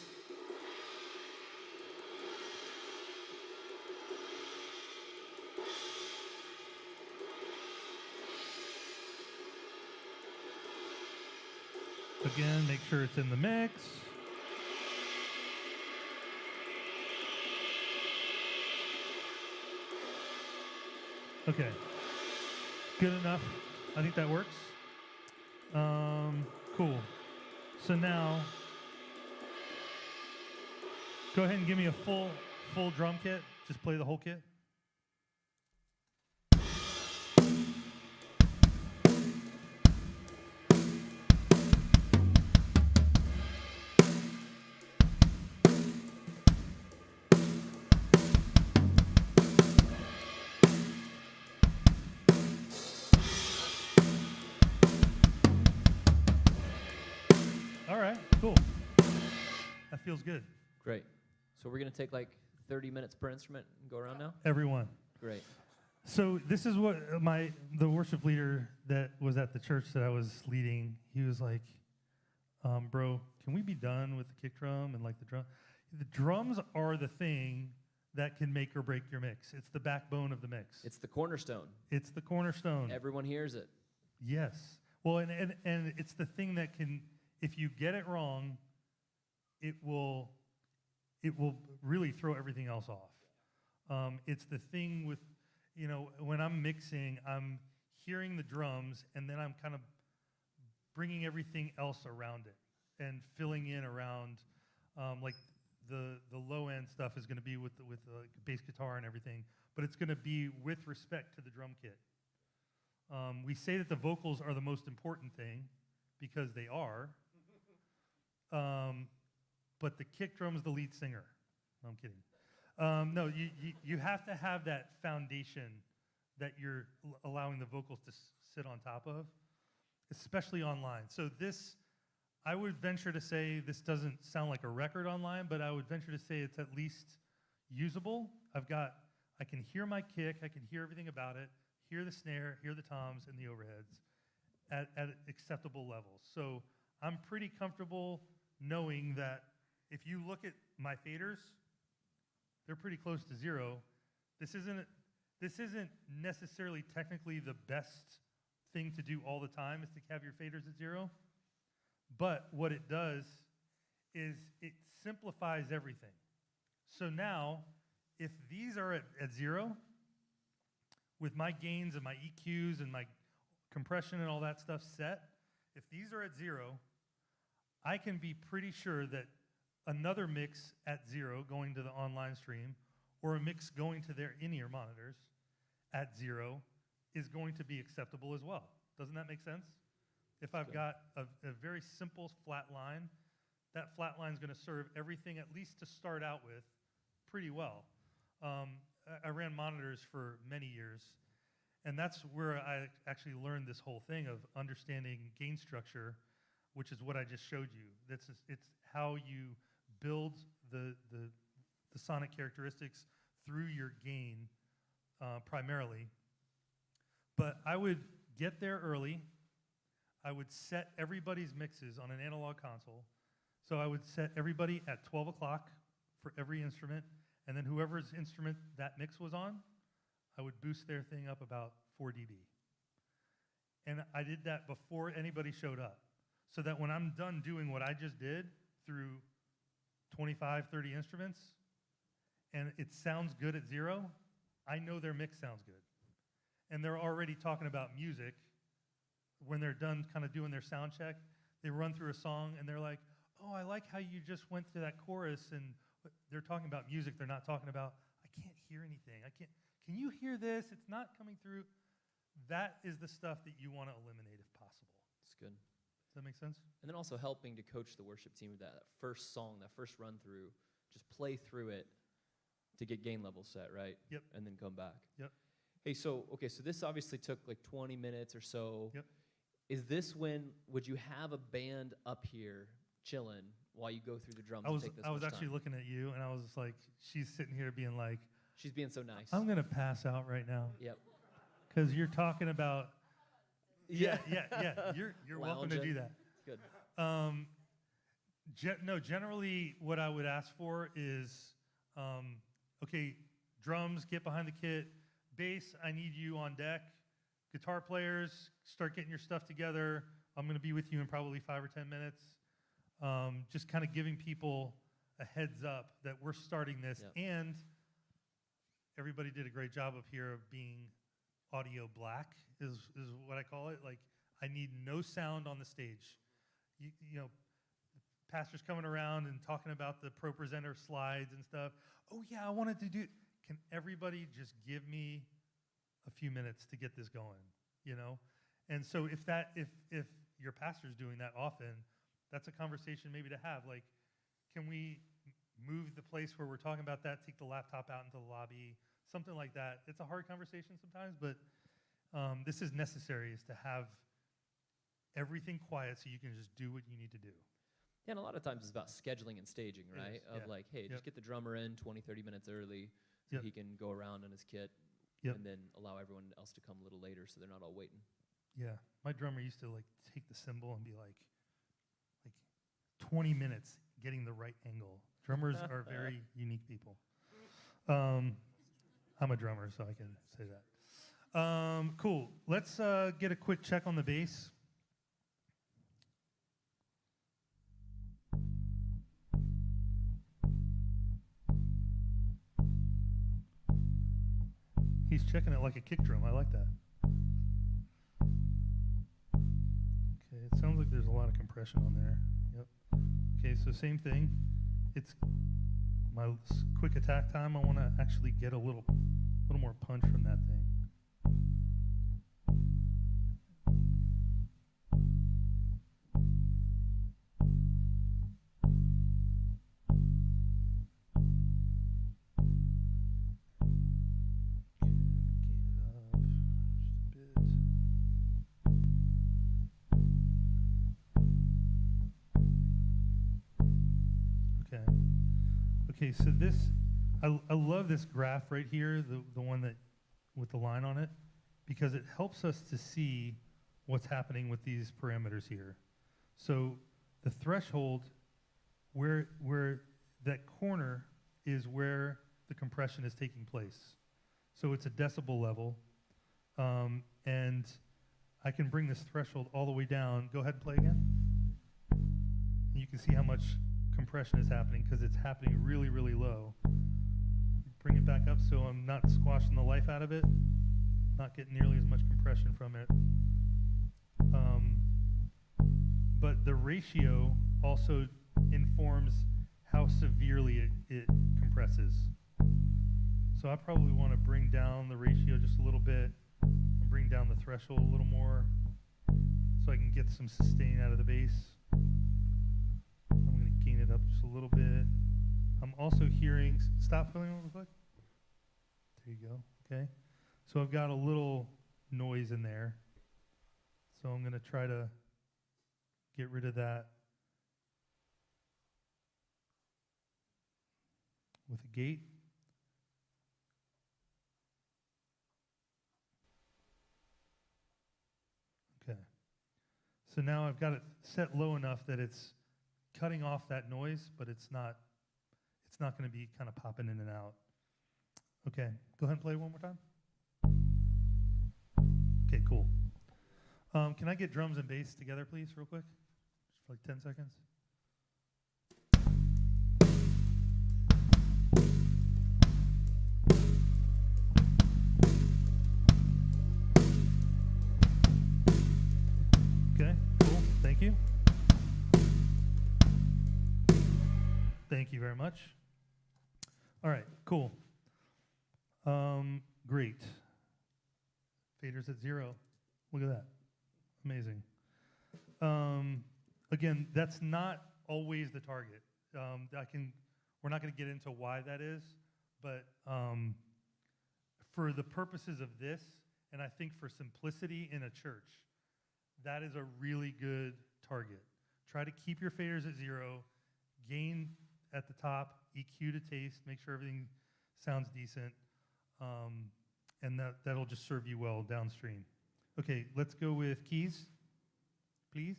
Again, make sure it's in the mix. Okay, good enough. I think that works. Cool. So now, go ahead and give me a full drum kit. Just play the whole kit. All right, cool. That feels good. Great. So we're going to take like 30 minutes per instrument and go around now? Everyone. Great. So this is what the worship leader that was at the church that I was leading, he was like, bro, can we be done with the kick drum and like the drum? The drums are the thing that can make or break your mix. It's the backbone of the mix. It's the cornerstone. It's the cornerstone. Everyone hears it. Yes. Well, and it's the thing that can, if you get it wrong, it will really throw everything else off. It's the thing with, when I'm mixing, I'm hearing the drums, and then I'm kind of bringing everything else around it and filling in around, like the low end stuff is going to be with the bass guitar and everything, but it's going to be with respect to the drum kit. We say that the vocals are the most important thing because they are, but the kick drum is the lead singer. No, I'm kidding. No, you have to have that foundation that you're allowing the vocals to sit on top of, especially online. So this, I would venture to say, this doesn't sound like a record online, but I would venture to say it's at least usable. I can hear my kick, I can hear everything about it, hear the snare, hear the toms and the overheads at acceptable levels. So I'm pretty comfortable knowing that if you look at my faders, they're pretty close to zero. This isn't necessarily technically the best thing to do all the time, is to have your faders at zero. But what it does is it simplifies everything. So now, if these are at zero, with my gains and my EQs and my compression and all that stuff set, if these are at zero, I can be pretty sure that another mix at zero going to the online stream, or a mix going to their in-ear monitors at zero, is going to be acceptable as well. Doesn't that make sense? If I've got a very simple flat line, that flat line is going to serve everything, at least to start out with, pretty well. I ran monitors for many years, and that's where I actually learned this whole thing of understanding gain structure, which is what I just showed you. It's how you build the sonic characteristics through your gain primarily. But I would get there early. I would set everybody's mixes on an analog console. So I would set everybody at 12 o'clock for every instrument, and then whoever's instrument that mix was on, I would boost their thing up about 4 dB. And I did that before anybody showed up, so that when I'm done doing what I just did through 25, 30 instruments, and it sounds good at zero, I know their mix sounds good. And they're already talking about music. When they're done kind of doing their sound check, they run through a song and they're like, oh, I like how you just went to that chorus, and they're talking about music. They're not talking about, I can't hear anything. Can you hear this? It's not coming through. That is the stuff that you want to eliminate if possible. It's good. Does that make sense? And then also helping to coach the worship team with that first song, that first run through, just play through it to get gain level set, right? Yep. And then come back. Yep. Hey, so this obviously took like 20 minutes or so. Yep. Is this when, would you have a band up here chilling while you go through the drums I and take this was much actually time? looking at you, and I was like, she's sitting here being like, She's being so nice. I'm gonna pass out right now Yep. because you're talking about. Yeah. You're welcome to do Lounging. that. Good. No, generally what I would ask for is, okay, drums, get behind the kit. Bass, I need you on deck. Guitar players, start getting your stuff together. I'm going to be with you in probably 5 or 10 minutes. Just kind of giving people a heads up that we're starting this. Yep. And everybody did a great job up here of being audio black is what I call it. Like, I need no sound on the stage. You know, pastors coming around and talking about the pro presenter slides and stuff. Oh yeah, I wanted to do. Can everybody just give me a few minutes to get this going? You know, and so if your pastor's doing that often, that's a conversation maybe to have. Like, can we move the place where we're talking about that? Take the laptop out into the lobby, something like that. It's a hard conversation sometimes, but this is necessary. Is to have everything quiet so you can just do what you need to do. Yeah, and a lot of times it's about scheduling and staging, right? is, Of yeah. like, hey, Yep. just get the drummer in 20, 30 minutes early so Yep. he can go around on his kit Yep. and then allow everyone else to come a little later so they're not all waiting. Yeah, my drummer used to like take the cymbal and be like 20 minutes getting the right angle. Drummers are very unique people. I'm a drummer, so I can say that. Cool. Let's get a quick check on the bass. He's checking it like a kick drum. I like that. Okay, it sounds like there's a lot of compression on there. Yep. Okay, so same thing. It's my quick attack time. I want to actually get a little more punch from that thing. Okay, so this, I love this graph right here, the one that with the line on it, because it helps us to see what's happening with these parameters here. So the threshold, where that corner is where the compression is taking place. So it's a decibel level, and I can bring this threshold all the way down. Go ahead and play again. And you can see how much compression is happening because it's happening really, really low. Bring it back up so I'm not squashing the life out of it, not getting nearly as much compression from it. But the ratio also informs how severely it compresses. So I probably want to bring down the ratio just a little bit and bring down the threshold a little more so I can get some sustain out of the bass. I'm going to gain it up just a little bit. I'm also hearing, stop playing real quick. There you go, okay. So I've got a little noise in there. So I'm going to try to get rid of that with a gate. Okay. So now I've got it set low enough that it's cutting off that noise, but it's not going to be kind of popping in and out. Okay, go ahead and play one more time. Okay, cool. Can I get drums and bass together, please, real quick? Just for like 10 seconds. Okay, cool. Thank you. Thank you very much. All right, cool. Great. Fader's at 0. Look at that. Amazing. Again, that's not always the target. We're not going to get into why that is, but for the purposes of this, and I think for simplicity in a church, that is a really good target. Try to keep your faders at 0, gain at the top, EQ to taste, make sure everything sounds decent, and that'll just serve you well downstream. Okay, let's go with keys, please.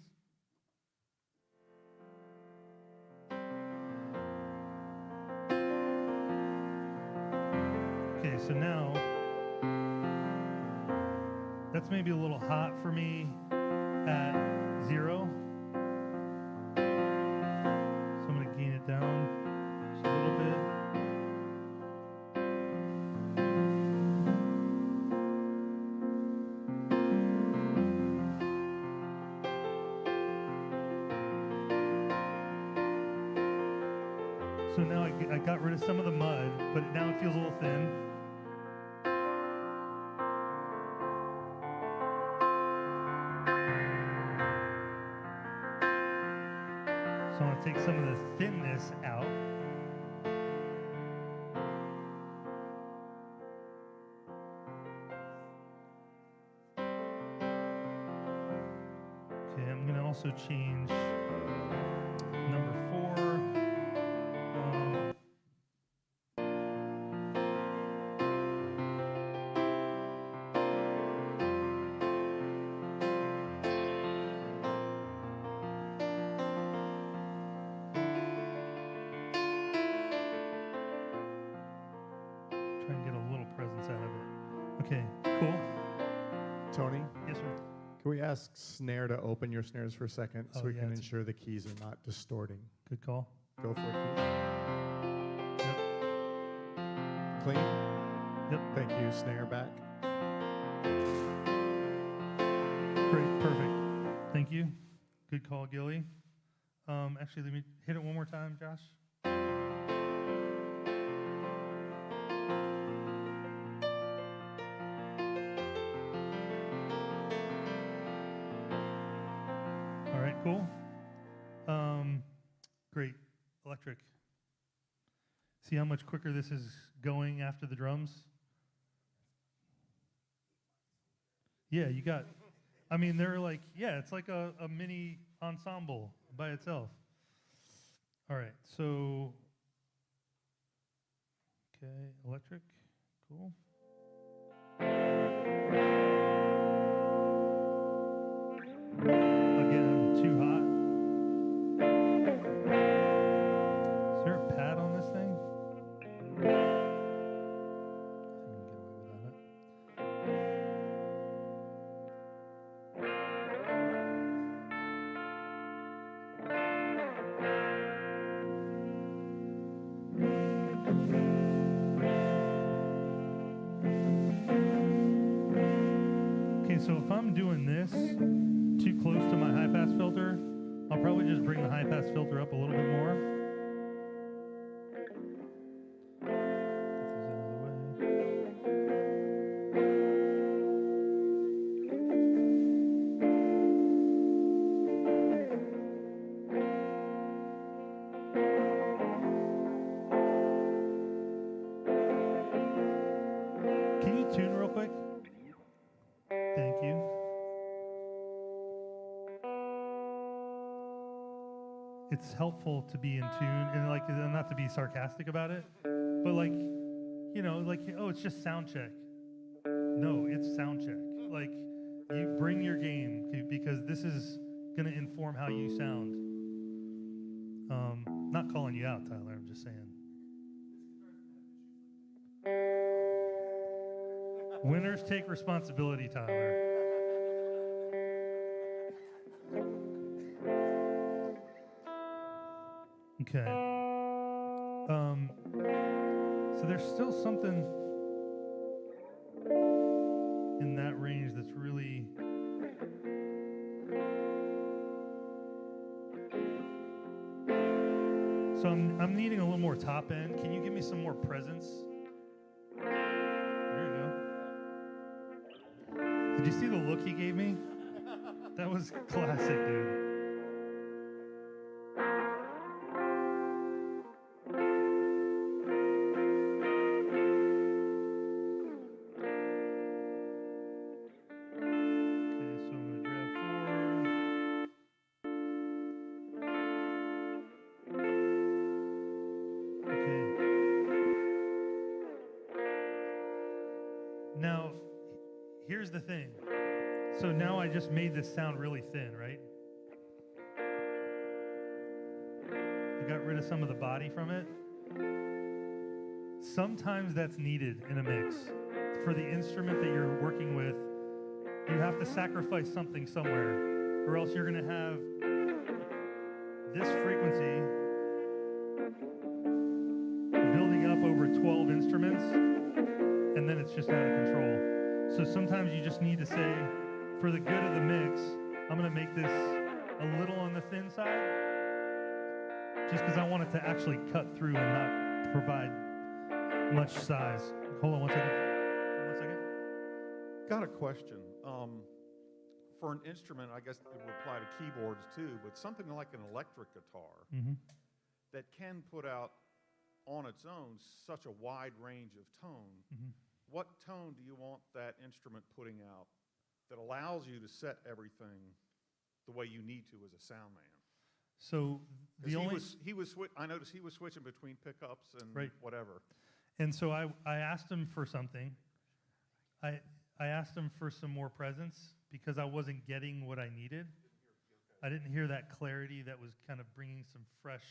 Okay, so now, that's maybe a little hot for me at 0. So I'm going to gain it down just a little bit. So now I got rid of some of the mud, but now it feels a little thin. So I want to take some of the thinness out. Okay, I'm going to also change number 4. Try and get a little presence out of it. Okay, cool. Tony, Yes, sir. can we ask Snare to open your snares for a second so Oh, we yeah, can it's- ensure the keys are not distorting? Good call. Go for it, Keith. Yep. Clean? Yep. Thank you. Snare back. Great, perfect. Thank you. Good call, Gilly. Actually, let me hit it one more time, Josh. All right, cool. Great. Electric. See how much quicker this is going after the drums? Yeah, you got, I mean, they're like, yeah, it's like a mini ensemble by itself. All right, so, okay, electric, cool. Again, too hot. Is there a pad on this thing? I think I can get away without it. Okay, so if I'm doing this too close to my high pass filter, I'll probably just bring the high pass filter up a little bit more. Get these out of the way. Can you tune real quick? Thank you. It's helpful to be in tune and like not to be sarcastic about it, but like, you know, like, oh, it's just sound check. No, it's sound check. Like, you bring your game because this is gonna inform how you sound. Not calling you out, Tyler, I'm just saying. Winners take responsibility, Tyler. Okay. So there's still something in that range that's really so I'm needing a little more top end. Can you give me some more presence? There you go. Did you see the look he gave me? That was classic, dude. here's the thing. So now I just made this sound really thin, right? I got rid of some of the body from it. Sometimes that's needed in a mix. For the instrument that you're working with, you have to sacrifice something somewhere, or else you're going to have this frequency building up over 12 instruments, and then it's just out of control. So sometimes you just need to say, for the good of the mix, I'm going to make this a little on the thin side, just because I want it to actually cut through and not provide much size. Hold on one second. One second. Got a question. For an instrument, I guess it would apply to keyboards too, but something like an electric guitar that can put out on its own such a wide range of tone, what tone do you want that instrument putting out that allows you to set everything the way you need to as a sound man? So the only I noticed he was switching between pickups and Right. whatever. And so I asked him for something. I asked him for some more presence because I wasn't getting what I needed. I didn't hear that clarity that was kind of bringing some fresh,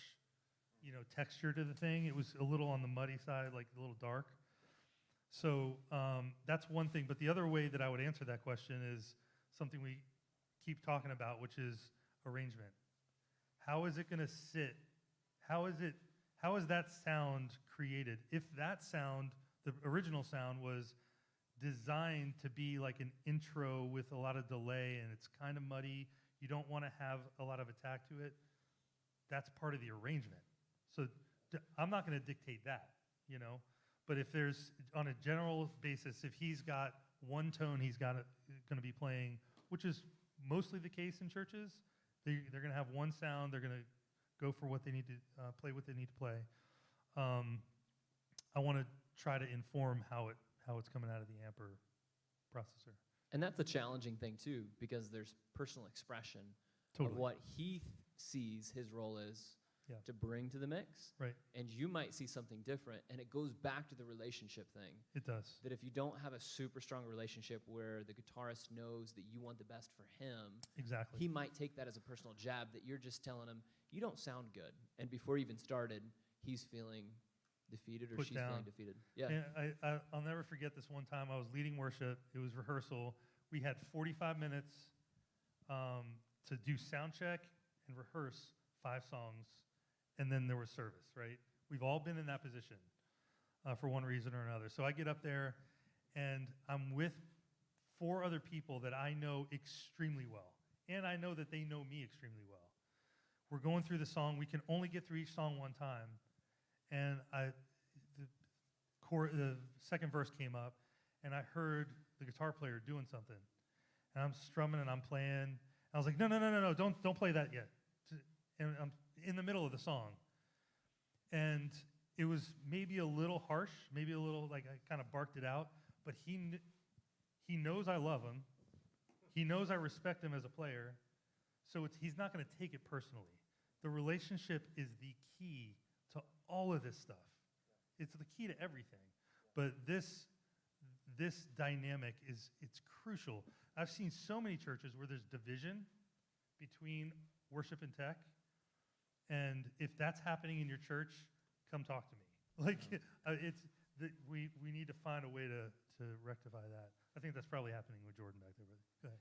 texture to the thing. It was a little on the muddy side, like a little dark. So that's one thing. But the other way that I would answer that question is something we keep talking about, which is arrangement. How is it going to sit? How is that sound created? If that sound, the original sound, was designed to be like an intro with a lot of delay and it's kind of muddy, you don't want to have a lot of attack to it, that's part of the arrangement. So I'm not going to dictate that, but if there's, on a general basis, if he's got one tone he's going to be playing, which is mostly the case in churches, they're going to have one sound, they're going to go for what they need to play, what they need to play. I want to try to inform how it's coming out of the Amper processor. And that's the challenging thing too, because there's personal expression Totally. of what he sees his role is to bring to the mix. Right. And you might see something different, and it goes back to the relationship thing. It does. That if you don't have a super strong relationship where the guitarist knows that you want the best for him, Exactly. he might take that as a personal jab that you're just telling him, you don't sound good. And before you even started, he's feeling defeated or Put she's down. feeling defeated. Yeah. And I'll never forget this one time I was leading worship. It was rehearsal. We had 45 minutes to do sound check and rehearse 5 songs, and then there was service, right? We've all been in that position for one reason or another. So I get up there, and I'm with 4 other people that I know extremely well, and I know that they know me extremely well. We're going through the song. We can only get through each song one time, and the second verse came up, and I heard the guitar player doing something, and I'm strumming and I'm playing. I was like, no, don't play that yet. And I'm in the middle of the song, and it was maybe a little harsh, maybe a little like I kind of barked it out, but he knows I love him. He knows I respect him as a player, so he's not going to take it personally. The relationship is the key to all of this stuff. It's the key to everything. But this dynamic it's crucial. I've seen so many churches where there's division between worship and tech. And if that's happening in your church, come talk to me. Like we need to find a way to rectify that. I think that's probably happening with Jordan back there. But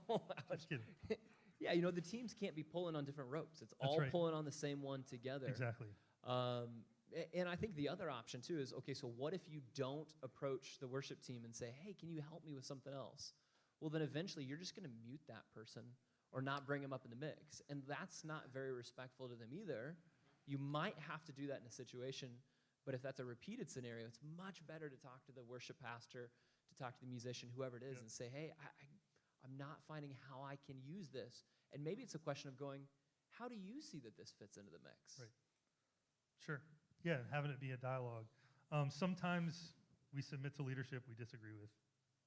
go ahead. Just kidding. Yeah, the teams can't be pulling on different ropes. It's That's all right. pulling on the same one together. Exactly. And I think the other option too is, okay, so what if you don't approach the worship team and say, hey, can you help me with something else? Well, then eventually you're just going to mute that person or not bring them up in the mix. And that's not very respectful to them either. You might have to do that in a situation, but if that's a repeated scenario, it's much better to talk to the worship pastor, to talk to the musician, whoever it is, and say, hey, I'm not finding how I can use this. And maybe it's a question of going, how do you see that this fits into the mix? Right. Sure. Yeah, having it be a dialogue. Sometimes we submit to leadership we disagree with.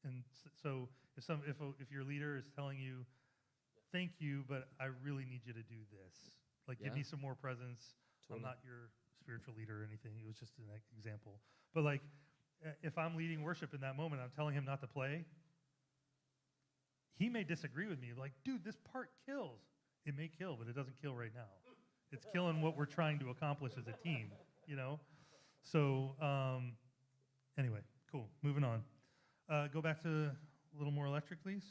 And so if your leader is telling you, thank you, but I really need you to do this. Like, give me some more presence. Totally. I'm not your spiritual leader or anything. It was just an example. But like, if I'm leading worship in that moment, I'm telling him not to play, he may disagree with me. Like, dude, this part kills. It may kill, but it doesn't kill right now. It's killing what we're trying to accomplish as a team, you know? So, anyway, cool. Moving on. Go back to a little more electric, please.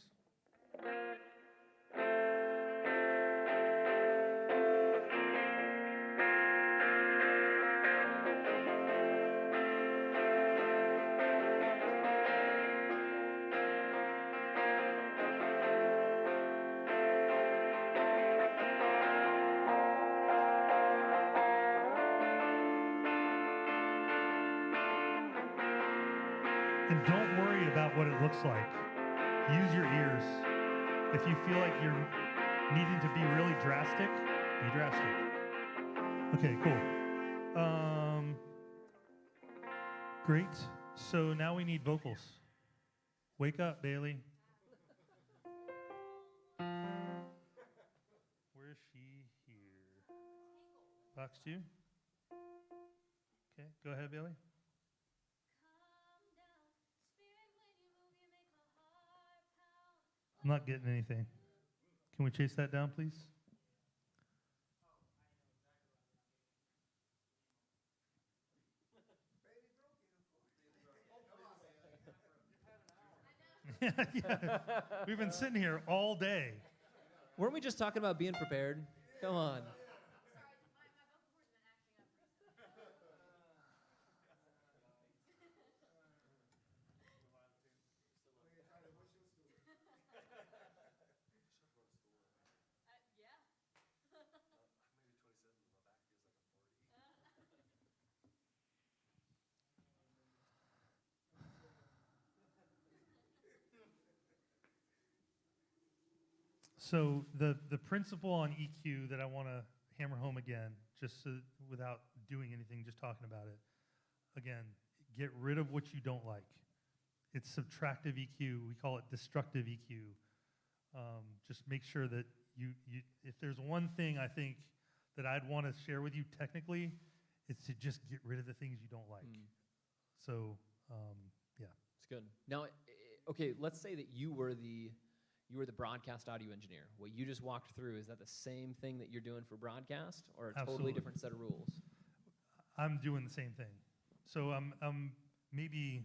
And don't worry about what it looks like. Use your ears. If you feel like you're needing to be really drastic, be drastic. Okay, cool. Great. So now we need vocals. Wake up, Bailey. Where is she here? Box 2? Okay, go ahead, Bailey. I'm not getting anything. Can we chase that down, please? Yeah. We've been sitting here all day. Weren't we just talking about being prepared? Come on. So the principle on EQ that I want to hammer home again, just so, without doing anything, just talking about it. Again, get rid of what you don't like. It's subtractive EQ. We call it destructive EQ. Just make sure that you if there's one thing I think that I'd want to share with you technically, it's to just get rid of the things you don't like. So, yeah. It's good. Now, okay, let's say that you were the broadcast audio engineer. What you just walked through, is that the same thing that you're doing for broadcast, or a totally Absolutely. different set of rules? I'm doing the same thing. So I'm maybe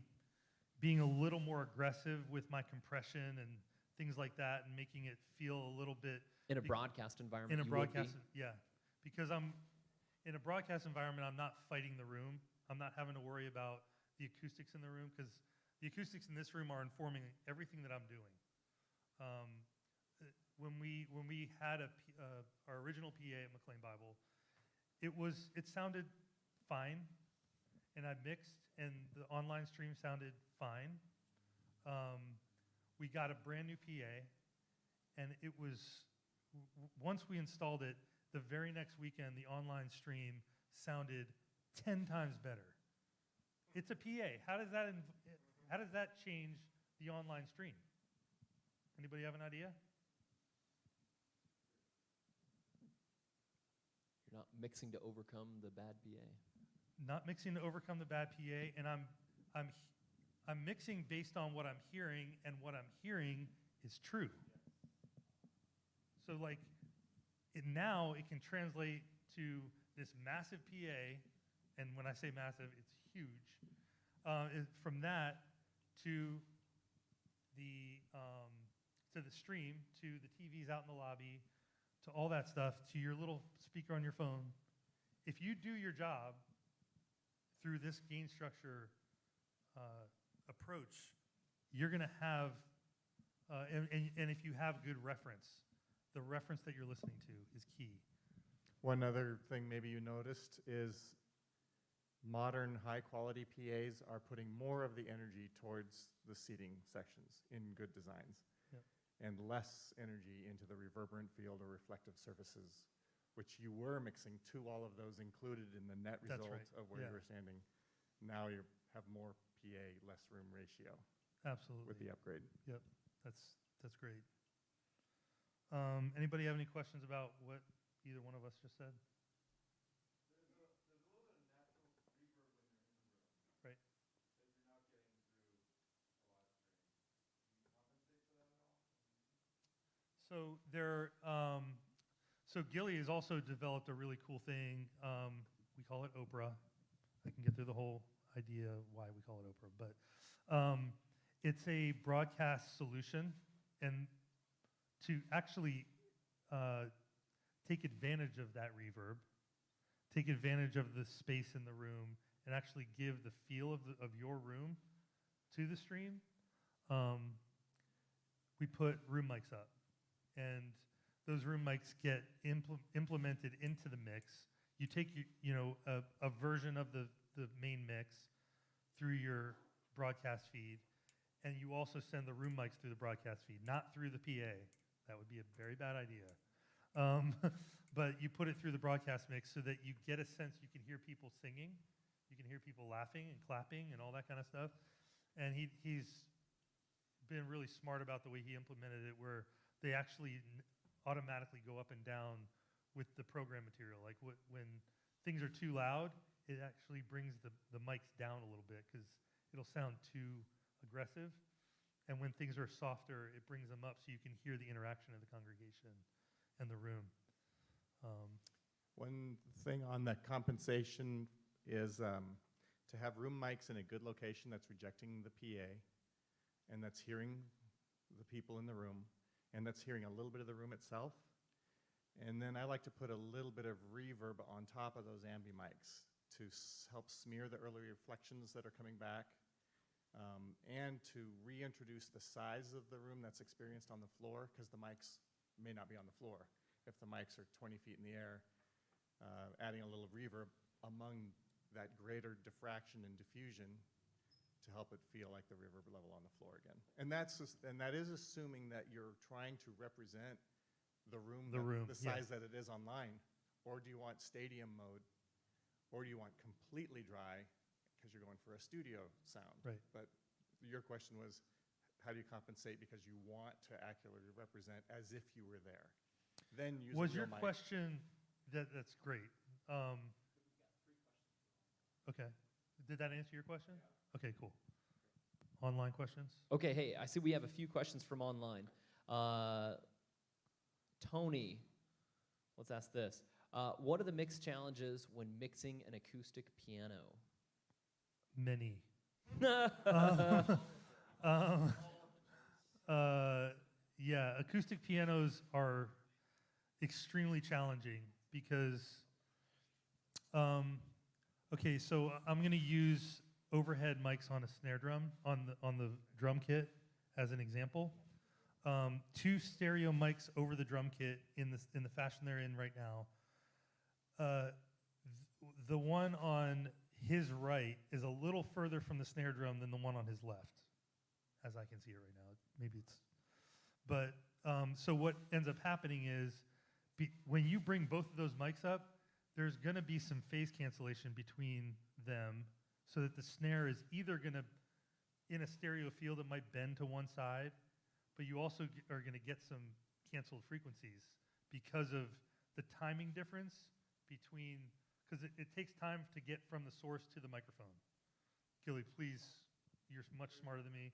being a little more aggressive with my compression and things like that, and making it feel a little bit In a broadcast environment, in a you would be? broadcast, yeah, because I'm in a broadcast environment. I'm not fighting the room. I'm not having to worry about the acoustics in the room, because the acoustics in this room are informing everything that I'm doing. When we had our original PA at McLean Bible, it sounded fine, and I mixed, and the online stream sounded fine. We got a brand new PA, and it was once we installed it, the very next weekend the online stream sounded 10 times better. It's a PA. How does that change the online stream? Anybody have an idea? You're not mixing to overcome the bad PA. Not mixing to overcome the bad PA, and I'm mixing based on what I'm hearing, and what I'm hearing is true. So like, now it can translate to this massive PA, and when I say massive, it's huge. From that to the stream, to the TVs out in the lobby, to all that stuff, to your little speaker on your phone. If you do your job through this gain structure approach, you're going to have, and if you have good reference, the reference that you're listening to is key. One other thing maybe you noticed is modern high-quality PAs are putting more of the energy towards the seating sections in good designs, Yep. and less energy into the reverberant field or reflective surfaces, which you were mixing to all of those included in the net That's result right, of where yeah. you were standing. Now you have more PA, less room ratio Absolutely. with the upgrade. Yep, that's great. Anybody have any questions about what either one of us just said? There's a little bit of natural reverb when you're in the room. Right. That you're not getting through a live stream. Do you compensate for that at all? So so Gilly has also developed a really cool thing. We call it Oprah. I can get through the whole idea of why we call it Oprah, but it's a broadcast solution, and to actually take advantage of that reverb, take advantage of the space in the room, and actually give the feel of your room to the stream, we put room mics up. And those room mics get implemented into the mix. You take a version of the main mix through your broadcast feed, and you also send the room mics through the broadcast feed, not through the PA. That would be a very bad idea. But you put it through the broadcast mix so that you get a sense, you can hear people singing, you can hear people laughing and clapping and all that kind of stuff. And he's been really smart about the way he implemented it, where they actually automatically go up and down with the program material. Like when things are too loud, it actually brings the mics down a little bit because it'll sound too aggressive. And when things are softer, it brings them up so you can hear the interaction of the congregation and the room. One thing on that compensation is to have room mics in a good location that's rejecting the PA and that's hearing the people in the room and that's hearing a little bit of the room itself. And then I like to put a little bit of reverb on top of those ambi mics to help smear the early reflections that are coming back, and to reintroduce the size of the room that's experienced on the floor, because the mics may not be on the floor. If the mics are 20 feet in the air, adding a little reverb among that greater diffraction and diffusion to help it feel like the reverb level on the floor again. And that is assuming that you're trying to represent the room, the size that it is online. Or do you want stadium mode? Or do you want completely dry because you're going for a studio sound? Right. But your question was, how do you compensate because you want to accurately represent as if you were there? Then use Was a your real mic. question, that's great. Okay. Did that answer your question? Okay, cool. Online questions? Okay, hey, I see we have a few questions from online. Tony, let's ask this. What are the mix challenges when mixing an acoustic piano? Many. Yeah, acoustic pianos are extremely challenging because, okay, so I'm going to use overhead mics on a snare drum, on the drum kit as an example. 2 stereo mics over the drum kit in the fashion they're in right now. The one on his right is a little further from the snare drum than the one on his left, as I can see it right now. Maybe it's, but so what ends up happening is when you bring both of those mics up, there's going to be some phase cancellation between them, so that the snare is either going to, in a stereo field, it might bend to one side, but you also are going to get some canceled frequencies because of the timing difference between, because it takes time to get from the source to the microphone. Gilly, please, you're much smarter than me.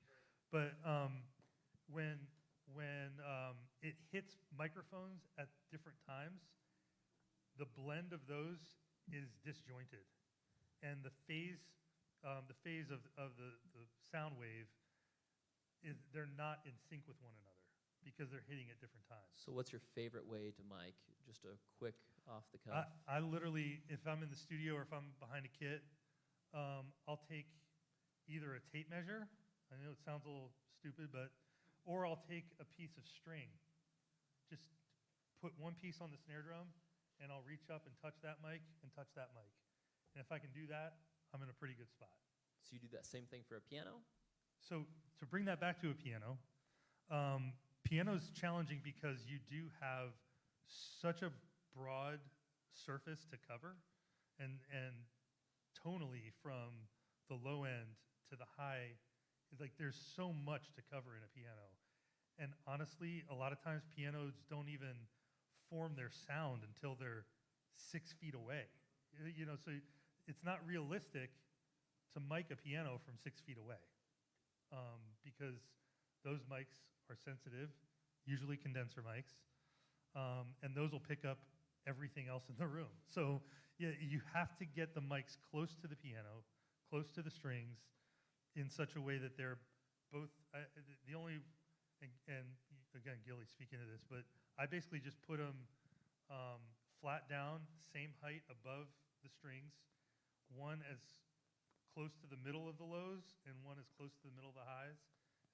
But when it hits microphones at different times, the blend of those is disjointed. And the phase of the sound wave, they're not in sync with one another because they're hitting at different times. So what's your favorite way to mic? Just a quick off the cuff. I literally, if I'm in the studio or if I'm behind a kit, I'll take either a tape measure, I know it sounds a little stupid, or I'll take a piece of string. Just put one piece on the snare drum, and I'll reach up and touch that mic and touch that mic. And if I can do that, I'm in a pretty good spot. So you do that same thing for a piano? So to bring that back to a piano, piano's challenging because you do have such a broad surface to cover, and tonally from the low end to the high, like there's so much to cover in a piano. And honestly, a lot of times pianos don't even form their sound until they're 6 feet away. You know, so it's not realistic to mic a piano from 6 feet away, because those mics are sensitive. usually condenser mics, and those will pick up everything else in the room. So yeah, you have to get the mics close to the piano, close to the strings, in such a way that they're both, the only, and again, Gilly speaking to this, but I basically just put them flat down, same height above the strings, one as close to the middle of the lows and one as close to the middle of the highs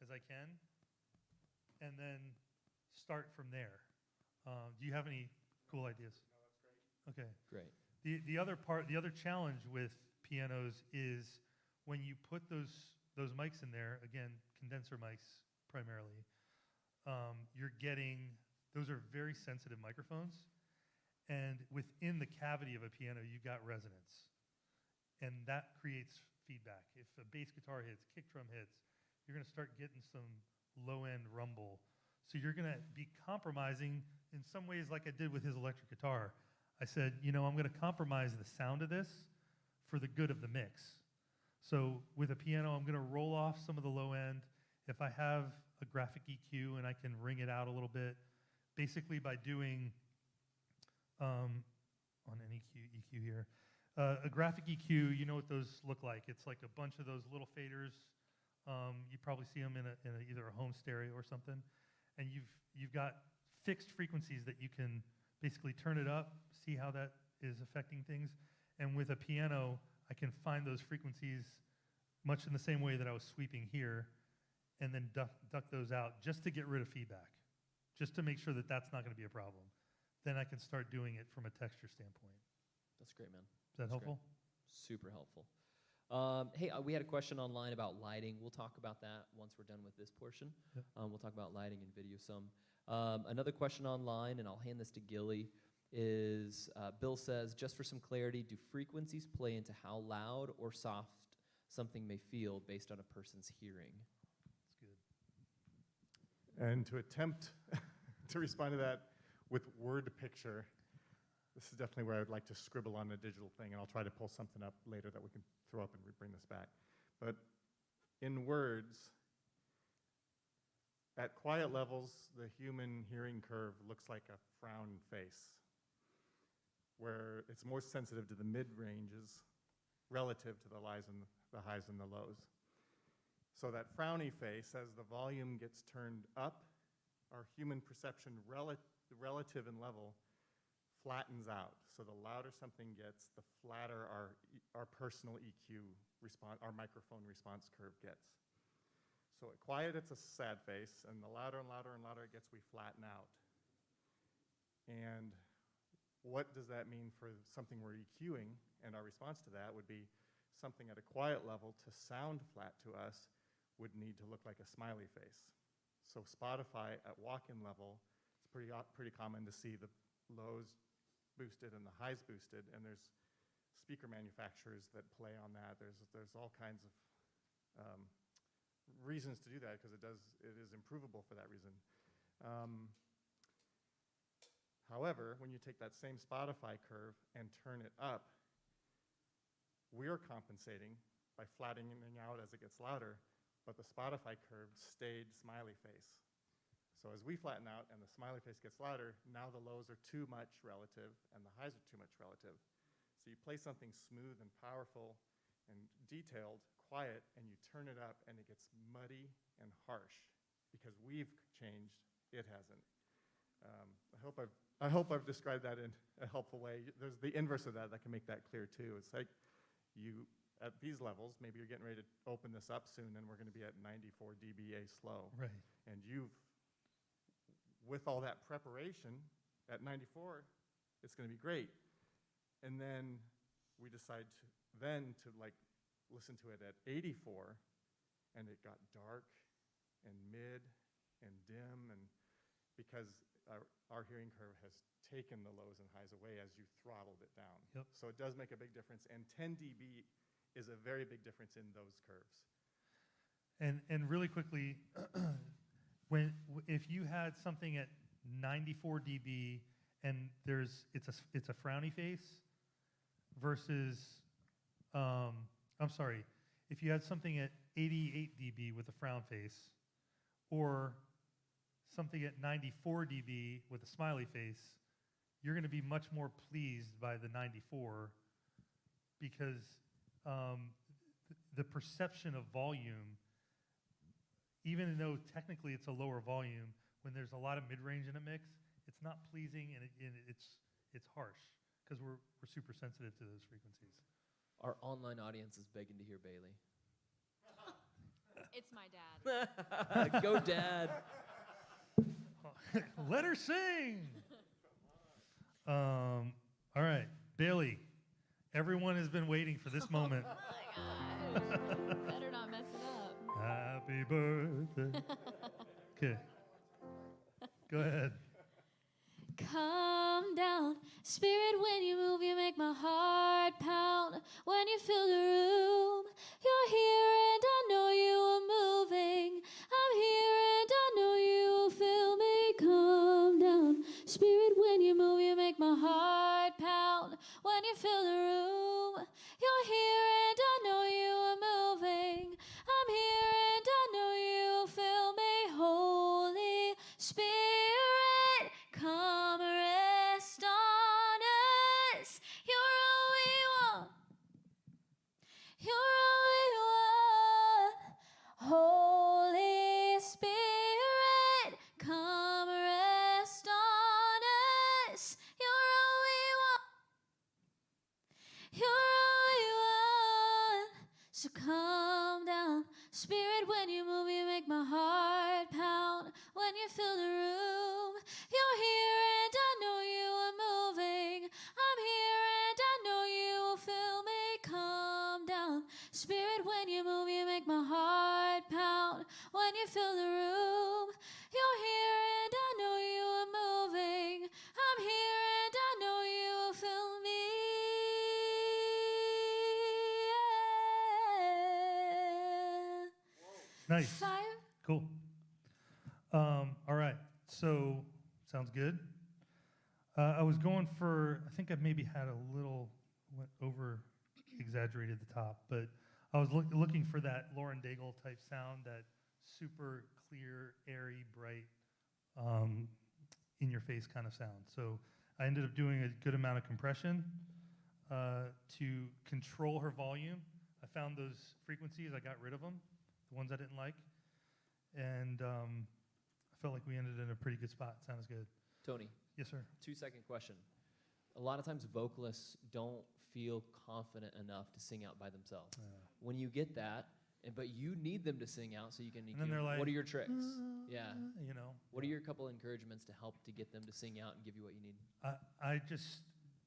as I can, and then start from there. Do you have any cool ideas? No, that's great. Okay. Great. The other challenge with pianos is when you put those mics in there, again, condenser mics primarily, those are very sensitive microphones, and within the cavity of a piano, you got resonance, and that creates feedback. If a bass guitar hits, kick drum hits, you're going to start getting some low-end rumble. So you're going to be compromising in some ways like I did with his electric guitar. I said, I'm going to compromise the sound of this for the good of the mix. So with a piano, I'm going to roll off some of the low end. If I have a graphic EQ and I can ring it out a little bit, basically by doing, on an EQ here, a graphic EQ, you know what those look like. It's like a bunch of those little faders. You probably see them in either a home stereo or something. And you've got fixed frequencies that you can basically turn it up, see how that is affecting things. And with a piano, I can find those frequencies much in the same way that I was sweeping here, and then duck those out just to get rid of feedback, just to make sure that that's not going to be a problem. Then I can start doing it from a texture standpoint. That's great, man. Is that That's helpful? Great. Super helpful. Hey, we had a question online about lighting. We'll talk about that once we're done with this portion. Yep. We'll talk about lighting and video some. Another question online, and I'll hand this to Gilly, is Bill says, just for some clarity, do frequencies play into how loud or soft something may feel based on a person's hearing? That's good. And to attempt to respond to that with word picture, this is definitely where I would like to scribble on a digital thing, and I'll try to pull something up later that we can throw up and bring this back. But in words, at quiet levels, the human hearing curve looks like a frown face, where it's more sensitive to the mid-ranges relative to the highs and the lows. So that frowny face, as the volume gets turned up, our human perception relative in level flattens out. So the louder something gets, the flatter our personal EQ response, our microphone response curve gets. So at quiet, it's a sad face, and the louder and louder and louder it gets, we flatten out. And what does that mean for something we're EQing? And our response to that would be something at a quiet level to sound flat to us would need to look like a smiley face. So Spotify at walk-in level, it's pretty common to see the lows boosted and the highs boosted, and there's speaker manufacturers that play on that. There's all kinds of reasons to do that because it is improvable for that reason. However, when you take that same Spotify curve and turn it up, we're compensating by flattening out as it gets louder, but the Spotify curve stayed smiley face. So as we flatten out and the smiley face gets louder, now the lows are too much relative and the highs are too much relative. So you play something smooth and powerful and detailed, quiet, and you turn it up and it gets muddy and harsh because we've changed, it hasn't. I hope I've described that in a helpful way. There's the inverse of that can make that clear too. It's like you, at these levels, maybe you're getting ready to open this up soon and we're going to be at 94 dBA slow. Right. And with all that preparation, at 94, it's going to be great. And then we decide to listen to it at 84, and it got dark and mid and dim, and because our hearing curve has taken the lows and highs away as you throttled it down. Yep. So it does make a big difference, and 10 dB is a very big difference in those curves. And really quickly, if you had something at 94 dB and it's a frowny face versus, I'm sorry, if you had something at 88 dB with a frown face, or something at 94 dB with a smiley face, you're going to be much more pleased by the 94 because the perception of volume, even though technically it's a lower volume, when there's a lot of mid-range in a mix, it's not pleasing and it's harsh because we're super sensitive to those frequencies. Our online audience is begging to hear Bailey. It's my dad. Go, Dad. Let her sing. All right, Bailey. Everyone has been waiting for this moment. Oh my gosh. Better not mess it up. Happy birthday. Okay. Go ahead. Calm down, spirit, when you move, you make my heart pound. When you fill the room, you're here and I know you are moving. I'm here and I know you will feel me. Calm down, spirit, when you move, you make my heart pound. When you fill the room, you're here and I know you are moving. I'm here and I know you will feel me. Holy Spirit, come rest on us. You're all we want. You're all we want. Holy Spirit, come rest on us. You're all we want. You're all we want. So calm down. Spirit, when you move, you make my heart pound. When you fill the room, you're here and I know you are moving. I'm here and I know you will feel me. Calm down. Spirit, when you move, you make my heart pound. When you fill the room, you're here and I know you are moving. I'm here and I know you will feel me. Nice. Fire. Cool. All right. So, sounds good. I was going for, I think I maybe had a little went over exaggerated the top, but I was looking for that Lauren Daigle type sound, that super clear, airy, bright, in your face kind of sound. So I ended up doing a good amount of compression to control her volume. I found those frequencies, I got rid of them, the ones I didn't like, and I felt like we ended in a pretty good spot. Sounds good. Tony, Yes, sir. 2-second question. A lot of times vocalists don't feel confident enough to sing out by themselves. When you get that, but you need them to sing out so you can And then they're like, what are your tricks? Yeah. You know. What are your couple encouragements to help to get them to sing out and give you what you need? I just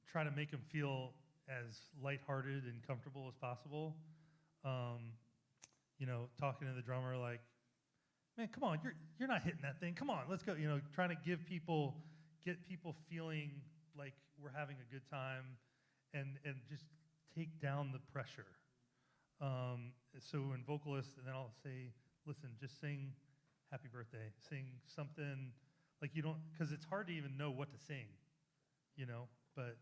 try to make them feel as lighthearted and comfortable as possible. You know, talking to the drummer like, man, come on, you're not hitting that thing. Come on, let's go. You know, trying to get people feeling like we're having a good time, and just take down the pressure. So when vocalists, and then I'll say, listen, just sing happy birthday. Sing something like you don't, because it's hard to even know what to sing, you know, but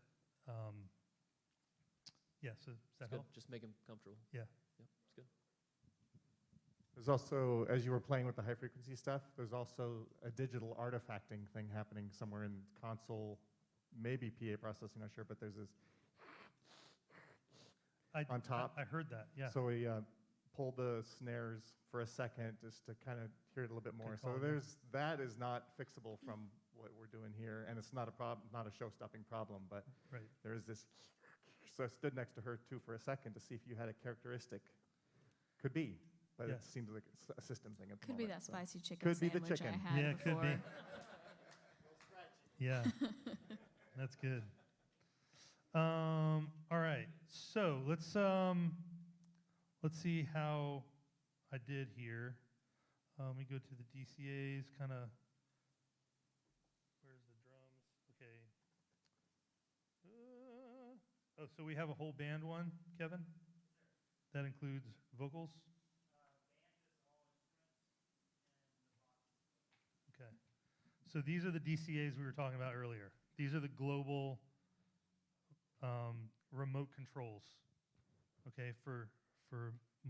yeah, so does that It's good. help? Just make them comfortable. Yeah. Yep, it's good. There's also, as you were playing with the high frequency stuff, there's also a digital artifacting thing happening somewhere in console, maybe PA processing, not sure, but there's this on top. I heard that, yeah. So we pulled the snares for a second just to kind of hear it a little bit more. Good So call, that is not fixable from what we're doing here, and it's not a problem, not a show-stopping problem, but Right. there is this. So I stood next to her too for a second to see if you had a characteristic. Could be, but Yeah. it seems like it's a system thing at the Could be moment, that so. spicy chicken Could be the sandwich chicken. I had Yeah, it could before. be. Yeah, that's good. All right, so let's see how I did here. Let me go to the DCAs, kind of. Where's the drums? Okay. Oh, so we have a whole band one, Kevin? That includes vocals? Okay. So these are the DCAs we were talking about earlier. These are the global remote controls, okay, for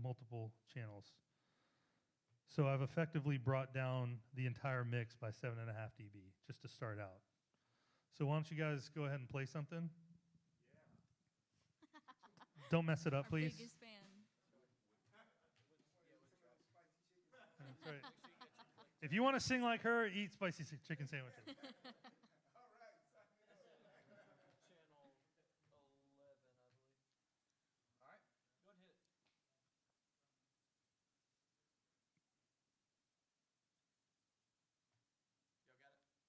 multiple channels. So I've effectively brought down the entire mix by 7.5 dB just to start out. So why don't you guys go ahead and play something? Don't mess it up, Our please. biggest fan. That's right. If you want to sing like her, eat spicy chicken sandwiches. Channel 11, I believe. All right, go ahead and hit it. Y'all got it? Ish. Max being a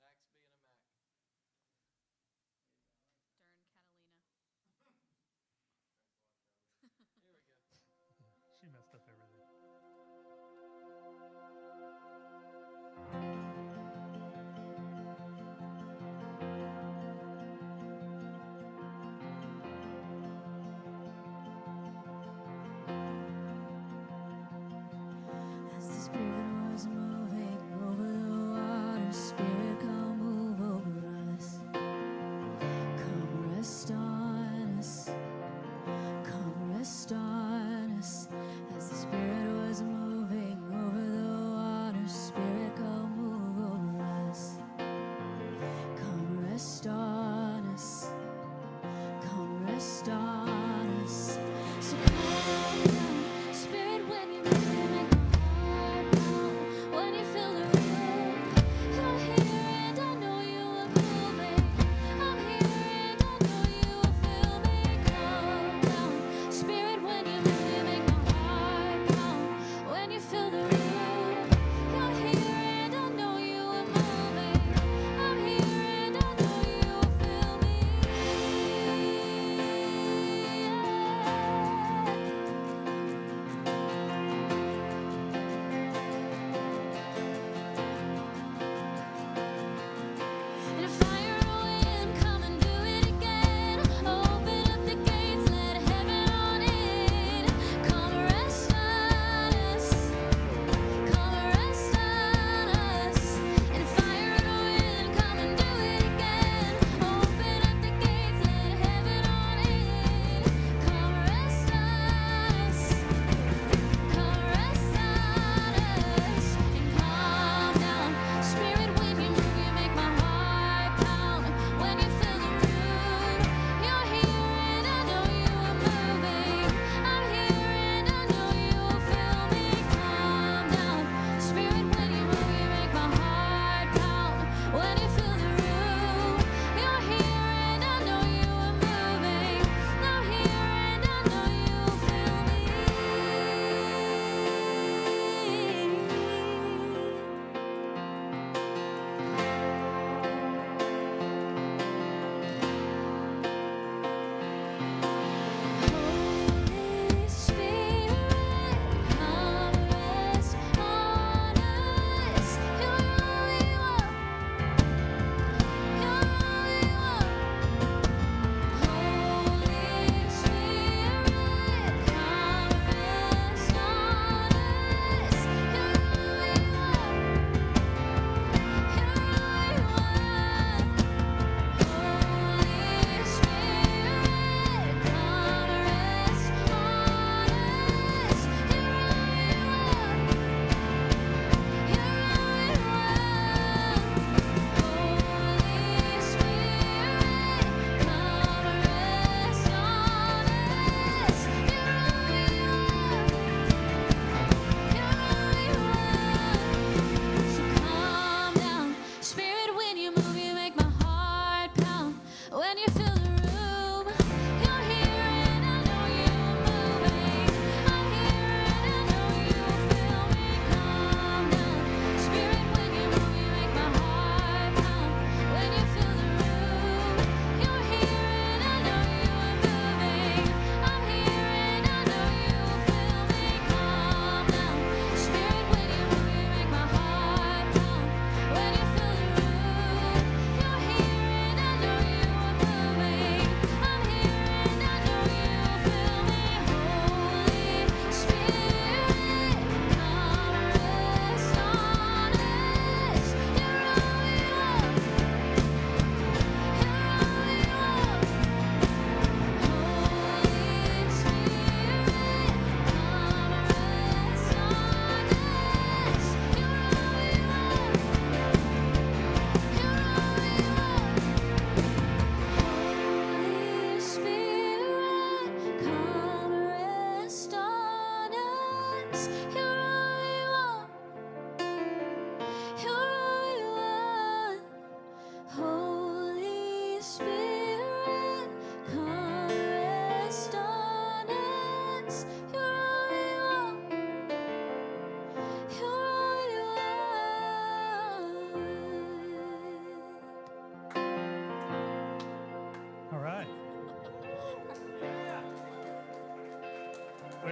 Mac. Darn Catalina. Here we go. She messed up everything. As the Spirit was moving over the water, Spirit, come move over us. Come rest on us. Come rest on us. As the Spirit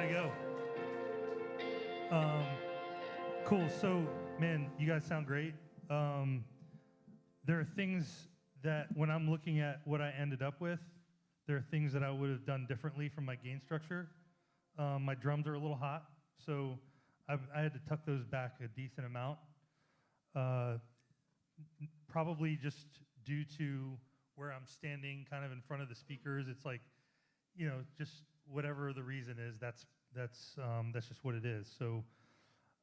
Way to go. Cool. So, man, you guys sound great. There are things that when I'm looking at what I ended up with, there are things that I would have done differently from my gain structure. My drums are a little hot, so I had to tuck those back a decent amount. Probably just due to where I'm standing kind of in front of the speakers. It's like, you know, just whatever the reason is, that's just what it is. So,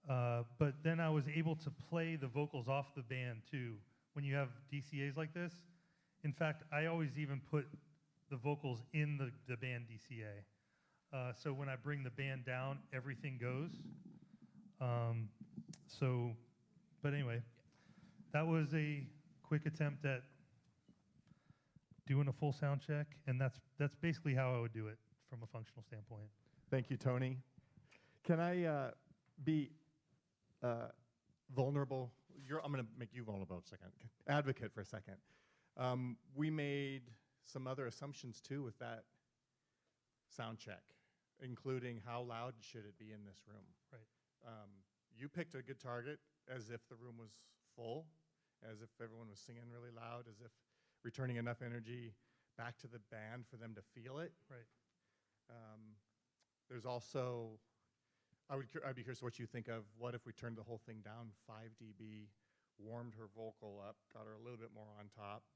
but then I was able to play the vocals off the band too. When you have DCAs like this, in fact, I always even put the vocals in the band DCA. So when I bring the band down, everything goes. But anyway, that was a quick attempt at doing a full sound check, and that's basically how I would do it from a functional standpoint. Thank you, Tony. Can I be vulnerable? I'm going to make you vulnerable a second. Advocate for a second. We made some other assumptions too with that sound check, including how loud should it be in this room. Right. You picked a good target, as if the room was full, as if everyone was singing really loud, as if returning enough energy back to the band for them to feel it. Right. There's also, I'd be curious what you think of, what if we turned the whole thing down 5 dB, warmed her vocal up, got her a little bit more on top,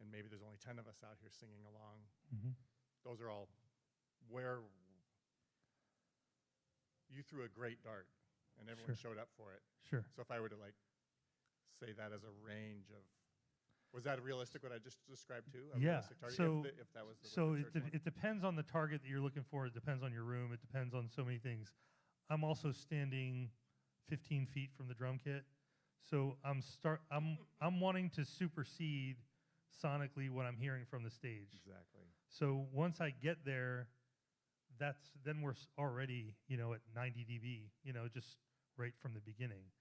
and maybe there's only 10 of us out here singing along. Mm-hmm. Those are all where you threw a great dart, and everyone Sure. showed up for it. Sure. So if I were to like say that as a range of, was that realistic what I just described too? A Yeah. realistic target, So, if that was the so what the church wanted? it depends on the target that you're looking for. It depends on your room. It depends on so many things. I'm also standing 15 feet from the drum kit, so I'm wanting to supersede sonically what I'm hearing from the stage. Exactly. So once I get there, then we're already, you know, at 90 dB, you know, just right from the beginning.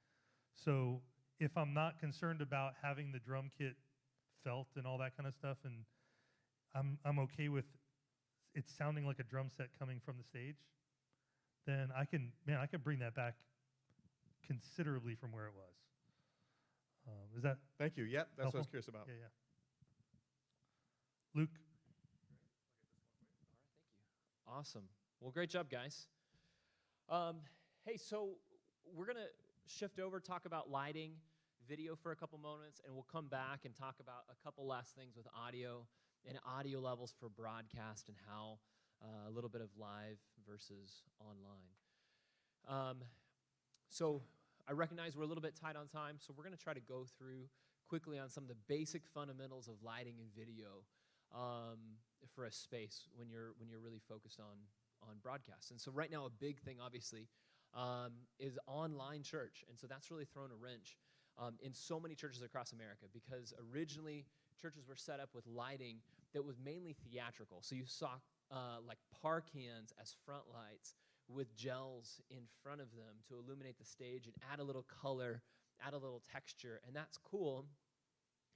So if I'm not concerned about having the drum kit felt and all that kind of stuff, and I'm okay with it sounding like a drum set coming from the stage, then I can bring that back considerably from where it was. Is that Thank you. Yep, that's what I was helpful? curious about. Yeah, yeah. Luke? Awesome. Well, great job, guys. Hey, so we're going to shift over, talk about lighting, video for a couple moments, and we'll come back and talk about a couple last things with audio and audio levels for broadcast and how a little bit of live versus online. So I recognize we're a little bit tight on time, so we're going to try to go through quickly on some of the basic fundamentals of lighting and video for a space when you're really focused on broadcast. And so right now, a big thing, obviously, is online church. And so that's really thrown a wrench in so many churches across America, because originally churches were set up with lighting that was mainly theatrical. So you saw like park cans as front lights with gels in front of them to illuminate the stage and add a little color, add a little texture. And that's cool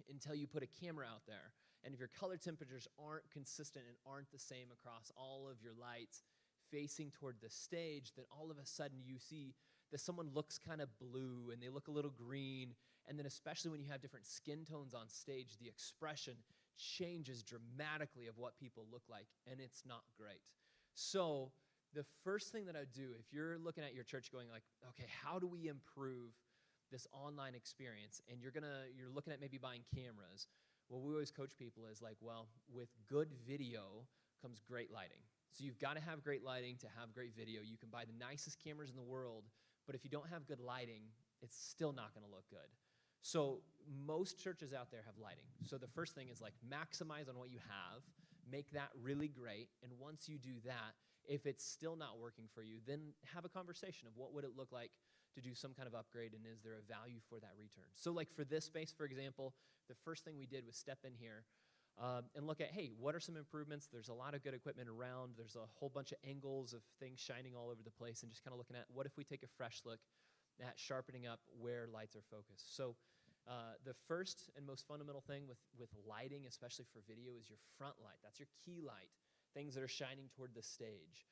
until you put a camera out there. And if your color temperatures aren't consistent and aren't the same across all of your lights facing toward the stage, then all of a sudden you see that someone looks kind of blue and they look a little green. And then especially when you have different skin tones on stage, the expression changes dramatically of what people look like, and it's not great. So the first thing that I would do, if you're looking at your church going like, okay, how do we improve this online experience? And you're looking at maybe buying cameras. What we always coach people is like, well, with good video comes great lighting. So you've got to have great lighting to have great video. You can buy the nicest cameras in the world, but if you don't have good lighting, it's still not going to look good. So most churches out there have lighting. So the first thing is like maximize on what you have, make that really great, and once you do that, if it's still not working for you, then have a conversation of what would it look like to do some kind of upgrade, and is there a value for that return? So like for this space, for example, the first thing we did was step in here and look at, hey, what are some improvements? There's a lot of good equipment around. There's a whole bunch of angles of things shining all over the place, and just kind of looking at what if we take a fresh look at sharpening up where lights are focused. So the first and most fundamental thing with lighting, especially for video, is your front light. That's your key light, things that are shining toward the stage.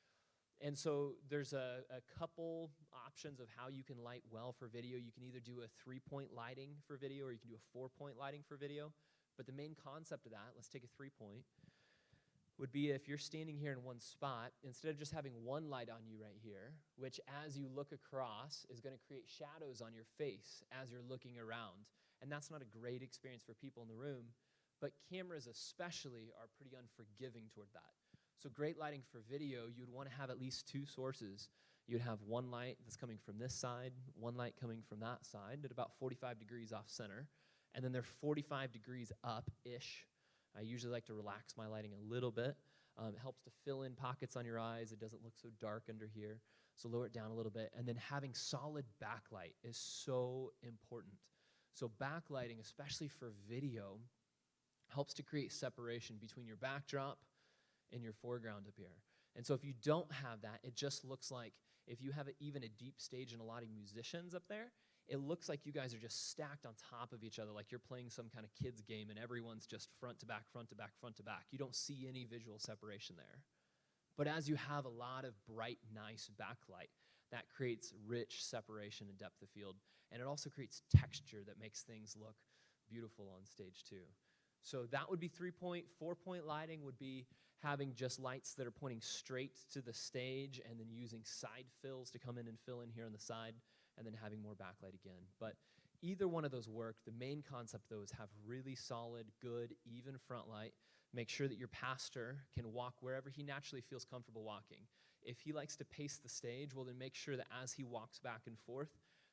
And so there's a couple options of how you can light well for video. You can either do a 3-point lighting for video, or you can do a 4-point lighting for video. But the main concept of that, let's take a 3-point, would be if you're standing here in one spot, instead of just having one light on you right here, which as you look across is going to create shadows on your face as you're looking around. And that's not a great experience for people in the room, but cameras especially are pretty unforgiving toward that. So great lighting for video, you'd want to have at least 2 sources. You'd have one light that's coming from this side, one light coming from that side at about 45 degrees off center, and then they're 45 degrees up-ish. I usually like to relax my lighting a little bit. It helps to fill in pockets on your eyes. It doesn't look so dark under here. So lower it down a little bit. And then having solid backlight is so important. So backlighting, especially for video, helps to create separation between your backdrop and your foreground up here. And so if you don't have that, it just looks like, if you have even a deep stage and a lot of musicians up there, it looks like you guys are just stacked on top of each other, like you're playing some kind of kids game and everyone's just front to back, front to back, front to back. You don't see any visual separation there. But as you have a lot of bright, nice backlight, that creates rich separation and depth of field. And it also creates texture that makes things look beautiful on stage too. So that would be 3-point. 4-point lighting would be having just lights that are pointing straight to the stage and then using side fills to come in and fill in here on the side, and then having more backlight again. But either one of those work. The main concept, though, is have really solid, good, even front light. Make sure that your pastor can walk wherever he naturally feels comfortable walking. If he likes to pace the stage, well, then make sure that as he walks back and forth,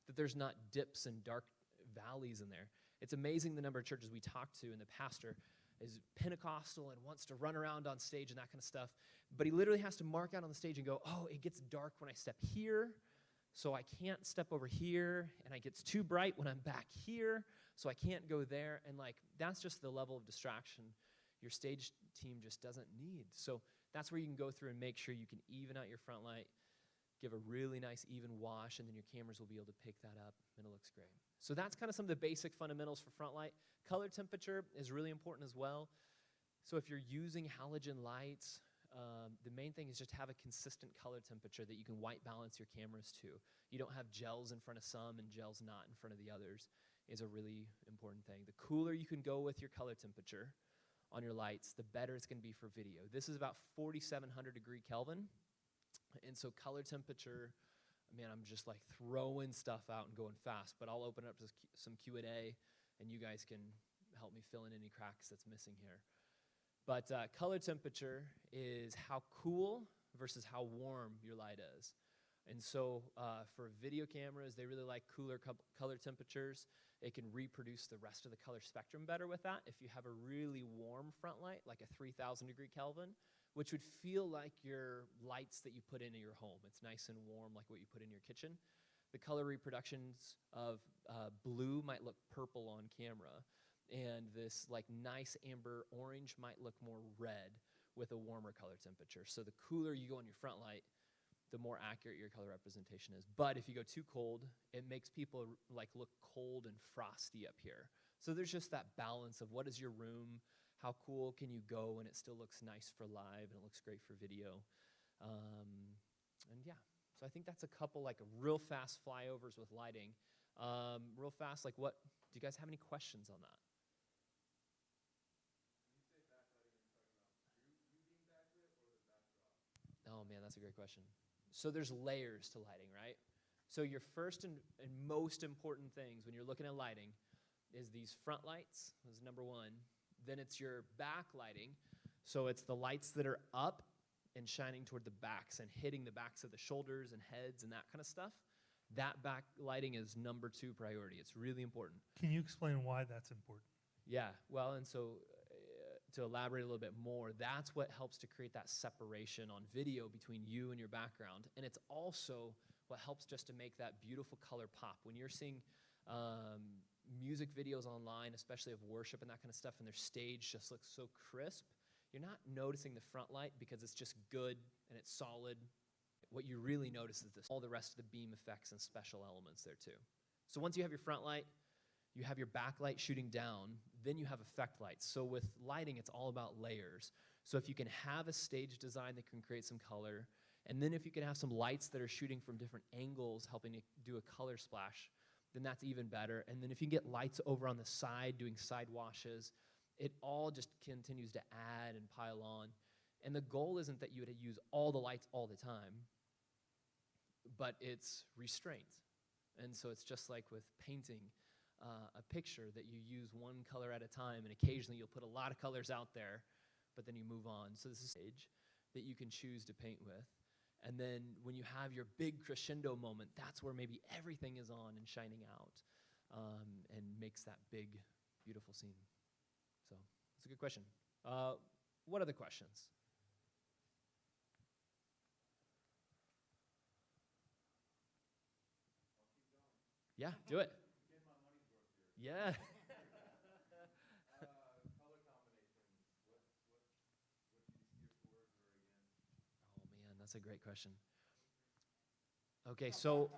that there's not dips and dark valleys in there. It's amazing the number of churches we talk to, and the pastor is Pentecostal and wants to run around on stage and that kind of stuff, but he literally has to mark out on the stage and go, oh, it gets dark when I step here, so I can't step over here, and it gets too bright when I'm back here, so I can't go there. And like, that's just the level of distraction your stage team just doesn't need. So that's where you can go through and make sure you can even out your front light, give a really nice even wash, and then your cameras will be able to pick that up, and it looks great. So that's kind of some of the basic fundamentals for front light. Color temperature is really important as well. So if you're using halogen lights, the main thing is just have a consistent color temperature that you can white balance your cameras to. You don't have gels in front of some and gels not in front of the others is a really important thing. The cooler you can go with your color temperature on your lights, the better it's going to be for video. This is about 4,700 degree Kelvin. And so color temperature, man, I'm just like throwing stuff out and going fast, but I'll open up to some Q&A and you guys can help me fill in any cracks that's missing here. But color temperature is how cool versus how warm your light is. And so for video cameras, they really like cooler color temperatures. It can reproduce the rest of the color spectrum better with that. If you have a really warm front light, like a 3,000 degree Kelvin, which would feel like your lights that you put into your home. It's nice and warm like what you put in your kitchen. The color reproductions of blue might look purple on camera, and this like nice amber orange might look more red with a warmer color temperature. So the cooler you go on your front light, the more accurate your color representation is. But if you go too cold, it makes people like look cold and frosty up here. So there's just that balance of what is your room, how cool can you go and it still looks nice for live and it looks great for video. And yeah, so I think that's a couple like real fast flyovers with lighting. Real fast, like what, do you guys have any questions on that? Oh man, that's a great question. So there's layers to lighting, right? So your first and most important things when you're looking at lighting is these front lights, is number one. Then it's your back lighting. So it's the lights that are up and shining toward the backs and hitting the backs of the shoulders and heads and that kind of stuff. That back lighting is number 2 priority. It's really important. Can you explain why that's important? Yeah, well, and so to elaborate a little bit more, that's what helps to create that separation on video between you and your background. And it's also what helps just to make that beautiful color pop. When you're seeing music videos online, especially of worship and that kind of stuff, and their stage just looks so crisp, you're not noticing the front light because it's just good and it's solid. What you really notice is all the rest of the beam effects and special elements there too. So once you have your front light, you have your backlight shooting down, then you have effect lights. So with lighting, it's all about layers. So if you can have a stage design that can create some color, And then if you can have some lights that are shooting from different angles, helping to do a color splash, then that's even better. And then if you can get lights over on the side, doing side washes, it all just continues to add and pile on. And the goal isn't that you would use all the lights all the time, but it's restraint. And so it's just like with painting a picture, that you use one color at a time, and occasionally you'll put a lot of colors out there, but then you move on. So this is a stage that you can choose to paint with. And then when you have your big crescendo moment, that's where maybe everything is on and shining out, and makes that big, beautiful scene. So it's a good question. What other questions? Yeah, do it. Yeah. Color combinations, what do you steer towards or against? Oh man, that's a great question. Okay, so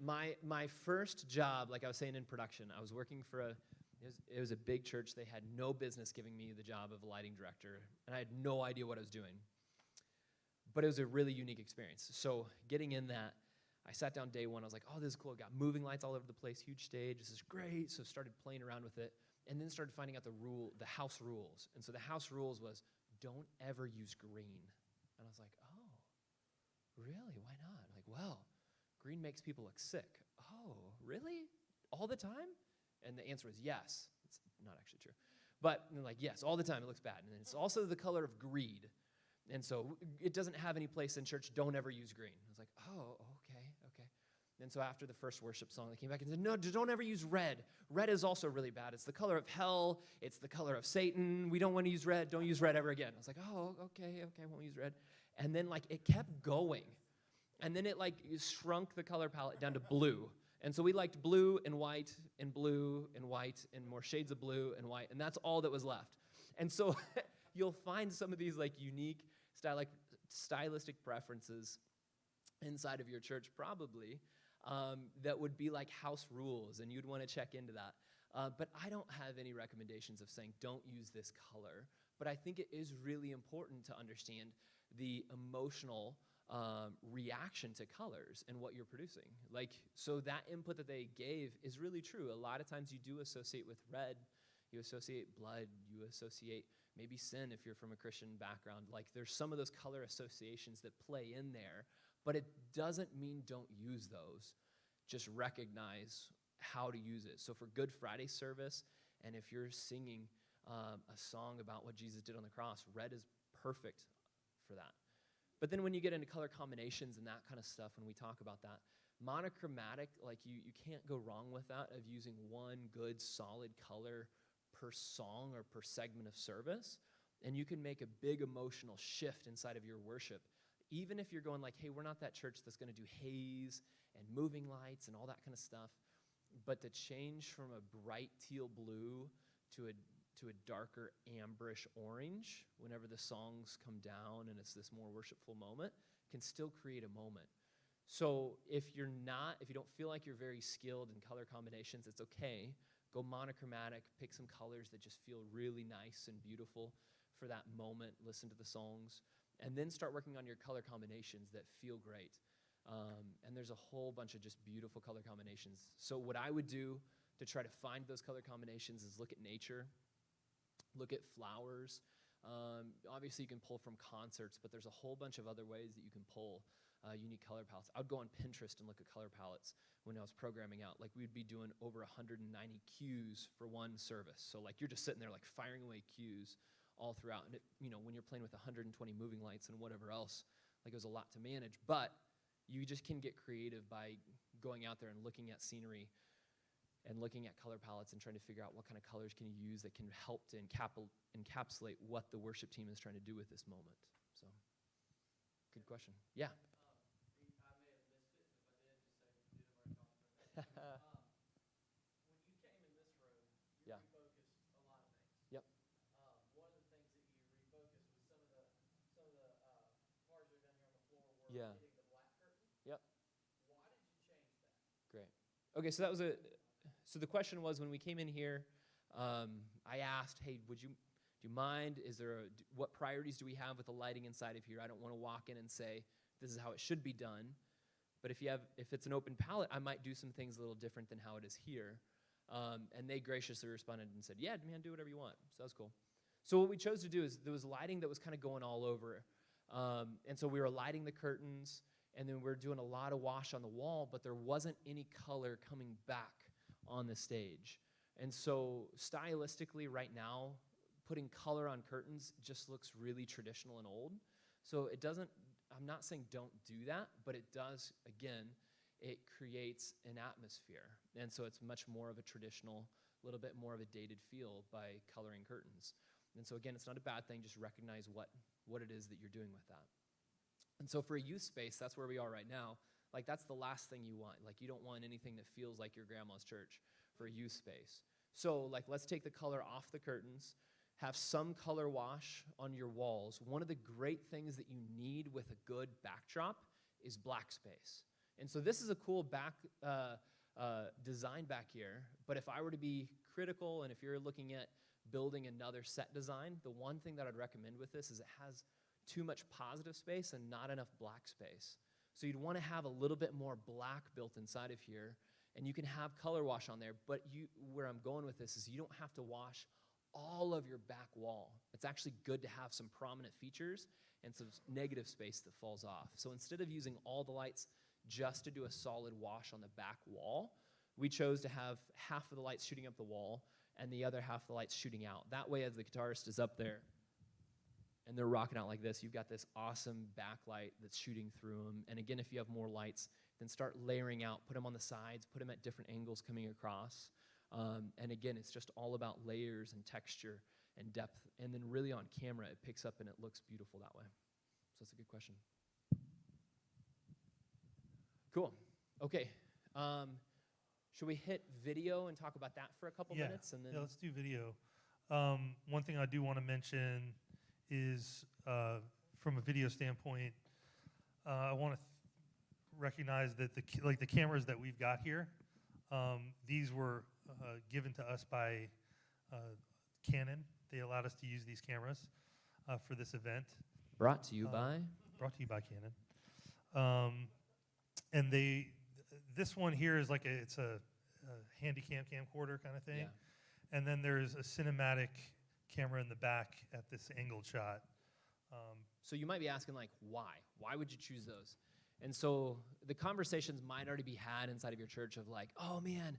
my first job, like I was saying in production, I was working for it was a big church. They had no business giving me the job of a lighting director, and I had no idea what I was doing. But it was a really unique experience. So getting in that, I sat down day one. I was like, oh, this is cool. Got moving lights all over the place, huge stage. This is great. So started playing around with it, and then started finding out the house rules. And so the house rules was, don't ever use green. And I was like, oh, really? Why not? I'm like, well, green makes people look sick. Oh, really? All the time? And the answer was yes. It's not actually true. But like, yes, all the time it looks bad. And it's also the color of greed. And so it doesn't have any place in church. Don't ever use green. I was like, oh, okay. And so after the first worship song, they came back and said, no, don't ever use red. Red is also really bad. It's the color of hell. It's the color of Satan. We don't want to use red. Don't use red ever again. I was like, oh, okay, I won't use red. And then like it kept going. And then it like shrunk the color palette down to blue. And so we liked blue and white and blue and white and more shades of blue and white. And that's all that was left. And so you'll find some of these like unique stylistic preferences inside of your church probably, that would be like house rules, and you'd want to check into that. But I don't have any recommendations of saying don't use this color. But I think it is really important to understand the emotional reaction to colors and what you're producing. Like, so that input that they gave is really true. A lot of times you do associate with red, you associate blood, you associate maybe sin if you're from a Christian background. Like, there's some of those color associations that play in there, but it doesn't mean don't use those. Just recognize how to use it. So for Good Friday service, and if you're singing a song about what Jesus did on the cross, red is perfect for that. But then when you get into color combinations and that kind of stuff, when we talk about that, monochromatic, like you can't go wrong with that, of using one good solid color per song or per segment of service. And you can make a big emotional shift inside of your worship. Even if you're going like, hey, we're not that church that's going to do haze and moving lights and all that kind of stuff, but to change from a bright teal blue to a darker amberish orange whenever the songs come down and it's this more worshipful moment can still create a moment. So if you don't feel like you're very skilled in color combinations, it's okay. Go monochromatic, pick some colors that just feel really nice and beautiful for that moment. Listen to the songs. And then start working on your color combinations that feel great. And there's a whole bunch of just beautiful color combinations. So what I would do to try to find those color combinations is look at nature, look at flowers. Obviously, you can pull from concerts, but there's a whole bunch of other ways that you can pull unique color palettes. I would go on Pinterest and look at color palettes when I was programming out. Like, we'd be doing over 190 cues for one service. So, like, you're just sitting there, like, firing away cues all throughout. And, when you're playing with 120 moving lights and whatever else, like, it was a lot to manage. But you just can get creative by going out there and looking at scenery and looking at color palettes and trying to figure out what kind of colors can you use that can help to encapsulate what the worship team is trying to do with this moment. So, good question. Yeah. I may have missed it. If I did, just say you did it right off. When you came in this room, you Yeah. refocused a lot of things. Yep. One of the things that you refocused was some of the cars that are down here on the floor were Yeah. hitting the black curtain. Yep. Why did you change that? Great. Okay, so the question was, when we came in here, I asked, hey, do you mind? What priorities do we have with the lighting inside of here? I don't want to walk in and say, this is how it should be done. But if it's an open palette, I might do some things a little different than how it is here. And they graciously responded and said, yeah, man, do whatever you want. So that was cool. So what we chose to do is there was lighting that was kind of going all over. And so we were lighting the curtains, and then we were doing a lot of wash on the wall, but there wasn't any color coming back on the stage. And so stylistically right now, putting color on curtains just looks really traditional and old. So it doesn't, I'm not saying don't do that, but it does, again, it creates an atmosphere. And so it's much more of a traditional, a little bit more of a dated feel by coloring curtains. And so again, it's not a bad thing, just recognize what it is that you're doing with that. And so for a youth space, that's where we are right now. Like that's the last thing you want. Like you don't want anything that feels like your grandma's church for a youth space. So like let's take the color off the curtains, have some color wash on your walls. One of the great things that you need with a good backdrop is black space. And so this is a cool design back here, but if I were to be critical and if you're looking at building another set design, the one thing that I'd recommend with this is it has too much positive space and not enough black space. So you'd want to have a little bit more black built inside of here, and you can have color wash on there, but where I'm going with this is you don't have to wash all of your back wall. It's actually good to have some prominent features and some negative space that falls off. So instead of using all the lights just to do a solid wash on the back wall, we chose to have half of the lights shooting up the wall and the other half of the lights shooting out. That way, as the guitarist is up there and they're rocking out like this, you've got this awesome backlight that's shooting through them. And again, if you have more lights, then start layering out, put them on the sides, put them at different angles coming across. And again, it's just all about layers and texture and depth. And then really on camera, it picks up and it looks beautiful that way. So that's a good question. Cool. Okay. Should we hit video and talk about that for a couple minutes? And then yeah, let's do video. One thing I do want to mention is from a video standpoint, I want to recognize that the cameras that we've got here, these were given to us by Canon. They allowed us to use these cameras for this event. Brought to you by? Brought to you by Canon. And this one here is like it's a handy-cam camcorder kind of thing. Yeah. And then there's a cinematic camera in the back at this angled shot. So you might be asking, like, why? Why would you choose those? And so the conversations might already be had inside of your church of like, oh, man,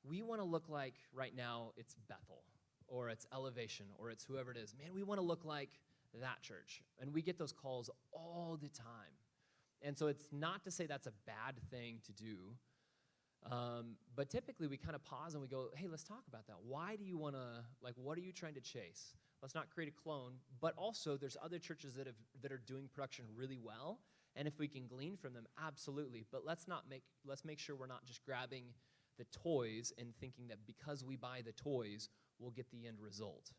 we want to look like right now it's Bethel or it's Elevation or it's whoever it is. Man, we want to look like that church. And we get those calls all the time. And so it's not to say that's a bad thing to do, but typically we kind of pause and we go, hey, let's talk about that. Why do you want to, like, what are you trying to chase? Let's not create a clone, but also there's other churches that are doing production really well, and if we can glean from them, absolutely. But let's make sure we're not just grabbing the toys and thinking that because we buy the toys, we'll get the end result.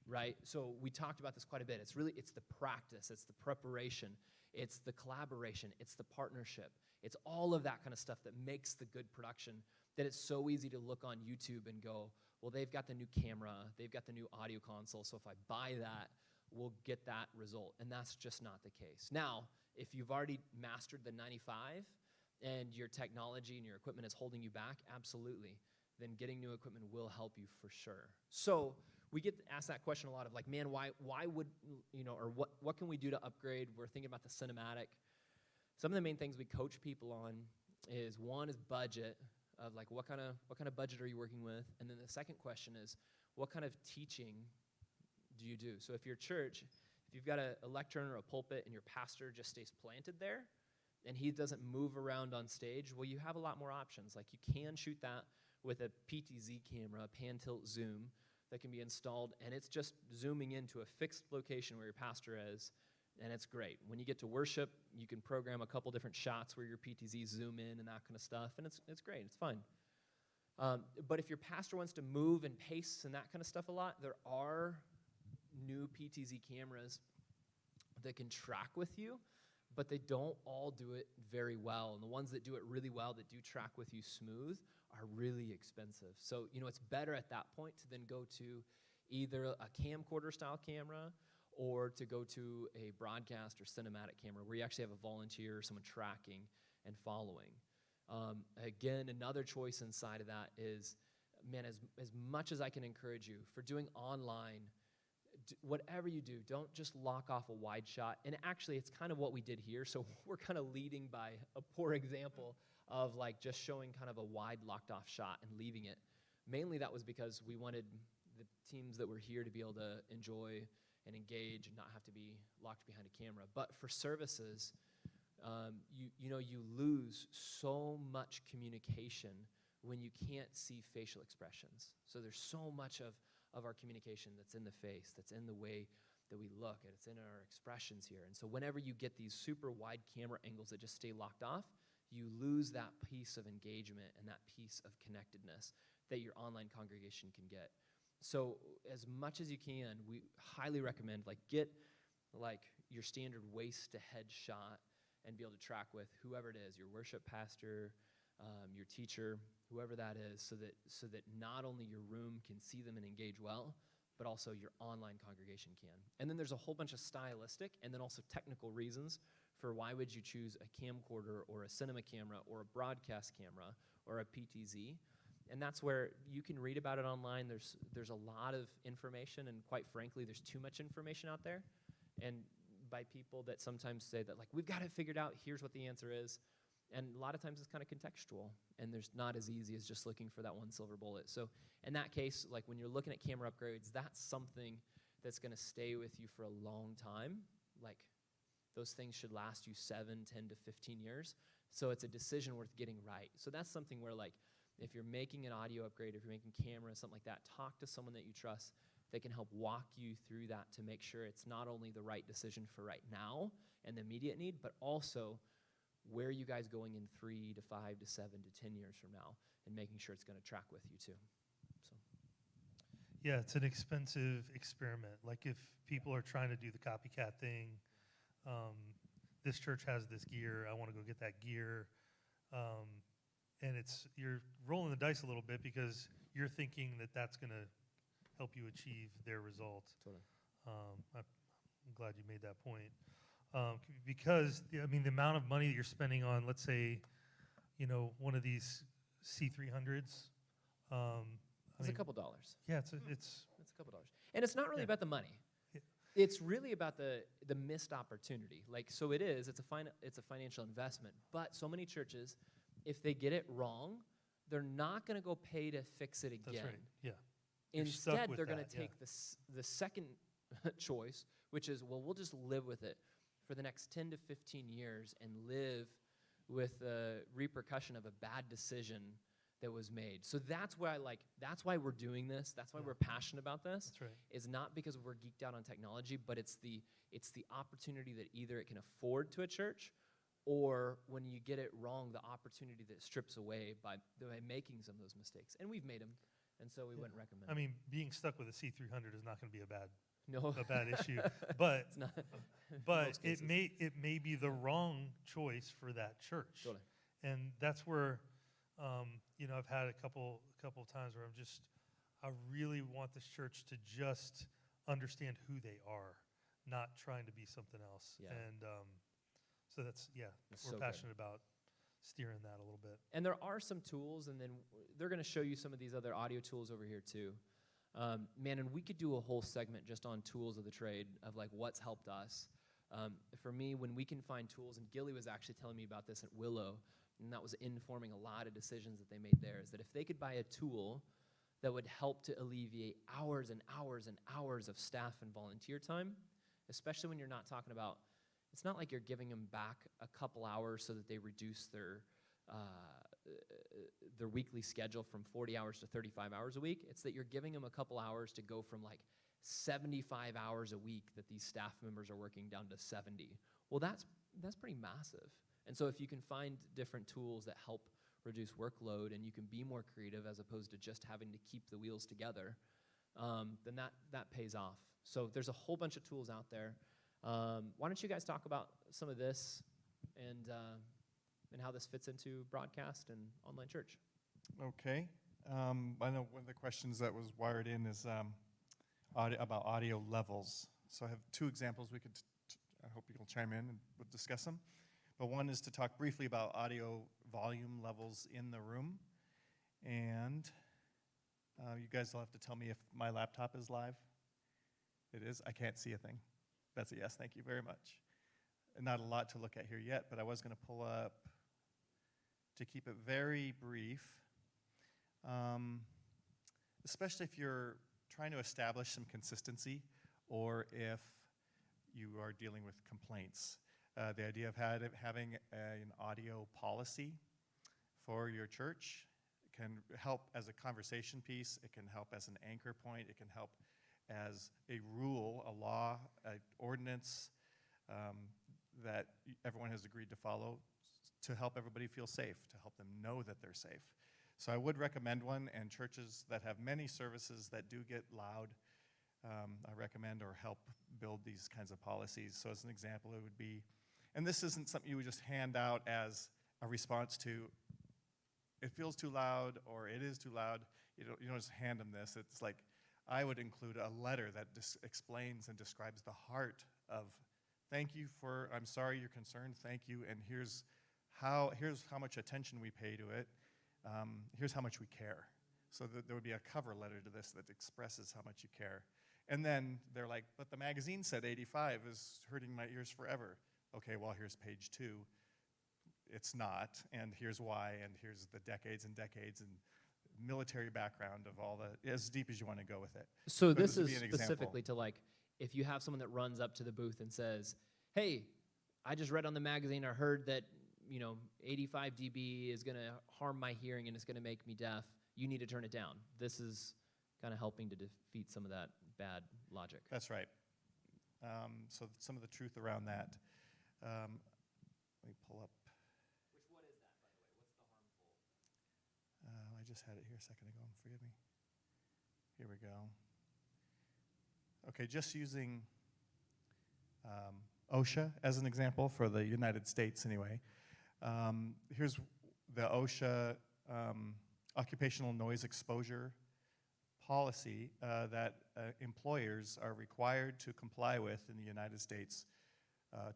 Right? So we talked about this quite a bit. It's the practice, it's the preparation, it's the collaboration, it's the partnership. It's all of that kind of stuff that makes the good production, that it's so easy to look on YouTube and go, well, they've got the new camera, they've got the new audio console, so if I buy that, we'll get that result. And that's just not the case. Now, if you've already mastered the 95 and your technology and your equipment is holding you back, absolutely, then getting new equipment will help you for sure. So we get asked that question a lot of like, man, why would, or what can we do to upgrade? We're thinking about the cinematic. Some of the main things we coach people on is, one is budget, of like what kind of budget are you working with? And then the second question is, what kind of teaching do you do? So if your church, if you've got a lectern or a pulpit and your pastor just stays planted there and he doesn't move around on stage, well, you have a lot more options. Like you can shoot that with a PTZ camera, pan tilt zoom, that can be installed, and it's just zooming into a fixed location where your pastor is, and it's great. When you get to worship, you can program a couple different shots where your PTZ zoom in and that kind of stuff, and it's great, it's fun. But if your pastor wants to move and pace and that kind of stuff a lot, there are new PTZ cameras that can track with you, but they don't all do it very well. And the ones that do it really well, that do track with you smooth, are really expensive. So, it's better at that point to then go to either a camcorder style camera or to go to a broadcast or cinematic camera where you actually have a volunteer or someone tracking and following. Again, another choice inside of that is, man, as much as I can encourage you for doing online, whatever you do, don't just lock off a wide shot. And actually, it's kind of what we did here. So we're kind of leading by a poor example of like just showing kind of a wide locked off shot and leaving it. Mainly that was because we wanted the teams that were here to be able to enjoy and engage and not have to be locked behind a camera. But for services, you lose so much communication when you can't see facial expressions. So there's so much of our communication that's in the face, that's in the way that we look, and it's in our expressions here. And so whenever you get these super wide camera angles that just stay locked off, you lose that piece of engagement and that piece of connectedness that your online congregation can get. So as much as you can, we highly recommend get your standard waist to head shot and be able to track with whoever it is, your worship pastor, your teacher, whoever that is, so that not only your room can see them and engage well, but also your online congregation can. And then there's a whole bunch of stylistic and then also technical reasons for why would you choose a camcorder or a cinema camera or a broadcast camera or a PTZ. And that's where you can read about it online. There's a lot of information, and quite frankly, there's too much information out there. And by people that sometimes say that, we've got it figured out, here's what the answer is. And a lot of times it's kind of contextual, and there's not as easy as just looking for that one silver bullet. So in that case, when you're looking at camera upgrades, that's something that's going to stay with you for a long time. Those things should last you 7, 10 to 15 years. So it's a decision worth getting right. So that's something where if you're making an audio upgrade, if you're making cameras, something like that, talk to someone that you trust that can help walk you through that to make sure it's not only the right decision for right now and the immediate need, but also where are you guys going in 3 to 5 to 7 to 10 years from now, and making sure it's going to track with you too. So. Yeah, it's an expensive experiment. If people are trying to do the copycat thing, this church has this gear, I want to go get that gear. And you're rolling the dice a little bit because you're thinking that that's going to help you achieve their results. Totally. I'm glad you made that point. Because, the amount of money that you're spending on, let's say, one of these C300s. It's a couple dollars. Yeah, it's It's a couple dollars. And it's not really about the money. Yeah. It's really about the missed opportunity. It's a financial investment. But so many churches, if they get it wrong, they're not going to go pay to fix it again. That's right, yeah. You're stuck Instead, with they're going that, to take the second choice, which is, we'll just live with it for the next 10 to 15 years and live with the repercussion of a bad decision that was made. So that's why we're doing this. That's why we're passionate about this. That's right. It's not because we're geeked out on technology, but it's the opportunity that either it can afford to a church, or when you get it wrong, the opportunity that strips away by making some of those mistakes. And we've made them, and so we wouldn't recommend it. Being stuck with a C300 is not going to be a bad issue, but It's not. but it may be the wrong choice for that church. Totally. And that's where I've had a couple of times where I really want this church to just understand who they are, not trying to be something else. Yeah. And so That's we're so passionate about steering that a little bit. And there are some tools, and then they're going to show you some of these other audio tools over here too. And we could do a whole segment just on tools of the trade of what's helped us. For me, when we can find tools, and Gilly was actually telling me about this at Willow, and that was informing a lot of decisions that they made there, is that if they could buy a tool that would help to alleviate hours and hours and hours of staff and volunteer time, especially when you're not talking about, it's not like you're giving them back a couple hours so that they reduce their weekly schedule from 40 hours to 35 hours a week. It's that you're giving them a couple hours to go from 75 hours a week that these staff members are working down to 70. Well, that's pretty massive. And so if you can find different tools that help reduce workload and you can be more creative as opposed to just having to keep the wheels together, then that pays off. So there's a whole bunch of tools out there. Why don't you guys talk about some of this and how this fits into broadcast and online church? Okay. I know one of the questions that was wired in is about audio levels. So I have two examples we could, I hope you'll chime in and we'll discuss them. But one is to talk briefly about audio volume levels in the room. And you guys will have to tell me if my laptop is live. It is? I can't see a thing. That's a yes, thank you very much. Not a lot to look at here yet, but I was gonna pull up, to keep it very brief, especially if you're trying to establish some consistency or if you are dealing with complaints. The idea of having an audio policy for your church can help as a conversation piece. It can help as an anchor point. It can help as a rule, a law, an ordinance that everyone has agreed to follow to help everybody feel safe, to help them know that they're safe. So I would recommend one, and churches that have many services that do get loud, I recommend or help build these kinds of policies. So as an example, it would be, and this isn't something you would just hand out as a response to, it feels too loud or it is too loud. You don't just hand them this. It's like, I would include a letter that explains and describes the heart of, thank you for, I'm sorry you're concerned, thank you, and here's how much attention we pay to it. Here's how much we care. So there would be a cover letter to this that expresses how much you care. And then they're like, but the magazine said 85 is hurting my ears forever. Okay, well, here's page 2. It's not, and here's why, and here's the decades and decades and military background of all the, as deep as you want to go with it. So But this would is be an example. specifically to like, if you have someone that runs up to the booth and says, hey, I just read on the magazine or heard that, 85 dB is going to harm my hearing and it's going to make me deaf. You need to turn it down. This is kind of helping to defeat some of that bad logic. That's right. So some of the truth around that. Let me pull up. What is that, by the way? What's the harmful? I just had it here a second ago. Forgive me. Here we go. Okay, just using OSHA as an example for the United States anyway. Here's the OSHA occupational noise exposure policy that employers are required to comply with in the United States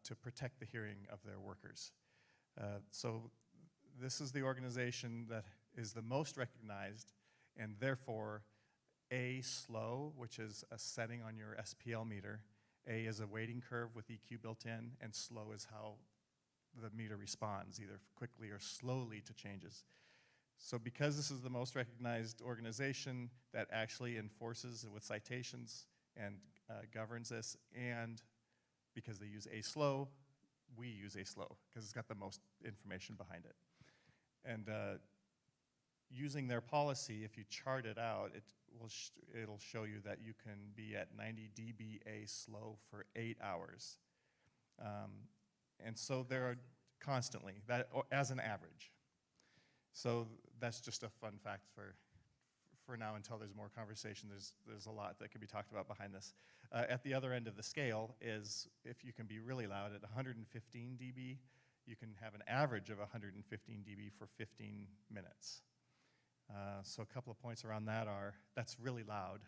to protect the hearing of their workers. So this is the organization that is the most recognized, and therefore A, slow, which is a setting on your SPL meter. A is a weighting curve with EQ built in, and slow is how the meter responds, either quickly or slowly to changes. So because this is the most recognized organization that actually enforces with citations and governs this, and because they use A slow, we use A slow, because it's got the most information behind it. And using their policy, if you chart it out, it'll show you that you can be at 90 dBA slow for 8 hours. And so there are constantly, as an average. So that's just a fun fact for now until there's more conversation. There's a lot that can be talked about behind this. At the other end of the scale is if you can be really loud at 115 dB, you can have an average of 115 dB for 15 minutes. So a couple of points around that are, that's really loud,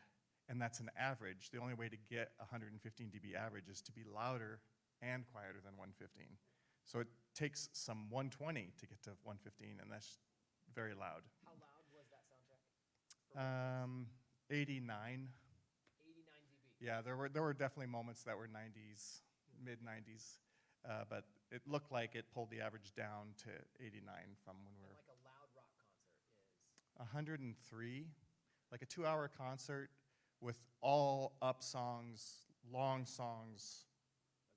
and that's an average. The only way to get 115 dB average is to be louder and quieter than 115. So it takes some 120 to get to 115, and that's very loud. How loud was that sound check? 89. 89 dB. Yeah, there were definitely moments that were 90s, mid-90s, but it looked like it pulled the average down to 89 from when we were. Like a loud rock concert is? 103, like a 2-hour concert with all up songs, long songs.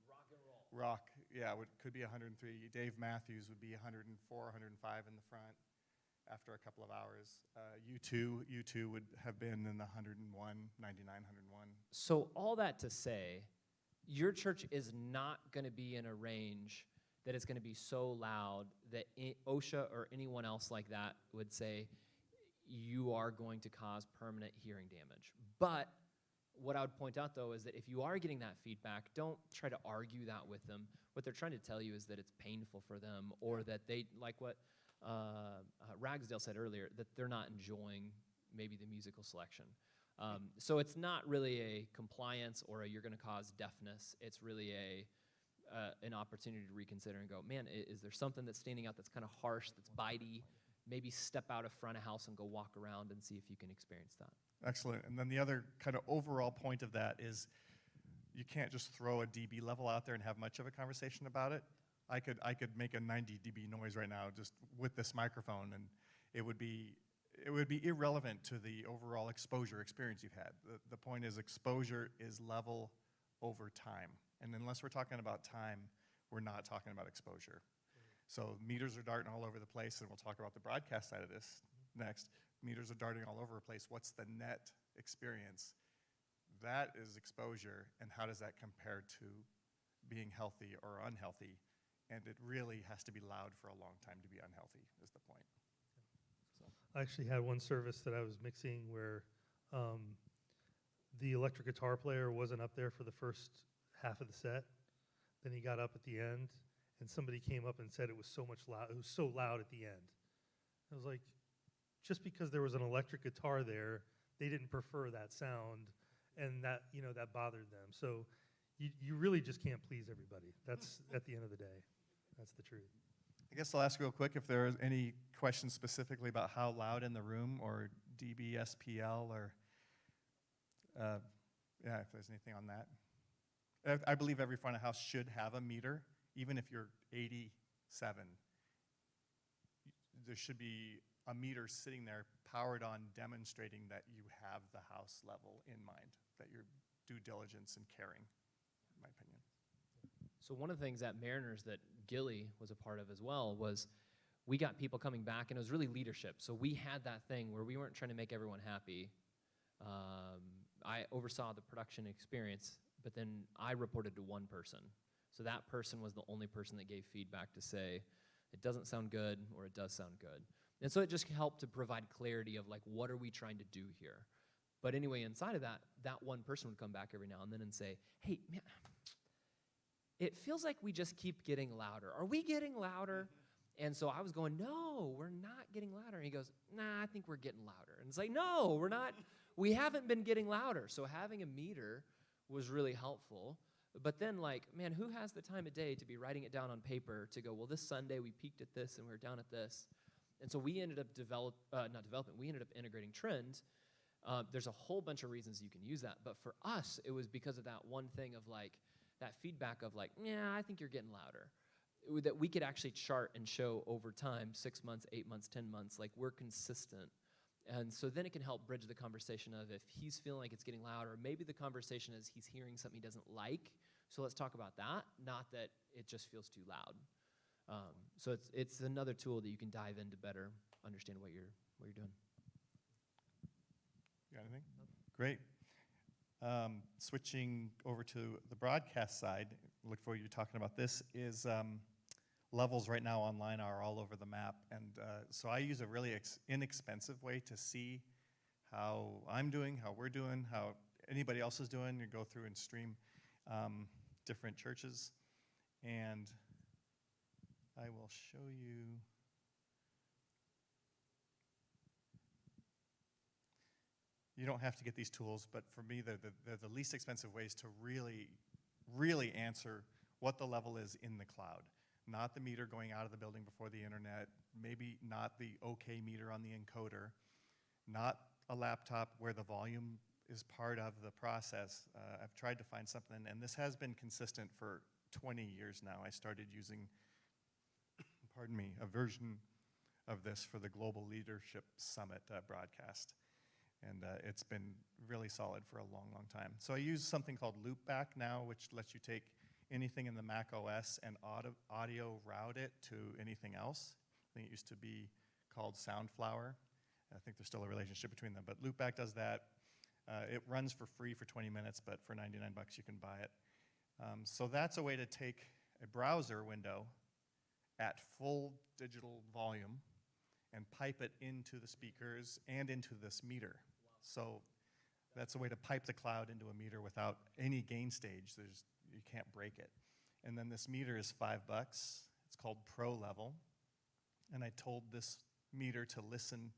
Like rock and roll. Rock, yeah, could be 103. Dave Matthews would be 104, 105 in the front after a couple of hours. U2 would have been in the 101, 99, 101. So all that to say, your church is not going to be in a range that is going to be so loud that OSHA or anyone else like that would say you are going to cause permanent hearing damage. But what I would point out, though, is that if you are getting that feedback, don't try to argue that with them. What they're trying to tell you is that it's painful for them, or that they, like what Ragsdale said earlier, that they're not enjoying maybe the musical selection. So it's not really a compliance or a you're going to cause deafness. It's really an opportunity to reconsider and go, man, is there something that's standing out that's kind of harsh, that's bitey? Maybe step out of front of house and go walk around and see if you can experience that. Excellent. And then the other kind of overall point of that is you can't just throw a dB level out there and have much of a conversation about it. I could make a 90 dB noise right now just with this microphone, and it would be irrelevant to the overall exposure experience you've had. The point is exposure is level over time. And unless we're talking about time, we're not talking about exposure. So meters are darting all over the place, and we'll talk about the broadcast side of this next. Meters are darting all over the place. What's the net experience? That is exposure, and how does that compare to being healthy or unhealthy? And it really has to be loud for a long time to be unhealthy, is the point. So. I actually had one service that I was mixing where the electric guitar player wasn't up there for the first half of the set. Then he got up at the end, and somebody came up and said it was so loud. It was so loud at the end. I was like, just because there was an electric guitar there, they didn't prefer that sound, and that that bothered them. So you really just can't please everybody. That's at the end of the day. That's the truth. I guess I'll ask real quick if there are any questions specifically about how loud in the room or dB, SPL, or if there's anything on that. I believe every front of house should have a meter, even if you're 87. There should be a meter sitting there powered on, demonstrating that you have the house level in mind, that your due diligence and caring, in my opinion. So one of the things at Mariners that Gilly was a part of as well was we got people coming back, and it was really leadership. So we had that thing where we weren't trying to make everyone happy. I oversaw the production experience, but then I reported to one person. So that person was the only person that gave feedback to say, it doesn't sound good or it does sound good. And so it just helped to provide clarity of like, what are we trying to do here? But anyway, inside of that, that one person would come back every now and then and say, hey, man, it feels like we just keep getting louder. Are we getting louder? And so I was going, no, we're not getting louder. And he goes, nah, I think we're getting louder. And it's like, no, we're not. We haven't been getting louder. So having a meter was really helpful. But then, like, man, who has the time of day to be writing it down on paper to go, well, this Sunday we peaked at this and we were down at this. And so we ended up we ended up integrating Trend. There's a whole bunch of reasons you can use that. But for us, it was because of that one thing of like, that feedback of like, yeah, I think you're getting louder. That we could actually chart and show over time, 6 months, 8 months, 10 months, like we're consistent. And so then it can help bridge the conversation of if he's feeling like it's getting louder, maybe the conversation is he's hearing something he doesn't like. So let's talk about that, not that it just feels too loud. So it's another tool that you can dive into better, understand what you're doing. You got anything? No. Great. Switching over to the broadcast side, look forward to you talking about this, is levels right now online are all over the map. And so I use a really inexpensive way to see how I'm doing, how we're doing, how anybody else is doing. You go through and stream different churches. And I will show you. You don't have to get these tools, but for me, they're the least expensive ways to really answer what the level is in the cloud. Not the meter going out of the building before the internet, maybe not the OK meter on the encoder, not a laptop where the volume is part of the process. I've tried to find something, and this has been consistent for 20 years now. I started using, a version of this for the Global Leadership Summit broadcast. And it's been really solid for a long, long time. So I use something called Loopback now, which lets you take anything in the Mac OS and audio route it to anything else. I think it used to be called Soundflower. I think there's still a relationship between them. But Loopback does that. It runs for free for 20 minutes, but for $99 you can buy it. So that's a way to take a browser window at full digital volume and pipe it into the speakers and into this meter. So that's a way to pipe the cloud into a meter without any gain stage. You can't break it. And then this meter is $5. It's called Pro Level. And I told this meter to listen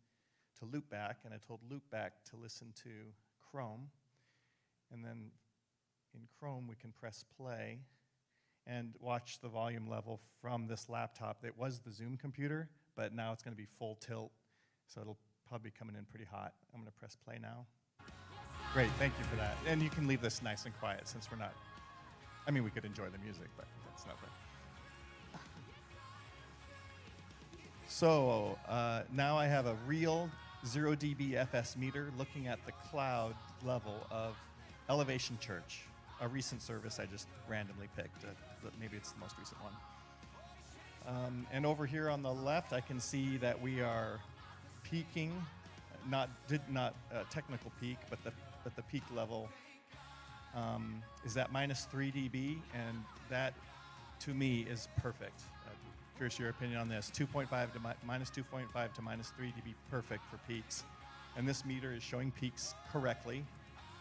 to Loopback, and I told Loopback to listen to Chrome. And then in Chrome, we can press play and watch the volume level from this laptop. It was the Zoom computer, but now it's going to be full tilt, so it'll probably be coming in pretty hot. I'm going to press play now. Great, thank you for that. And you can leave this nice and quiet since we're not, I mean, we could enjoy the music, but that's not the. So now I have a real 0 dB FS meter looking at the cloud level of Elevation Church, a recent service I just randomly picked. Maybe it's the most recent one. And over here on the left, I can see that we are peaking, not technical peak, but the peak level is at -3 dB, and that to me is perfect. Curious your opinion on this. 2.5 to -2.5 to -3 dB, perfect for peaks. And this meter is showing peaks correctly.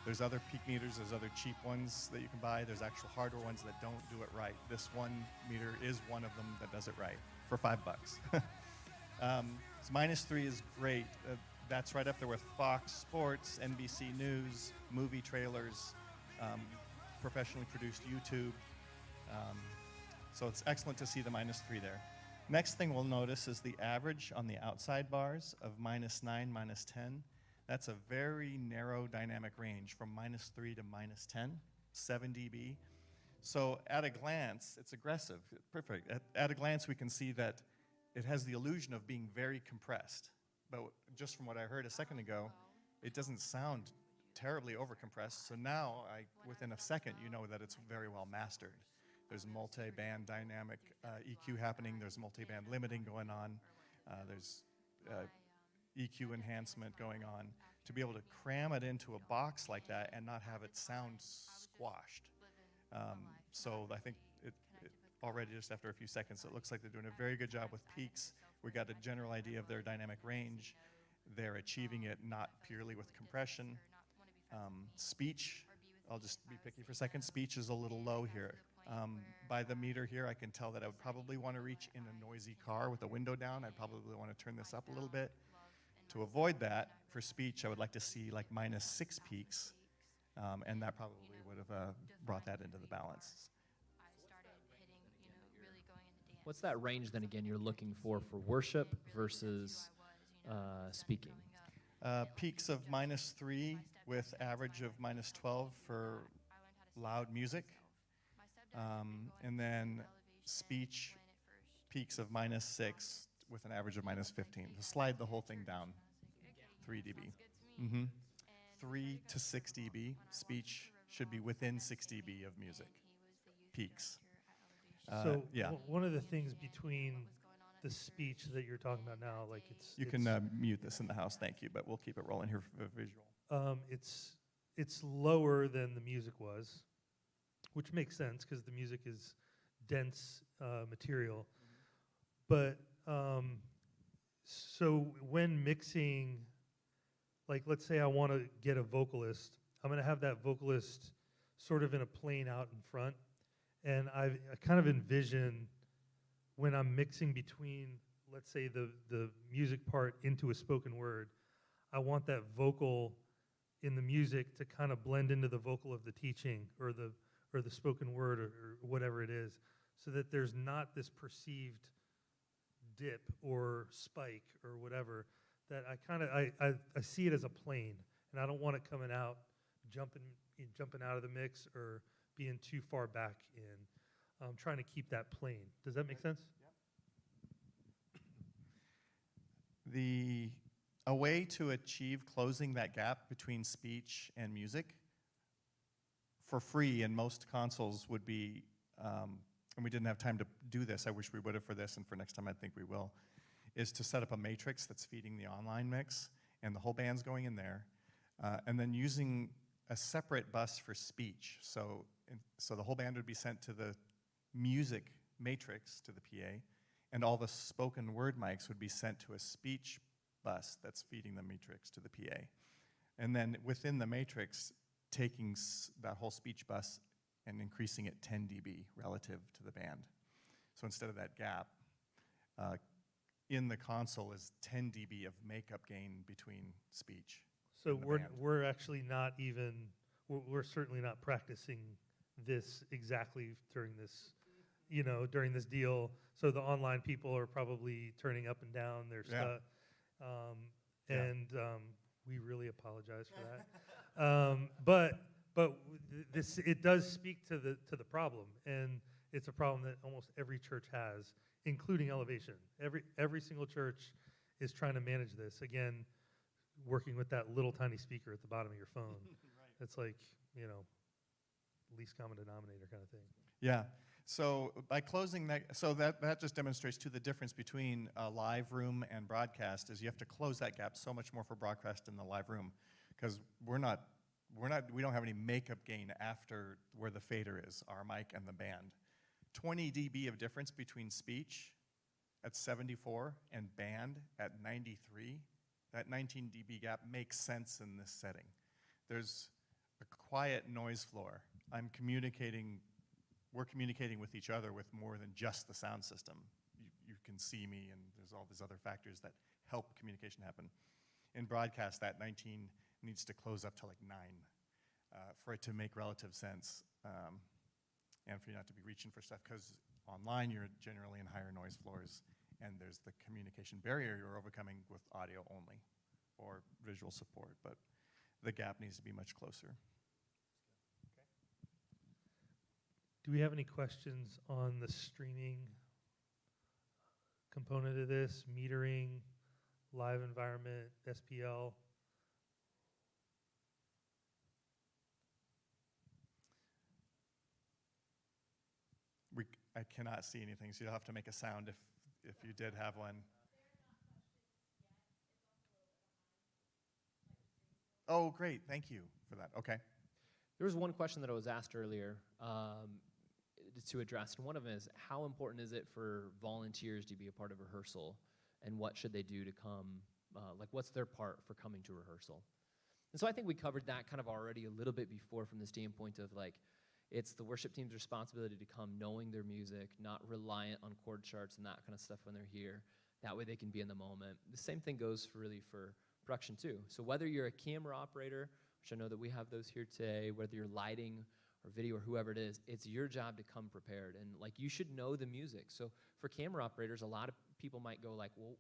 There's other peak meters, there's other cheap ones that you can buy. There's actual hardware ones that don't do it right. This one meter is one of them that does it right for $5. So -3 is great. That's right up there with Fox Sports, NBC News, movie trailers, professionally produced YouTube. So it's excellent to see the -3 there. Next thing we'll notice is the average on the outside bars of -9, -10. That's a very narrow dynamic range from -3 to -10, 7 dB. So at a glance, it's aggressive, perfect. At a glance, we can see that it has the illusion of being very compressed. But just from what I heard a second ago, it doesn't sound terribly overcompressed. So now, within a second, you know that it's very well mastered. There's multi-band dynamic EQ happening. There's multi-band limiting going on. There's EQ enhancement going on. To be able to cram it into a box like that and not have it sound squashed. So I think it already, just after a few seconds, it looks like they're doing a very good job with peaks. We got a general idea of their dynamic range. They're achieving it not purely with compression. Speech, I'll just be picky for a second. Speech is a little low here. By the meter here, I can tell that I would probably want to reach in a noisy car with the window down. I'd probably want to turn this up a little bit. To avoid that, for speech, I would like to see like -6 peaks, and that probably would have brought that into the balance. What's that range then again you're looking for worship versus speaking? Peaks of -3 with average of -12 for loud music. And then speech peaks of -6 with an average of -15. To slide the whole thing down 3 dB. 3 to 6 dB. Speech should be within 6 dB of music. Peaks. So yeah. One of the things between the speech that you're talking about now, like You can mute this in the house, thank you, but we'll keep it rolling here for the visual. It's lower than the music was, which makes sense because the music is dense material. But so when mixing, like let's say I want to get a vocalist, I'm going to have that vocalist sort of in a plane out in front. And I kind of envision when I'm mixing between, let's say, the music part into a spoken word, I want that vocal in the music to kind of blend into the vocal of the teaching or the spoken word or whatever it is, so that there's not this perceived dip or spike or whatever. That I see it as a plane, and I don't want it coming out, jumping out of the mix or being too far back in. I'm trying to keep that plane. Does that make sense? A way to achieve closing that gap between speech and music for free in most consoles would be, and we didn't have time to do this, I wish we would have for this, and for next time I think we will, is to set up a matrix that's feeding the online mix, and the whole band's going in there, and then using a separate bus for speech. So the whole band would be sent to the music matrix, to the PA, and all the spoken word mics would be sent to a speech bus that's feeding the matrix to the PA. And then within the matrix, taking that whole speech bus and increasing it 10 dB relative to the band. So instead of that gap, in the console is 10 dB of makeup gain between speech. So in the we're band. we're actually not even we're certainly not practicing this exactly during this, during this deal. So the online people are probably turning up and down their Yeah. stuff, Yeah. and we really apologize for that. But this it does speak to the problem, and it's a problem that almost every church has, including Elevation. Every single church is trying to manage this. Again, working with that little tiny speaker at the bottom of your phone. It's like, least common denominator kind of thing. Yeah. So by closing that, so that just demonstrates too the difference between a live room and broadcast is you have to close that gap so much more for broadcast in the live room, because we don't have any makeup gain after where the fader is, our mic and the band. 20 dB of difference between speech at 74 and band at 93. That 19 dB gap makes sense in this setting. There's a quiet noise floor. We're communicating with each other with more than just the sound system. You can see me, and there's all these other factors that help communication happen. In broadcast, that 19 needs to close up to like 9 for it to make relative sense, and for you not to be reaching for stuff, because online you're generally in higher noise floors, and there's the communication barrier you're overcoming with audio only or visual support, but the gap needs to be much closer. Do we have any questions on the streaming component of this, metering, live environment, SPL? I cannot see anything, so you'll have to make a sound if you did have one. Oh, great, thank you for that, okay. There was one question that I was asked earlier to address, and one of them is, how important is it for volunteers to be a part of rehearsal, and what should they do to come, what's their part for coming to rehearsal? And so I think we covered that kind of already a little bit before, from the standpoint of it's the worship team's responsibility to come knowing their music, not reliant on chord charts and that kind of stuff when they're here. That way they can be in the moment. The same thing goes for production too. So whether you're a camera operator, which I know that we have those here today, whether you're lighting or video or whoever it is, it's your job to come prepared. And you should know the music. So for camera operators, a lot of people might go well,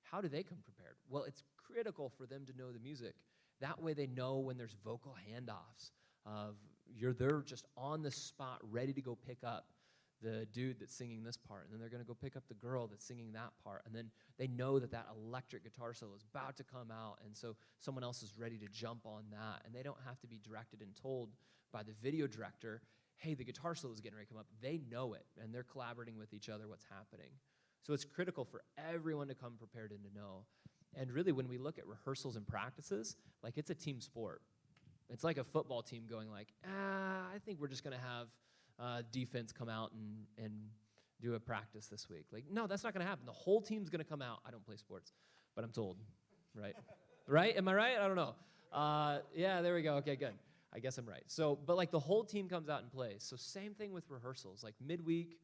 how do they come prepared? Well, it's critical for them to know the music. That way they know when there's vocal handoffs of they're just on the spot ready to go pick up the dude that's singing this part, and then they're going to go pick up the girl that's singing that part, and then they know that electric guitar solo is about to come out, and so someone else is ready to jump on that, and they don't have to be directed and told by the video director, hey, the guitar solo is getting ready to come up. They know it, and they're collaborating with each other what's happening. So it's critical for everyone to come prepared and to know. And really, when we look at rehearsals and practices, it's a team sport. It's like a football team going I think we're just going to have defense come out and do a practice this week. No, that's not going to happen. The whole team's going to come out. I don't play sports, but I'm told, right? Right? Am I right? I don't know. Yeah, there we go. Okay, good. I guess I'm right. So, but the whole team comes out and plays. So same thing with rehearsals, midweek,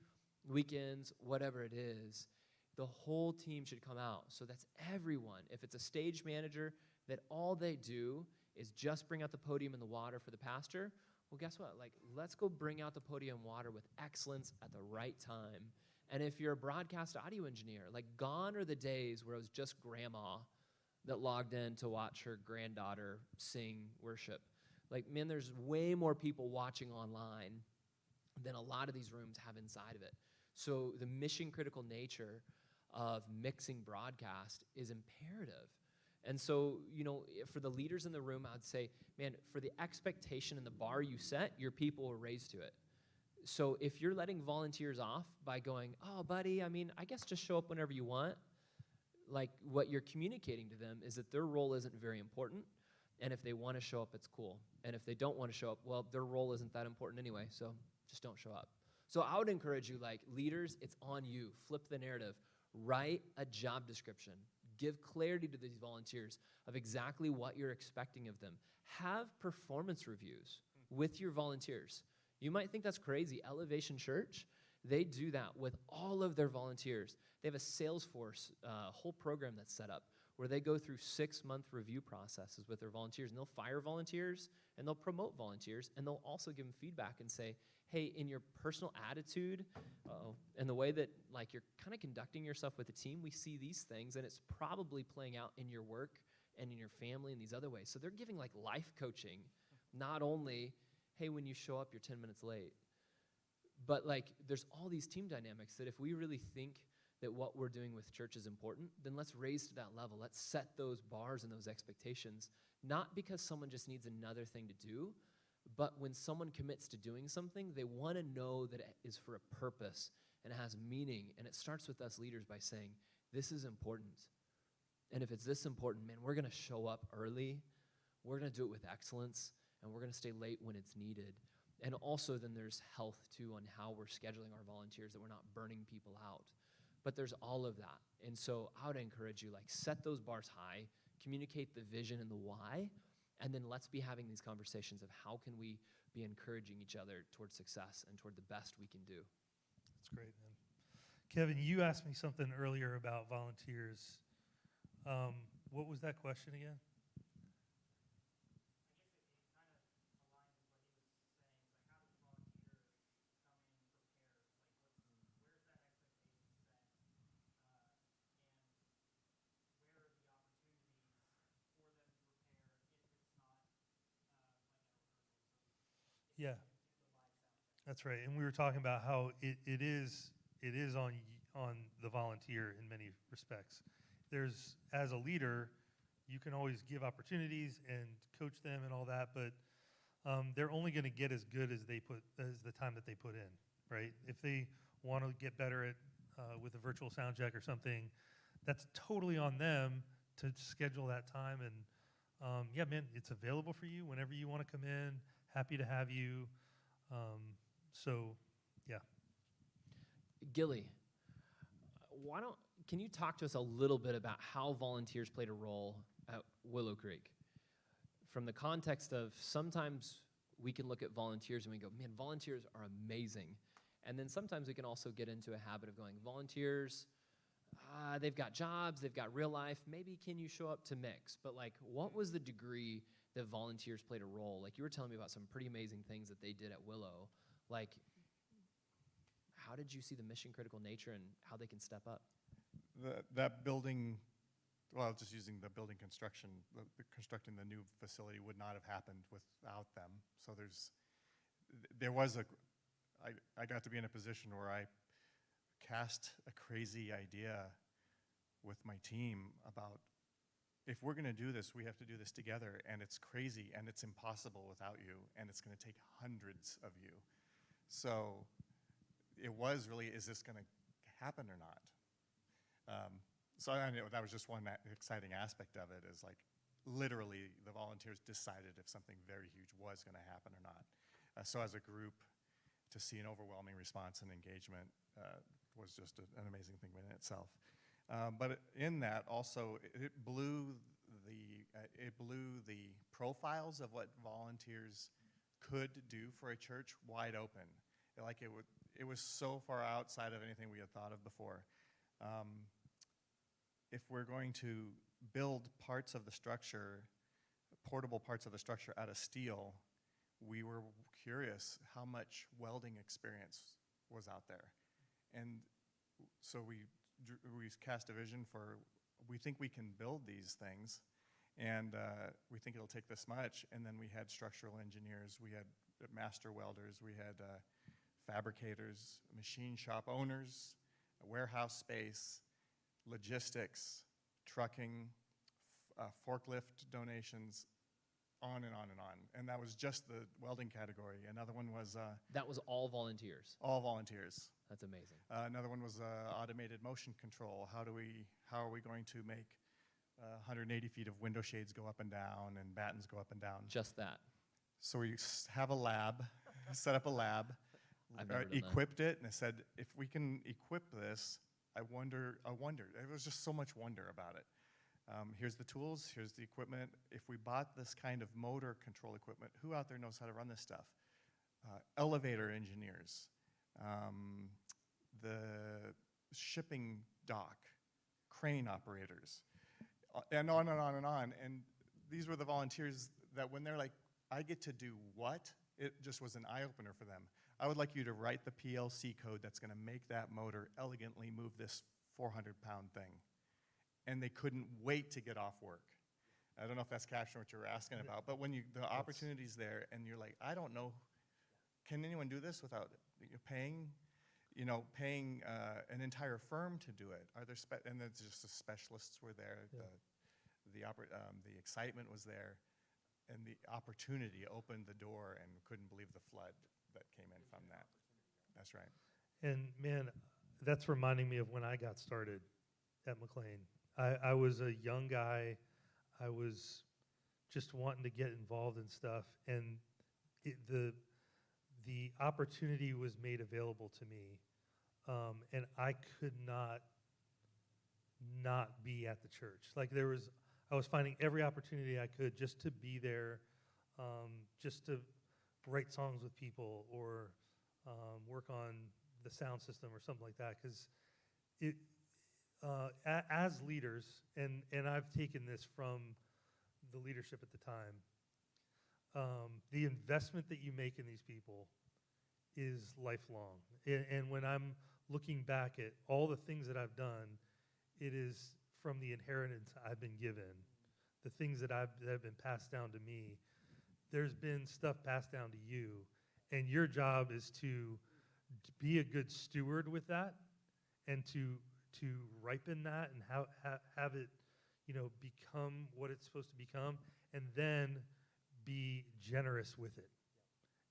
weekends, whatever it is, the whole team should come out. So that's everyone. If it's a stage manager, that all they do is just bring out the podium and the water for the pastor, well, guess what? Let's go bring out the podium and water with excellence at the right time. And if you're a broadcast audio engineer, gone are the days where it was just grandma that logged in to watch her granddaughter sing worship. Man, there's way more people watching online than a lot of these rooms have inside of it. So the mission-critical nature of mixing broadcast is imperative. And so, for the leaders in the room, I'd say, man, for the expectation and the bar you set, your people will raise to it. So if you're letting volunteers off by going, oh, buddy, I guess just show up whenever you want, what you're communicating to them is that their role isn't very important, and if they want to show up, it's cool. And if they don't want to show up, well, their role isn't that important anyway, so just don't show up. So I would encourage you, leaders, it's on you. Flip the narrative. Write a job description. Give clarity to these volunteers of exactly what you're expecting of them. Have performance reviews with your volunteers. You might think that's crazy. Elevation Church, they do that with all of their volunteers. They have a Salesforce whole program that's set up where they go through 6-month review processes with their volunteers, and they'll fire volunteers, and they'll promote volunteers, and they'll also give them feedback and say, hey, in your personal attitude, and the way that like you're kind of conducting yourself with the team, we see these things, and it's probably playing out in your work and in your family and these other ways. So they're giving like life coaching, not only, hey, when you show up, you're 10 minutes late, but like there's all these team dynamics that if we really think that what we're doing with church is important, then let's raise to that level. Let's set those bars and those expectations, not because someone just needs another thing to do, but when someone commits to doing something, they want to know that it is for a purpose and it has meaning. And it starts with us leaders by saying, this is important. And if it's this important, man, we're going to show up early, we're going to do it with excellence, and we're going to stay late when it's needed. And also then there's health too on how we're scheduling our volunteers, that we're not burning people out. But there's all of that. And so I would encourage you, like, set those bars high, communicate the vision and the why, and then let's be having these conversations of how can we be encouraging each other toward success and toward the best we can do. That's great, man. Kevin, you asked me something earlier about volunteers. What was that question again? Yeah, that's right. And we were talking about how it is on the volunteer in many respects. There's, as a leader, you can always give opportunities and coach them and all that, but they're only going to get as good as the time that they put in, right? If they want to get better at with a virtual sound check or something, that's totally on them to schedule that time. And yeah, man, it's available for you whenever you want to come in. Happy to have you. So, yeah. Gilly, can you talk to us a little bit about how volunteers played a role at Willow Creek? From the context of sometimes we can look at volunteers and we go, man, volunteers are amazing. And then sometimes we can also get into a habit of going, volunteers, they've got jobs, they've got real life, maybe can you show up to mix? But like, what was the degree that volunteers played a role? Like, you were telling me about some pretty amazing things that they did at Willow. Like, how did you see the mission critical nature and how they can step up? That building, well, just using the building construction, constructing the new facility would not have happened without them. So I got to be in a position where I cast a crazy idea with my team about, if we're going to do this, we have to do this together, and it's crazy, and it's impossible without you, and it's going to take hundreds of you. So it was really, is this going to happen or not? So I know that was just one exciting aspect of it, is like literally the volunteers decided if something very huge was going to happen or not. So as a group, to see an overwhelming response and engagement was just an amazing thing in itself. But in that also, it blew the profiles of what volunteers could do for a church wide open. It was so far outside of anything we had thought of before. If we're going to build parts of the structure, portable parts of the structure out of steel, we were curious how much welding experience was out there. And so we cast a vision for, we think we can build these things, and we think it'll take this much. And then we had structural engineers, we had master welders, we had fabricators, machine shop owners, a warehouse space, logistics, trucking, forklift donations, on and on and on. And that was just the welding category. Another one was... that was all volunteers? All volunteers. That's amazing. Another one was automated motion control. How are we going to make 180 feet of window shades go up and down and battens go up and down? Just that. So we have a lab, set up a lab, equipped it, and I said, if we can equip this, I wonder, there was just so much wonder about it. Here's the tools, here's the equipment. If we bought this kind of motor control equipment, who out there knows how to run this stuff? Elevator engineers, the shipping dock, crane operators. and on and on and on. And these were the volunteers that when they're like, I get to do what? It just was an eye-opener for them. I would like you to write the PLC code that's going to make that motor elegantly move this 400-pound thing. And they couldn't wait to get off work. I don't know if that's capturing what you were asking about, but when the opportunity's there and you're like, I don't know, can anyone do this without paying an entire firm to do it? Are there and then just the specialists were there, Yeah. the excitement was there, and the opportunity opened the door, and couldn't believe the flood that came in from that. That's right. And man, that's reminding me of when I got started at McLean. I was a young guy. I was just wanting to get involved in stuff, and the opportunity was made available to me, and I could not be at the church. Like I was finding every opportunity I could just to be there, just to write songs with people or work on the sound system or something like that. Because as leaders, and I've taken this from the leadership at the time, the investment that you make in these people is lifelong. And when I'm looking back at all the things that I've done, it is from the inheritance I've been given, the things that have been passed down to me. There's been stuff passed down to you, and your job is to be a good steward with that, and to ripen that and have it, become what it's supposed to become, and then be generous with it,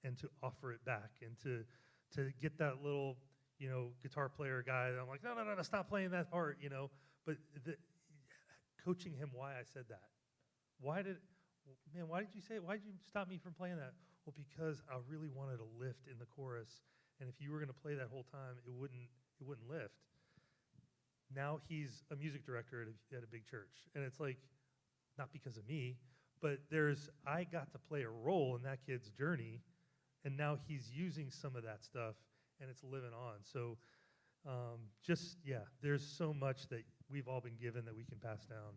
and to offer it back, and to get that little, guitar player guy that I'm like, no, stop playing that part, But coaching him why I said that. Why did you say it? Why did you stop me from playing that? Well, because I really wanted to lift in the chorus, and if you were going to play that whole time, it wouldn't lift. Now he's a music director at a big church, and it's like, not because of me, but I got to play a role in that kid's journey, and now he's using some of that stuff, and it's living on. So there's so much that we've all been given that we can pass down.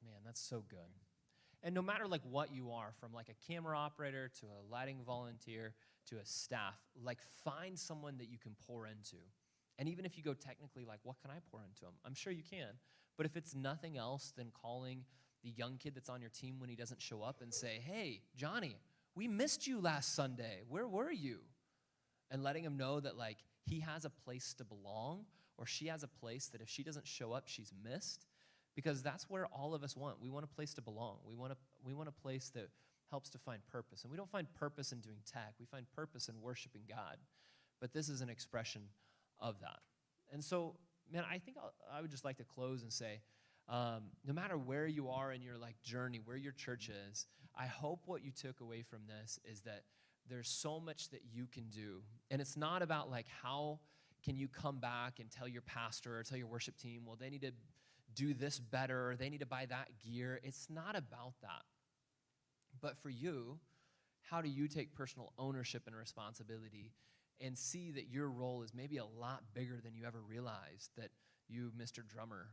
Man, that's so good. And no matter like what you are, from like a camera operator to a lighting volunteer to a staff, like find someone that you can pour into. And even if you go technically like, what can I pour into them? I'm sure you can. But if it's nothing else than calling the young kid that's on your team when he doesn't show up and say, hey, Johnny, we missed you last Sunday. Where were you? And letting him know that like he has a place to belong, or she has a place that if she doesn't show up, she's missed. Because that's where all of us want. We want a place to belong. We want a place that helps to find purpose. And we don't find purpose in doing tech. We find purpose in worshiping God. But this is an expression of that. And so, man, I think I would just like to close and say, no matter where you are in your like journey, where your church is, I hope what you took away from this is that there's so much that you can do. And it's not about like how can you come back and tell your pastor or tell your worship team, well, they need to do this better, or they need to buy that gear. It's not about that. But for you, how do you take personal ownership and responsibility and see that your role is maybe a lot bigger than you ever realized, that you, Mr. Drummer,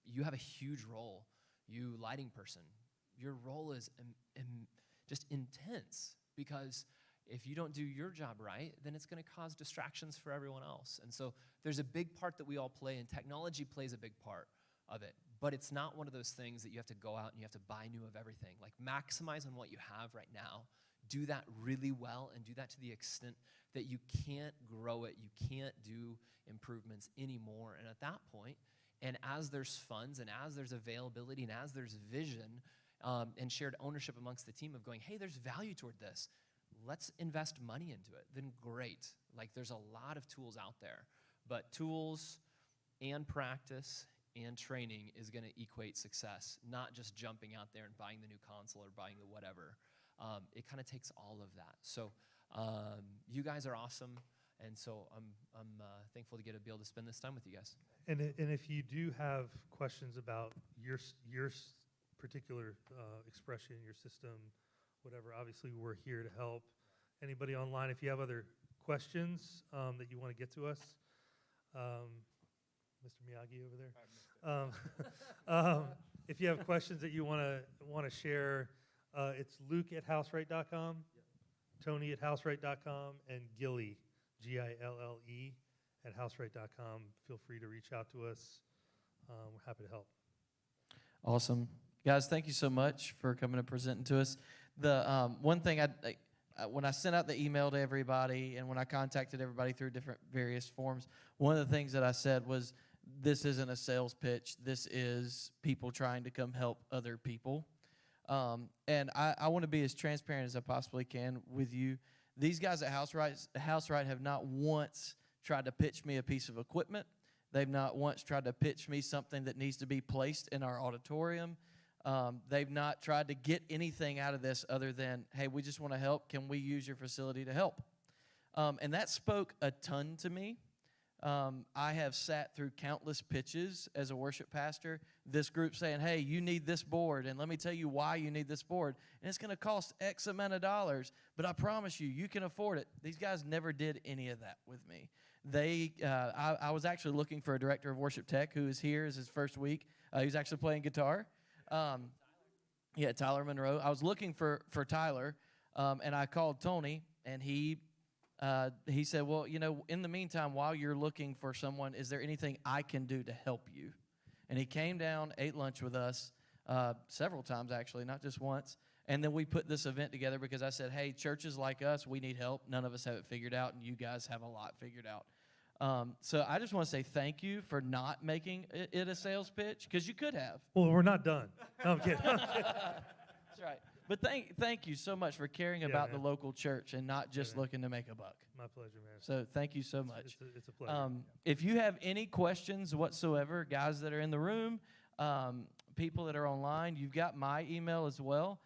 you have a huge role. You, lighting person, your role is just intense, because if you don't do your job right, then it's going to cause distractions for everyone else. And so there's a big part that we all play, and technology plays a big part of it. But it's not one of those things that you have to go out and you have to buy new of everything. Like, maximize on what you have right now. Do that really well, and do that to the extent that you can't grow it. You can't do improvements anymore. And at that point, and as there's funds, and as there's availability, and as there's vision and shared ownership amongst the team of going, hey, there's value toward this, let's invest money into it, then great. Like, there's a lot of tools out there. But tools and practice and training is going to equate success, not just jumping out there and buying the new console or buying the whatever. It kind of takes all of that. So you guys are awesome, and so I'm thankful to be able to spend this time with you guys. And if you do have questions about your particular expression, your system, whatever, obviously we're here to help. Anybody online, if you have other questions that you want to get to us, Mr. Miyagi over there. if you have questions that you want to share, it's Luke@houseright.com, Tony@houseright.com, and Gilly, Gille, @houseright.com. Feel free to reach out to us. We're happy to help. Awesome. Guys, thank you so much for coming and presenting to us. The one thing when I sent out the email to everybody and when I contacted everybody through different various forms, one of the things that I said was, this isn't a sales pitch. This is people trying to come help other people. And I want to be as transparent as I possibly can with you. These guys at Houseright have not once tried to pitch me a piece of equipment. They've not once tried to pitch me something that needs to be placed in our auditorium. They've not tried to get anything out of this other than, hey, we just want to help. Can we use your facility to help? And that spoke a ton to me. I have sat through countless pitches as a worship pastor, this group saying, hey, you need this board, and let me tell you why you need this board. And it's going to cost X amount of dollars, but I promise you, you can afford it. These guys never did any of that with me. I was actually looking for a director of worship tech who is here as his first week. He was actually playing guitar. Tyler Monroe. I was looking for Tyler, and I called Tony, and he said, well, in the meantime, while you're looking for someone, is there anything I can do to help you? And he came down, ate lunch with us several times, actually, not just once. And then we put this event together because I said, hey, churches like us, we need help. None of us have it figured out, and you guys have a lot figured out. So I just want to say thank you for not making it a sales pitch, because you could have. Well, we're not done. No, I'm kidding. That's right. But thank you so much for caring about man. the local church and not just man. looking to make a buck. My pleasure, man. So thank you so much. It's a pleasure. If you have any questions whatsoever, guys that are in the room, people that are online, you've got my email as well.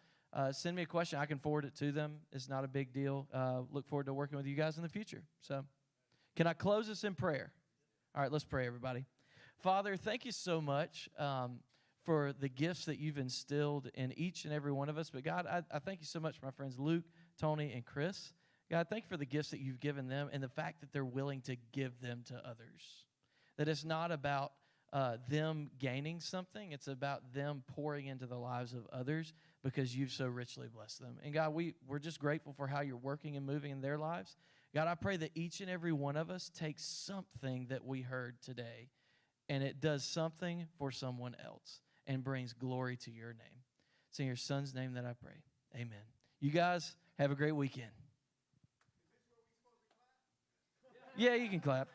Send me a question. I can forward it to them. It's not a big deal. Look forward to working with you guys in the future. So can I close this in prayer? All right, let's pray, everybody. Father, thank you so much for the gifts that you've instilled in each and every one of us. But God, I thank you so much for my friends Luke, Tony, and Chris. God, thank you for the gifts that you've given them and the fact that they're willing to give them to others. That it's not about them gaining something. It's about them pouring into the lives of others because you've so richly blessed them. And God, we're just grateful for how you're working and moving in their lives. God, I pray that each and every one of us takes something that we heard today and it does something for someone else and brings glory to your name. It's in your son's name that I pray. Amen. You guys have a great weekend. Yeah, you can clap.